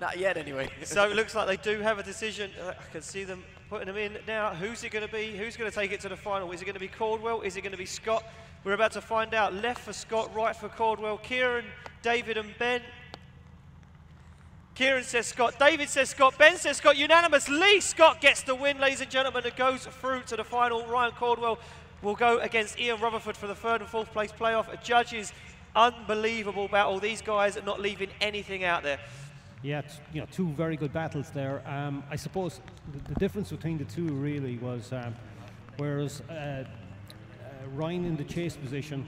Not yet, anyway. So it looks like they do have a decision. I can see them putting them in now. Who's it going to be? Who's going to take it to the final? Is it going to be Caldwell? Is it going to be Scott? We're about to find out. Left for Scott, right for Caldwell. Kieran, David and Ben. Kieran says Scott, David says Scott, Ben says Scott, unanimous. Lee Scott gets the win, ladies and gentlemen, and goes through to the final. Ryan Caldwell will go against Ian Rutherford for the 3rd and 4th place playoff. Judges, unbelievable battle. These guys are not leaving anything out there. Yeah, it's, 2 very good battles there. I suppose the difference between the 2 really was, whereas Ryan in the chase position,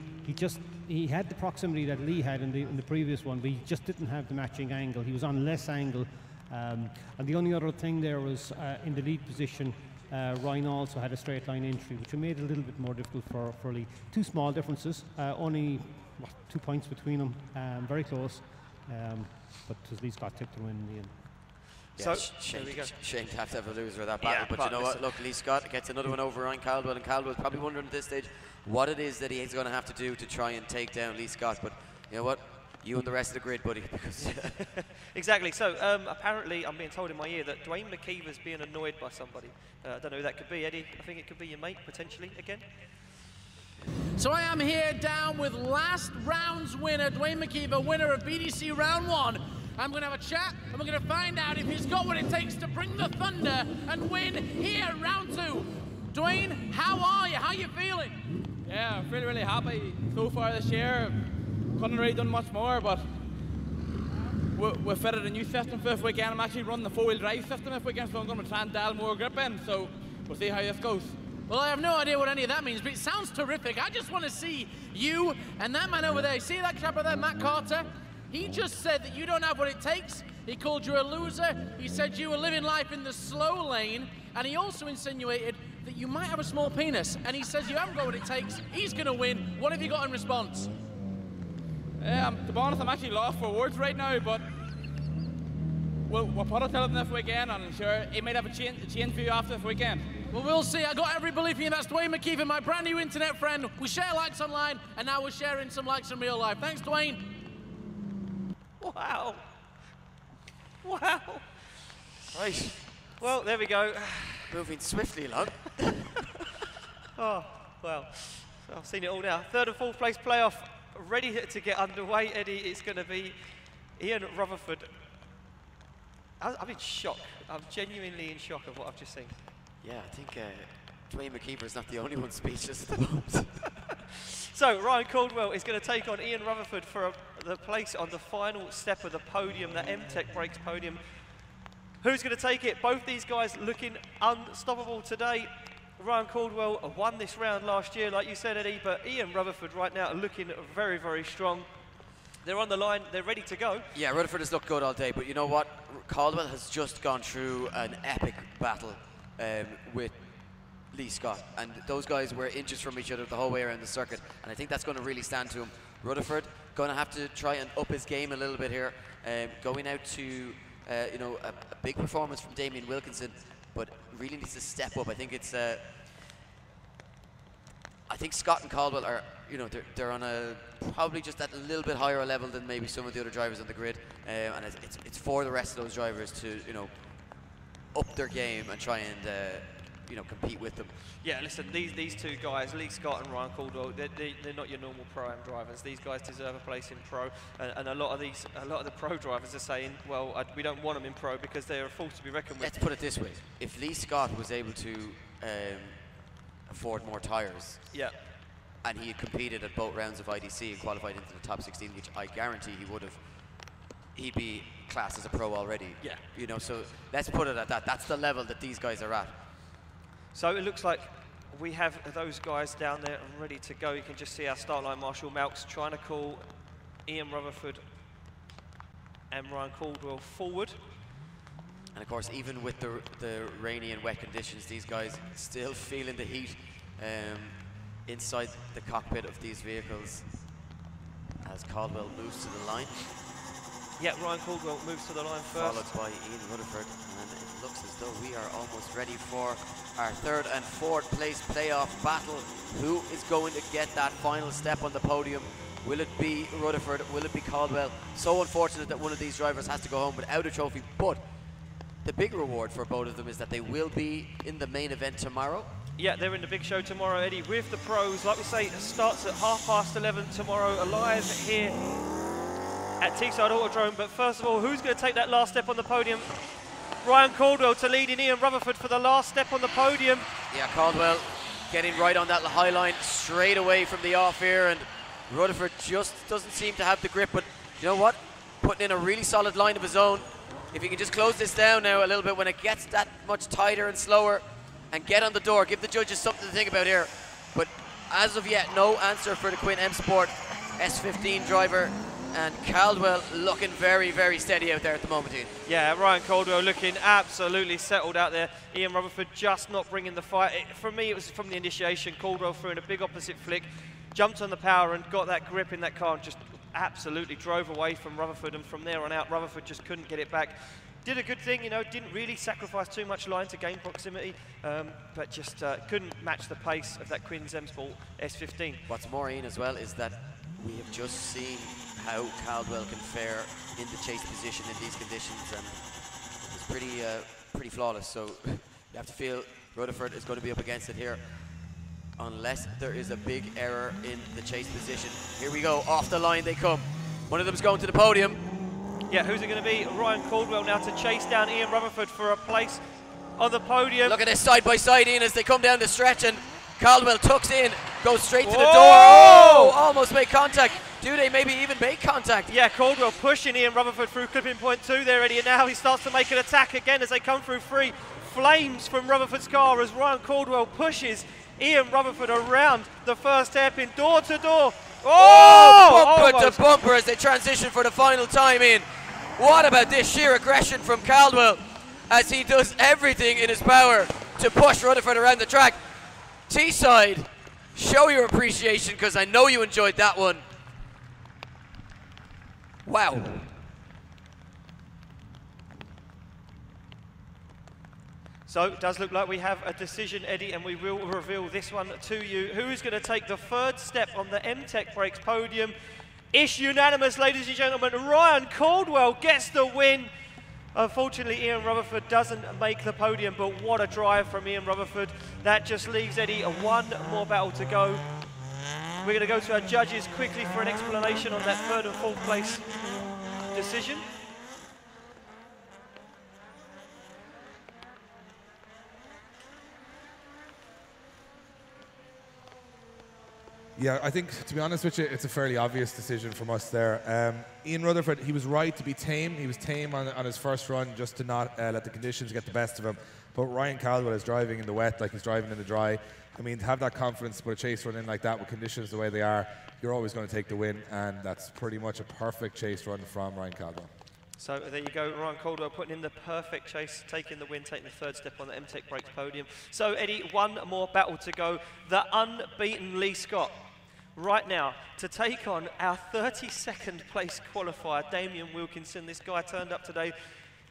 he had the proximity that Lee had in the previous one, but he just didn't have the matching angle. He was on less angle, and the only other thing there was in the lead position, Ryan also had a straight line entry, which made it a little bit more difficult for Lee. 2 small differences, only 2 points between them, very close. But Lee Scott took the win in the end. Yeah, so shame to have a loser of that battle, but you know what, look, Lee Scott gets another one over Ryan Caldwell, and Caldwell's probably wondering at this stage what it is that he's going to have to do to try and take down Lee Scott, but you know what, you and the rest of the grid, buddy. Because exactly, so apparently I'm being told in my ear that Dwayne McKeever's being annoyed by somebody. I don't know who that could be, Eddie. I think it could be your mate, potentially, again. So I am here down with last round's winner, Dwayne McKeever, winner of BDC Round 1. I'm going to have a chat, and we're going to find out if he's got what it takes to bring the thunder and win here, Round 2. Dwayne, how are you? How are you feeling? Yeah, I'm really happy so far this year. Couldn't really done much more, but we've fitted a new system for this weekend. I'm actually running the 4-wheel drive system this weekend, so I'm going to try and dial more grip in, so we'll see how this goes. Well, I have no idea what any of that means, but it sounds terrific. I just want to see you and that man over there. See that chap over there, Matt Carter? He just said that you don't have what it takes. He called you a loser. He said you were living life in the slow lane. And he also insinuated that you might have a small penis. And he says you haven't got what it takes. He's going to win. What have you got in response? To be honest, I'm actually lost for words right now, but we'll put it to him this weekend, and I'm sure he might have a change for you after this weekend. Well, we'll see. I got every belief in you. That's Dwayne McKeever, my brand new internet friend. We share likes online, and now we're sharing some likes in real life. Thanks, Dwayne. Wow. Wow. Right. Well, there we go. Moving swiftly along. Oh, well, I've seen it all now. Third and fourth place playoff ready to get underway, Eddie. It's going to be Ian Rutherford. I'm in shock. I'm genuinely in shock of what I've just seen. Yeah, I think Dwayne McKeever is not the only one speechless at the moment. So Ryan Caldwell is going to take on Ian Rutherford for the place on the final step of the podium, the M-Tech Brakes podium. Who's going to take it? Both these guys looking unstoppable today. Ryan Caldwell won this round last year, like you said, Eddie, but Ian Rutherford right now looking very, very strong. They're on the line, they're ready to go. Yeah, Rutherford has looked good all day, but you know what? Caldwell has just gone through an epic battle with Lee Scott, and those guys were inches from each other the whole way around the circuit, and I think that's going to really stand to him. Rutherford going to have to try and up his game a little bit here, going out to you know, a big performance from Damien Wilkinson, but really needs to step up. I think it's I think Scott and Caldwell are, you know, they're on a probably just at a little bit higher level than maybe some of the other drivers on the grid, and it's for the rest of those drivers to, you know, up their game and try and you know, compete with them. Yeah, listen, these two guys, Lee Scott and Ryan Caldwell, they're not your normal Pro-Am drivers. These guys deserve a place in Pro, and a lot of the Pro drivers are saying, well, we don't want them in Pro because they're a force to be reckoned with. Let's put it this way: if Lee Scott was able to afford more tyres, yeah, and he had competed at both rounds of IDC and qualified into the top 16, which I guarantee he would have, he'd be classed as a pro already. Yeah. You know, so let's put it at that. That's the level that these guys are at. So it looks like we have those guys down there ready to go. You can just see our start line Marshall Malks trying to call Ian Rutherford and Ryan Caldwell forward. And of course, even with the rainy and wet conditions, these guys still feeling the heat inside the cockpit of these vehicles as Caldwell moves to the line. Yeah, Ryan Caldwell moves to the line first. Followed by Ian Rutherford, and it looks as though we are almost ready for our third and fourth place playoff battle. Who is going to get that final step on the podium? Will it be Rutherford? Will it be Caldwell? So unfortunate that one of these drivers has to go home without a trophy, but the big reward for both of them is that they will be in the main event tomorrow. Yeah, they're in the big show tomorrow, Eddie, with the pros. Like we say, it starts at 11:30 tomorrow, live here at Teesside Autodrome. But first of all, who's going to take that last step on the podium? Ryan Caldwell to lead in Ian Rutherford for the last step on the podium. Yeah, Caldwell getting right on that high line straight away from the off here, and Rutherford just doesn't seem to have the grip, but you know what? Putting in a really solid line of his own. If he can just close this down now a little bit when it gets that much tighter and slower and get on the door, give the judges something to think about here. But as of yet, no answer for the Quinn M Sport S15 driver, and Caldwell looking very, very steady out there at the moment, Ian. Yeah, Ryan Caldwell looking absolutely settled out there. Ian Rutherford just not bringing the fight. For me, it was from the initiation. Caldwell threw in a big opposite flick, jumped on the power and got that grip in that car and just absolutely drove away from Rutherford, and from there on out, Rutherford just couldn't get it back. Did a good thing, you know, didn't really sacrifice too much line to gain proximity, but just couldn't match the pace of that Quinn's M Sport S15. What's more, Ian, as well, is that we have just seen how Caldwell can fare in the chase position in these conditions, and it's pretty flawless. So you have to feel Rutherford is going to be up against it here, unless there is a big error in the chase position. Here we go, off the line they come. One of them's going to the podium. Yeah, who's it going to be? Ryan Caldwell now to chase down Ian Rutherford for a place on the podium. Look at this side by side, Ian, as they come down the stretch, and Caldwell tucks in, goes straight to the door. Oh, almost made contact. Do they maybe even make contact? Yeah, Caldwell pushing Ian Rutherford through clipping point 2 there, Eddie, and now he starts to make an attack again as they come through 3. Flames from Rutherford's car as Ryan Caldwell pushes Ian Rutherford around the first hairpin, door to door. Oh, bumper to bumper as they transition for the final time in. What about this sheer aggression from Caldwell as he does everything in his power to push Rutherford around the track. Teesside, show your appreciation because I know you enjoyed that one. Wow. So it does look like we have a decision, Eddie, and we will reveal this one to you. Who is going to take the third step on the M-Tech Brakes podium? It's unanimous, ladies and gentlemen. Ryan Caldwell gets the win. Unfortunately, Ian Rutherford doesn't make the podium, but what a drive from Ian Rutherford. That just leaves Eddie one more battle to go. We're going to go to our judges quickly for an explanation on that third and fourth place decision. Yeah, I think, to be honest with you, it's a fairly obvious decision from us there. Ian Rutherford, he was right to be tame. He was tame on his first run just to not let the conditions get the best of him. But Ryan Caldwell is driving in the wet like he's driving in the dry. I mean, to have that confidence to put a chase run in like that with conditions the way they are, you're always going to take the win, and that's pretty much a perfect chase run from Ryan Caldwell. So there you go, Ryan Caldwell putting in the perfect chase, taking the win, taking the third step on the M-Tech Brakes podium. So Eddie, one more battle to go. The unbeaten Lee Scott. Right now, to take on our 32nd place qualifier, Damien Wilkinson. This guy turned up today,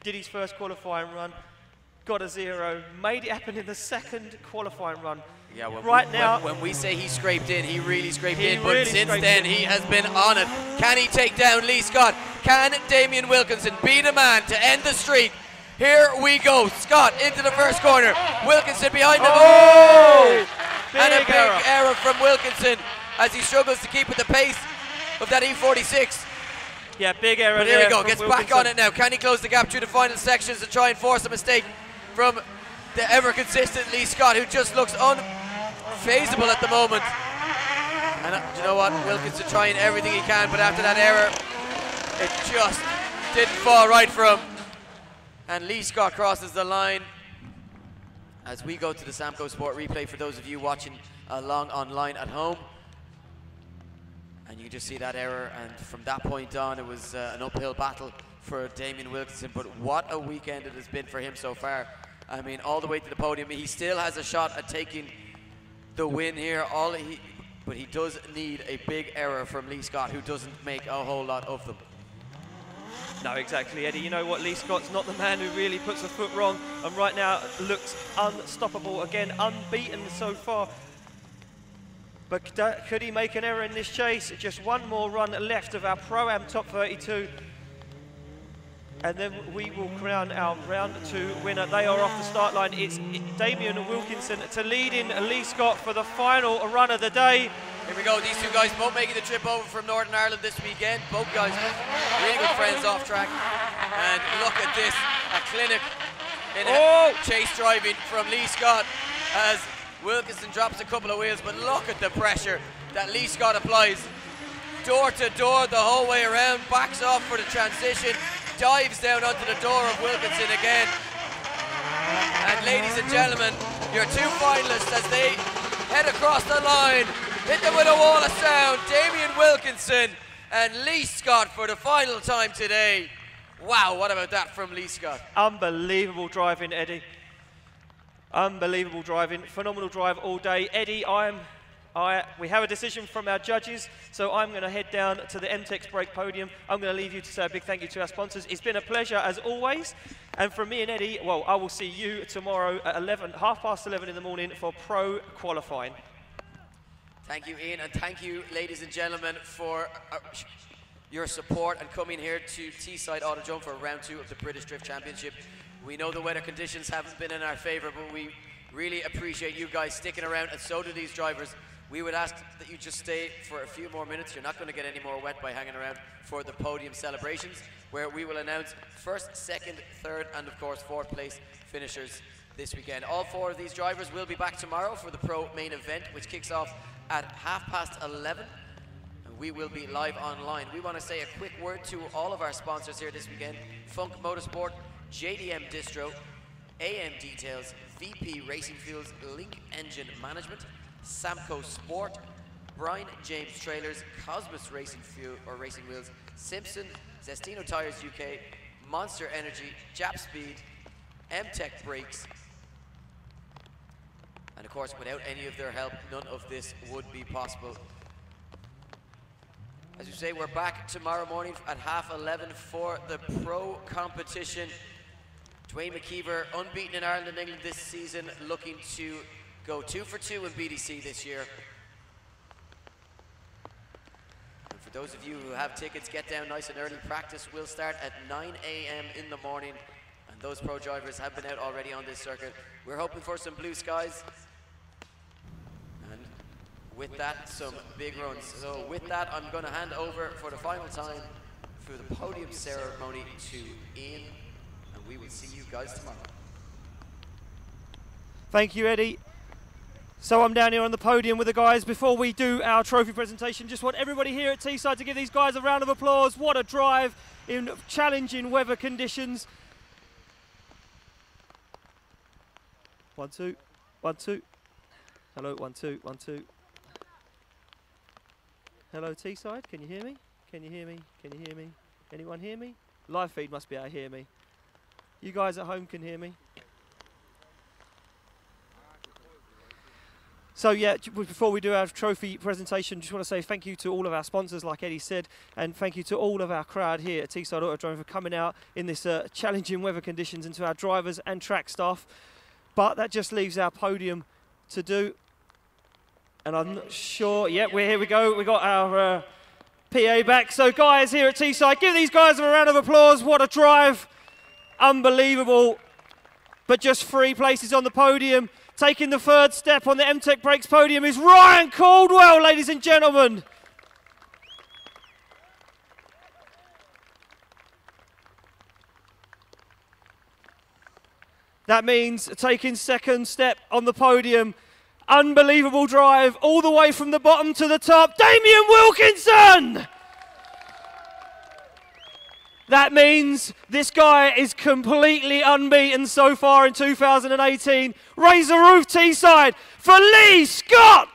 did his first qualifying run, got a 0, made it happen in the second qualifying run. Yeah, when we say he scraped in, he really scraped in, but since then he has been on it. Can he take down Lee Scott? Can Damien Wilkinson be the man to end the streak? Here we go. Scott into the first corner. Wilkinson behind him. Oh! And a big error from Wilkinson as he struggles to keep at the pace of that E46. Yeah, big error. But here we go, gets back on it now. Can he close the gap through the final sections and try and force a mistake from the ever-consistent Lee Scott, who just looks unfazable at the moment? And you know what? Wilkinson trying everything he can, but after that error, it just didn't fall right for him. And Lee Scott crosses the line as we go to the Samco Sport replay for those of you watching along online at home. And you just see that error, and from that point on, it was an uphill battle for Damien Wilkinson. But what a weekend it has been for him so far. I mean, all the way to the podium. He still has a shot at taking the win here. But he does need a big error from Lee Scott, who doesn't make a whole lot of them. No, exactly, Eddie. You know what? Lee Scott's not the man who really puts a foot wrong, and right now looks unstoppable. Again, unbeaten so far. But could he make an error in this chase? Just one more run left of our Pro-Am Top 32. And then we will crown our round 2 winner. They are off the start line. It's Damien Wilkinson to lead in Lee Scott for the final run of the day. Here we go, these two guys both making the trip over from Northern Ireland this weekend. Both guys really good friends off track. And look at this, a clinic in chase driving from Lee Scott as Wilkinson drops a couple of wheels, but look at the pressure that Lee Scott applies. Door to door the whole way around, backs off for the transition, dives down onto the door of Wilkinson again. And ladies and gentlemen, your two finalists as they head across the line, hit them with a wall of sound, Damien Wilkinson and Lee Scott for the final time today. Wow, what about that from Lee Scott? Unbelievable driving, Eddie. Unbelievable driving, phenomenal drive all day. Eddie, we have a decision from our judges, so I'm going to head down to the M-Tech Brake podium. I'm going to leave you to say a big thank you to our sponsors. It's been a pleasure as always. And from me and Eddie, well, I will see you tomorrow at 11:30 in the morning for pro qualifying. Thank you, Ian, and thank you, ladies and gentlemen, for your support and coming here to Teesside Autodrome for round 2 of the British Drift Championship. We know the weather conditions haven't been in our favour, but we really appreciate you guys sticking around, and so do these drivers. We would ask that you just stay for a few more minutes. You're not going to get any more wet by hanging around for the podium celebrations, where we will announce first, second, third, and of course 4th place finishers this weekend. All 4 of these drivers will be back tomorrow for the pro main event, which kicks off at 11:30. We will be live online. We want to say a quick word to all of our sponsors here this weekend: Funk Motorsport, JDM Distro, AM Details, VP Racing Fuels, Link Engine Management, Samco Sport, Brian James Trailers, Cosmos Racing Wheels, Simpson, Zestino Tires UK, Monster Energy, Jap Speed, M-Tech Brakes, and of course, without any of their help, none of this would be possible. As we say, we're back tomorrow morning at 11:30 for the pro competition. Dwayne McKeever, unbeaten in Ireland and England this season, looking to go 2 for 2 in BDC this year. And for those of you who have tickets, get down nice and early. Practice will start at 9 a.m. in the morning, and those pro drivers have been out already on this circuit. We're hoping for some blue skies, and with that, some big runs. So with that, I'm going to hand over for the final time for the podium ceremony to Ian, and we will see you guys tomorrow. Thank you, Eddie. So I'm down here on the podium with the guys. Before we do our trophy presentation, just want everybody here at Teesside to give these guys a round of applause. What a drive in challenging weather conditions. 1, 2, 1, 2. Hello, 1, 2, 1, 2. Hello, Teesside. Can you hear me? Can you hear me? Can you hear me? Anyone hear me? Live feed must be able to hear me. You guys at home can hear me? So yeah, before we do our trophy presentation, just want to say thank you to all of our sponsors, like Eddie said, and thank you to all of our crowd here at Teesside Autodrome for coming out in this challenging weather conditions, and to our drivers and track staff. But that just leaves our podium to do. And I'm not sure, yeah, here we go. We got our PA back. So guys here at Teesside, give these guys a round of applause. What a drive. Unbelievable. But just 3 places on the podium. Taking the 3rd step on the MTech Brakes podium is Ryan Caldwell, ladies and gentlemen. That means taking 2nd step on the podium. Unbelievable drive all the way from the bottom to the top. Damien Wilkinson! That means this guy is completely unbeaten so far in 2018. Raise the roof, Teesside, for Lee Scott!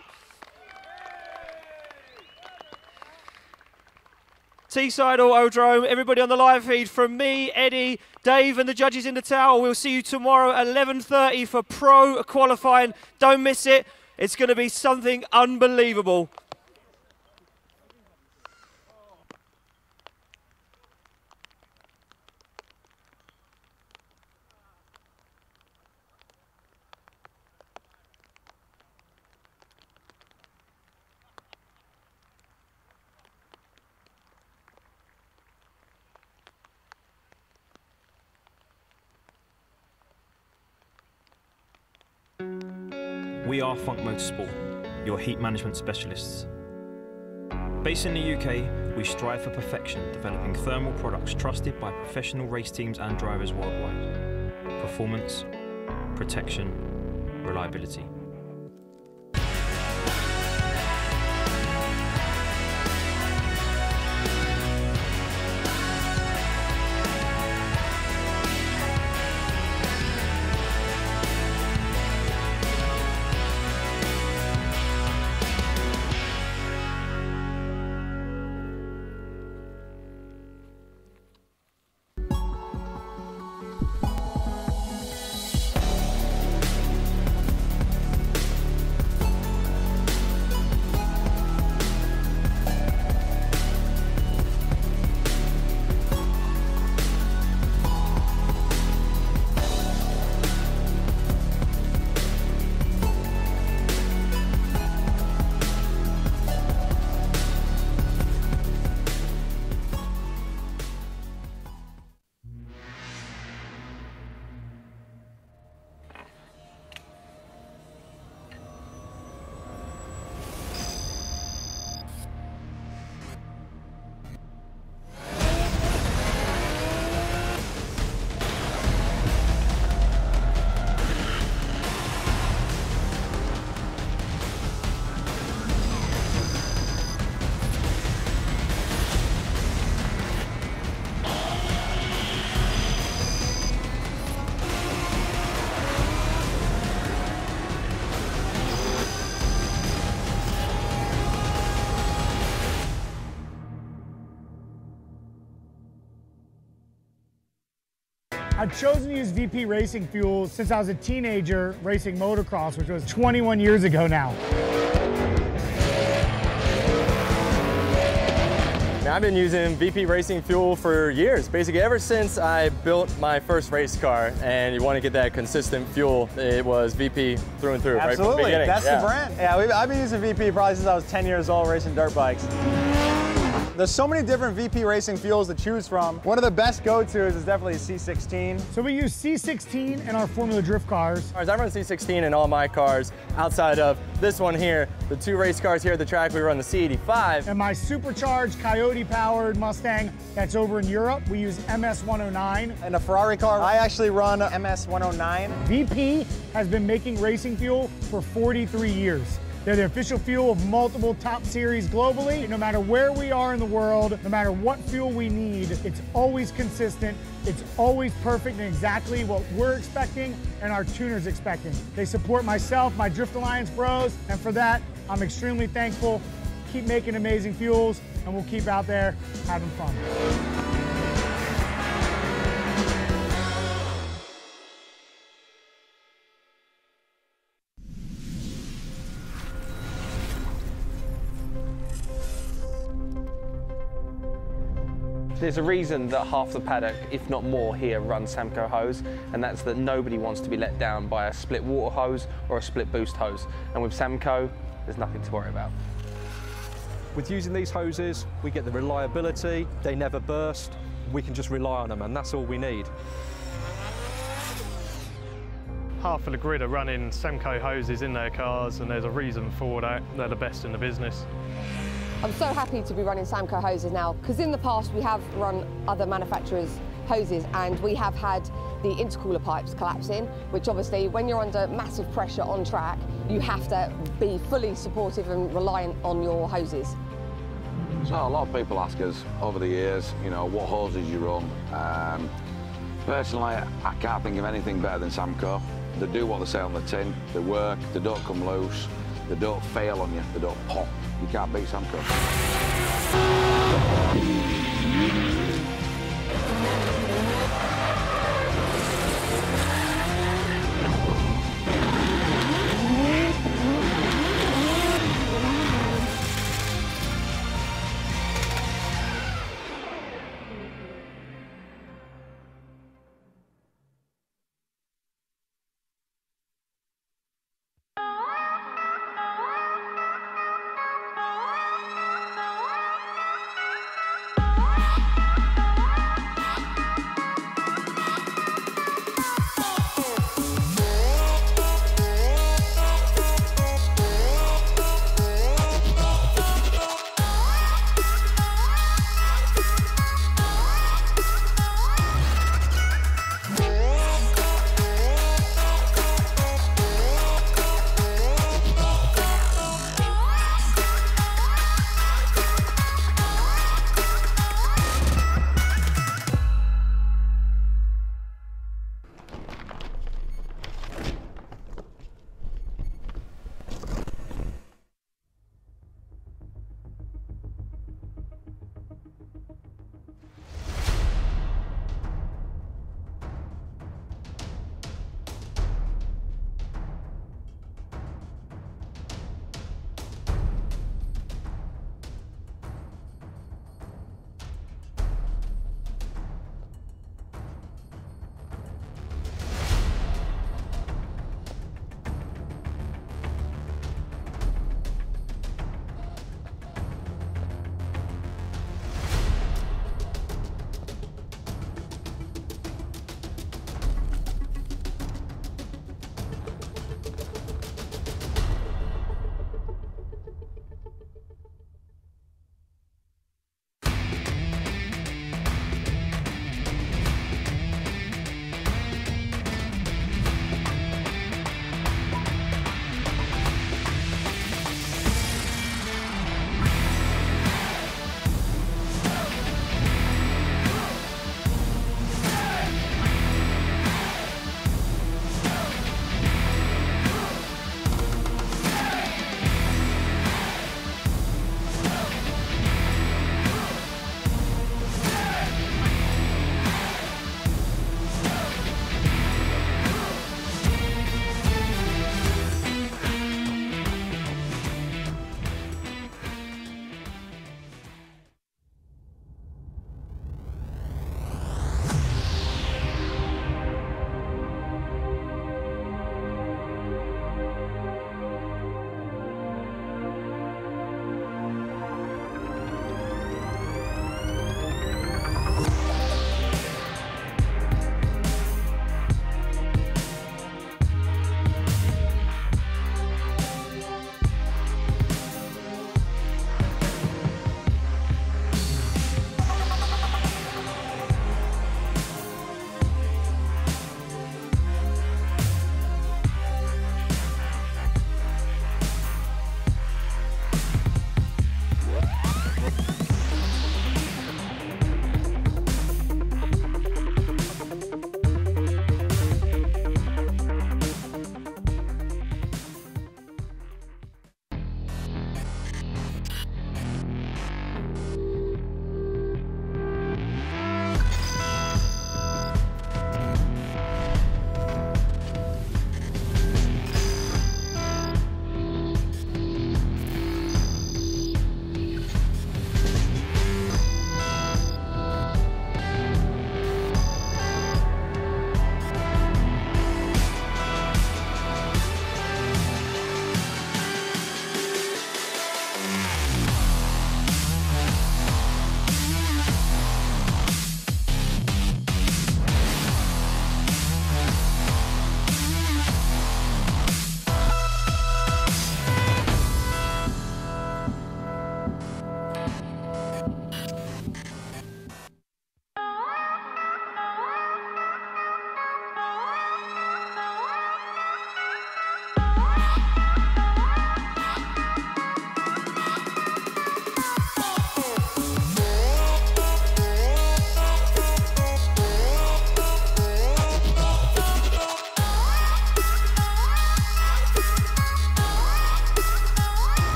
Teesside Autodrome, everybody on the live feed, from me, Eddie, Dave and the judges in the tower. We'll see you tomorrow at 11:30 for pro qualifying. Don't miss it. It's going to be something unbelievable. We are Funk Motorsport, your heat management specialists. Based in the UK, we strive for perfection, developing thermal products trusted by professional race teams and drivers worldwide. Performance, protection, reliability. I've chosen to use VP Racing fuel since I was a teenager racing motocross, which was 21 years ago now. I've been using VP Racing fuel for years, basically ever since I built my first race car, and you want to get that consistent fuel, it was VP through and through. Absolutely, right from the beginning. That's the brand. Yeah, I've been using VP probably since I was 10 years old racing dirt bikes. There's so many different VP Racing fuels to choose from. One of the best go-tos is definitely C16. So we use C16 in our Formula Drift cars. I run C16 in all my cars, outside of this one here. The 2 race cars here at the track, we run the C85. And my supercharged Coyote-powered Mustang that's over in Europe, we use MS109. And a Ferrari car, I actually run MS109. VP has been making racing fuel for 43 years. They're the official fuel of multiple top series globally. No matter where we are in the world, no matter what fuel we need, it's always consistent, it's always perfect and exactly what we're expecting and our tuners expecting. They support myself, my Drift Alliance bros, and for that, I'm extremely thankful. Keep making amazing fuels, and we'll keep out there having fun. There's a reason that half the paddock, if not more here, runs Samco hose, and that's that nobody wants to be let down by a split water hose or a split boost hose. And with Samco, there's nothing to worry about. With using these hoses, we get the reliability, they never burst, we can just rely on them, and that's all we need. Half of the grid are running Samco hoses in their cars, and there's a reason for that. They're the best in the business. I'm so happy to be running Samco hoses now, because in the past we have run other manufacturers' hoses and we have had the intercooler pipes collapsing, which obviously when you're under massive pressure on track, you have to be fully supportive and reliant on your hoses. So a lot of people ask us over the years, you know, what hoses you run. Personally, I can't think of anything better than Samco. They do what they say on the tin, they work, they don't come loose, they don't fail on you, they don't pop. You can't beat Samco.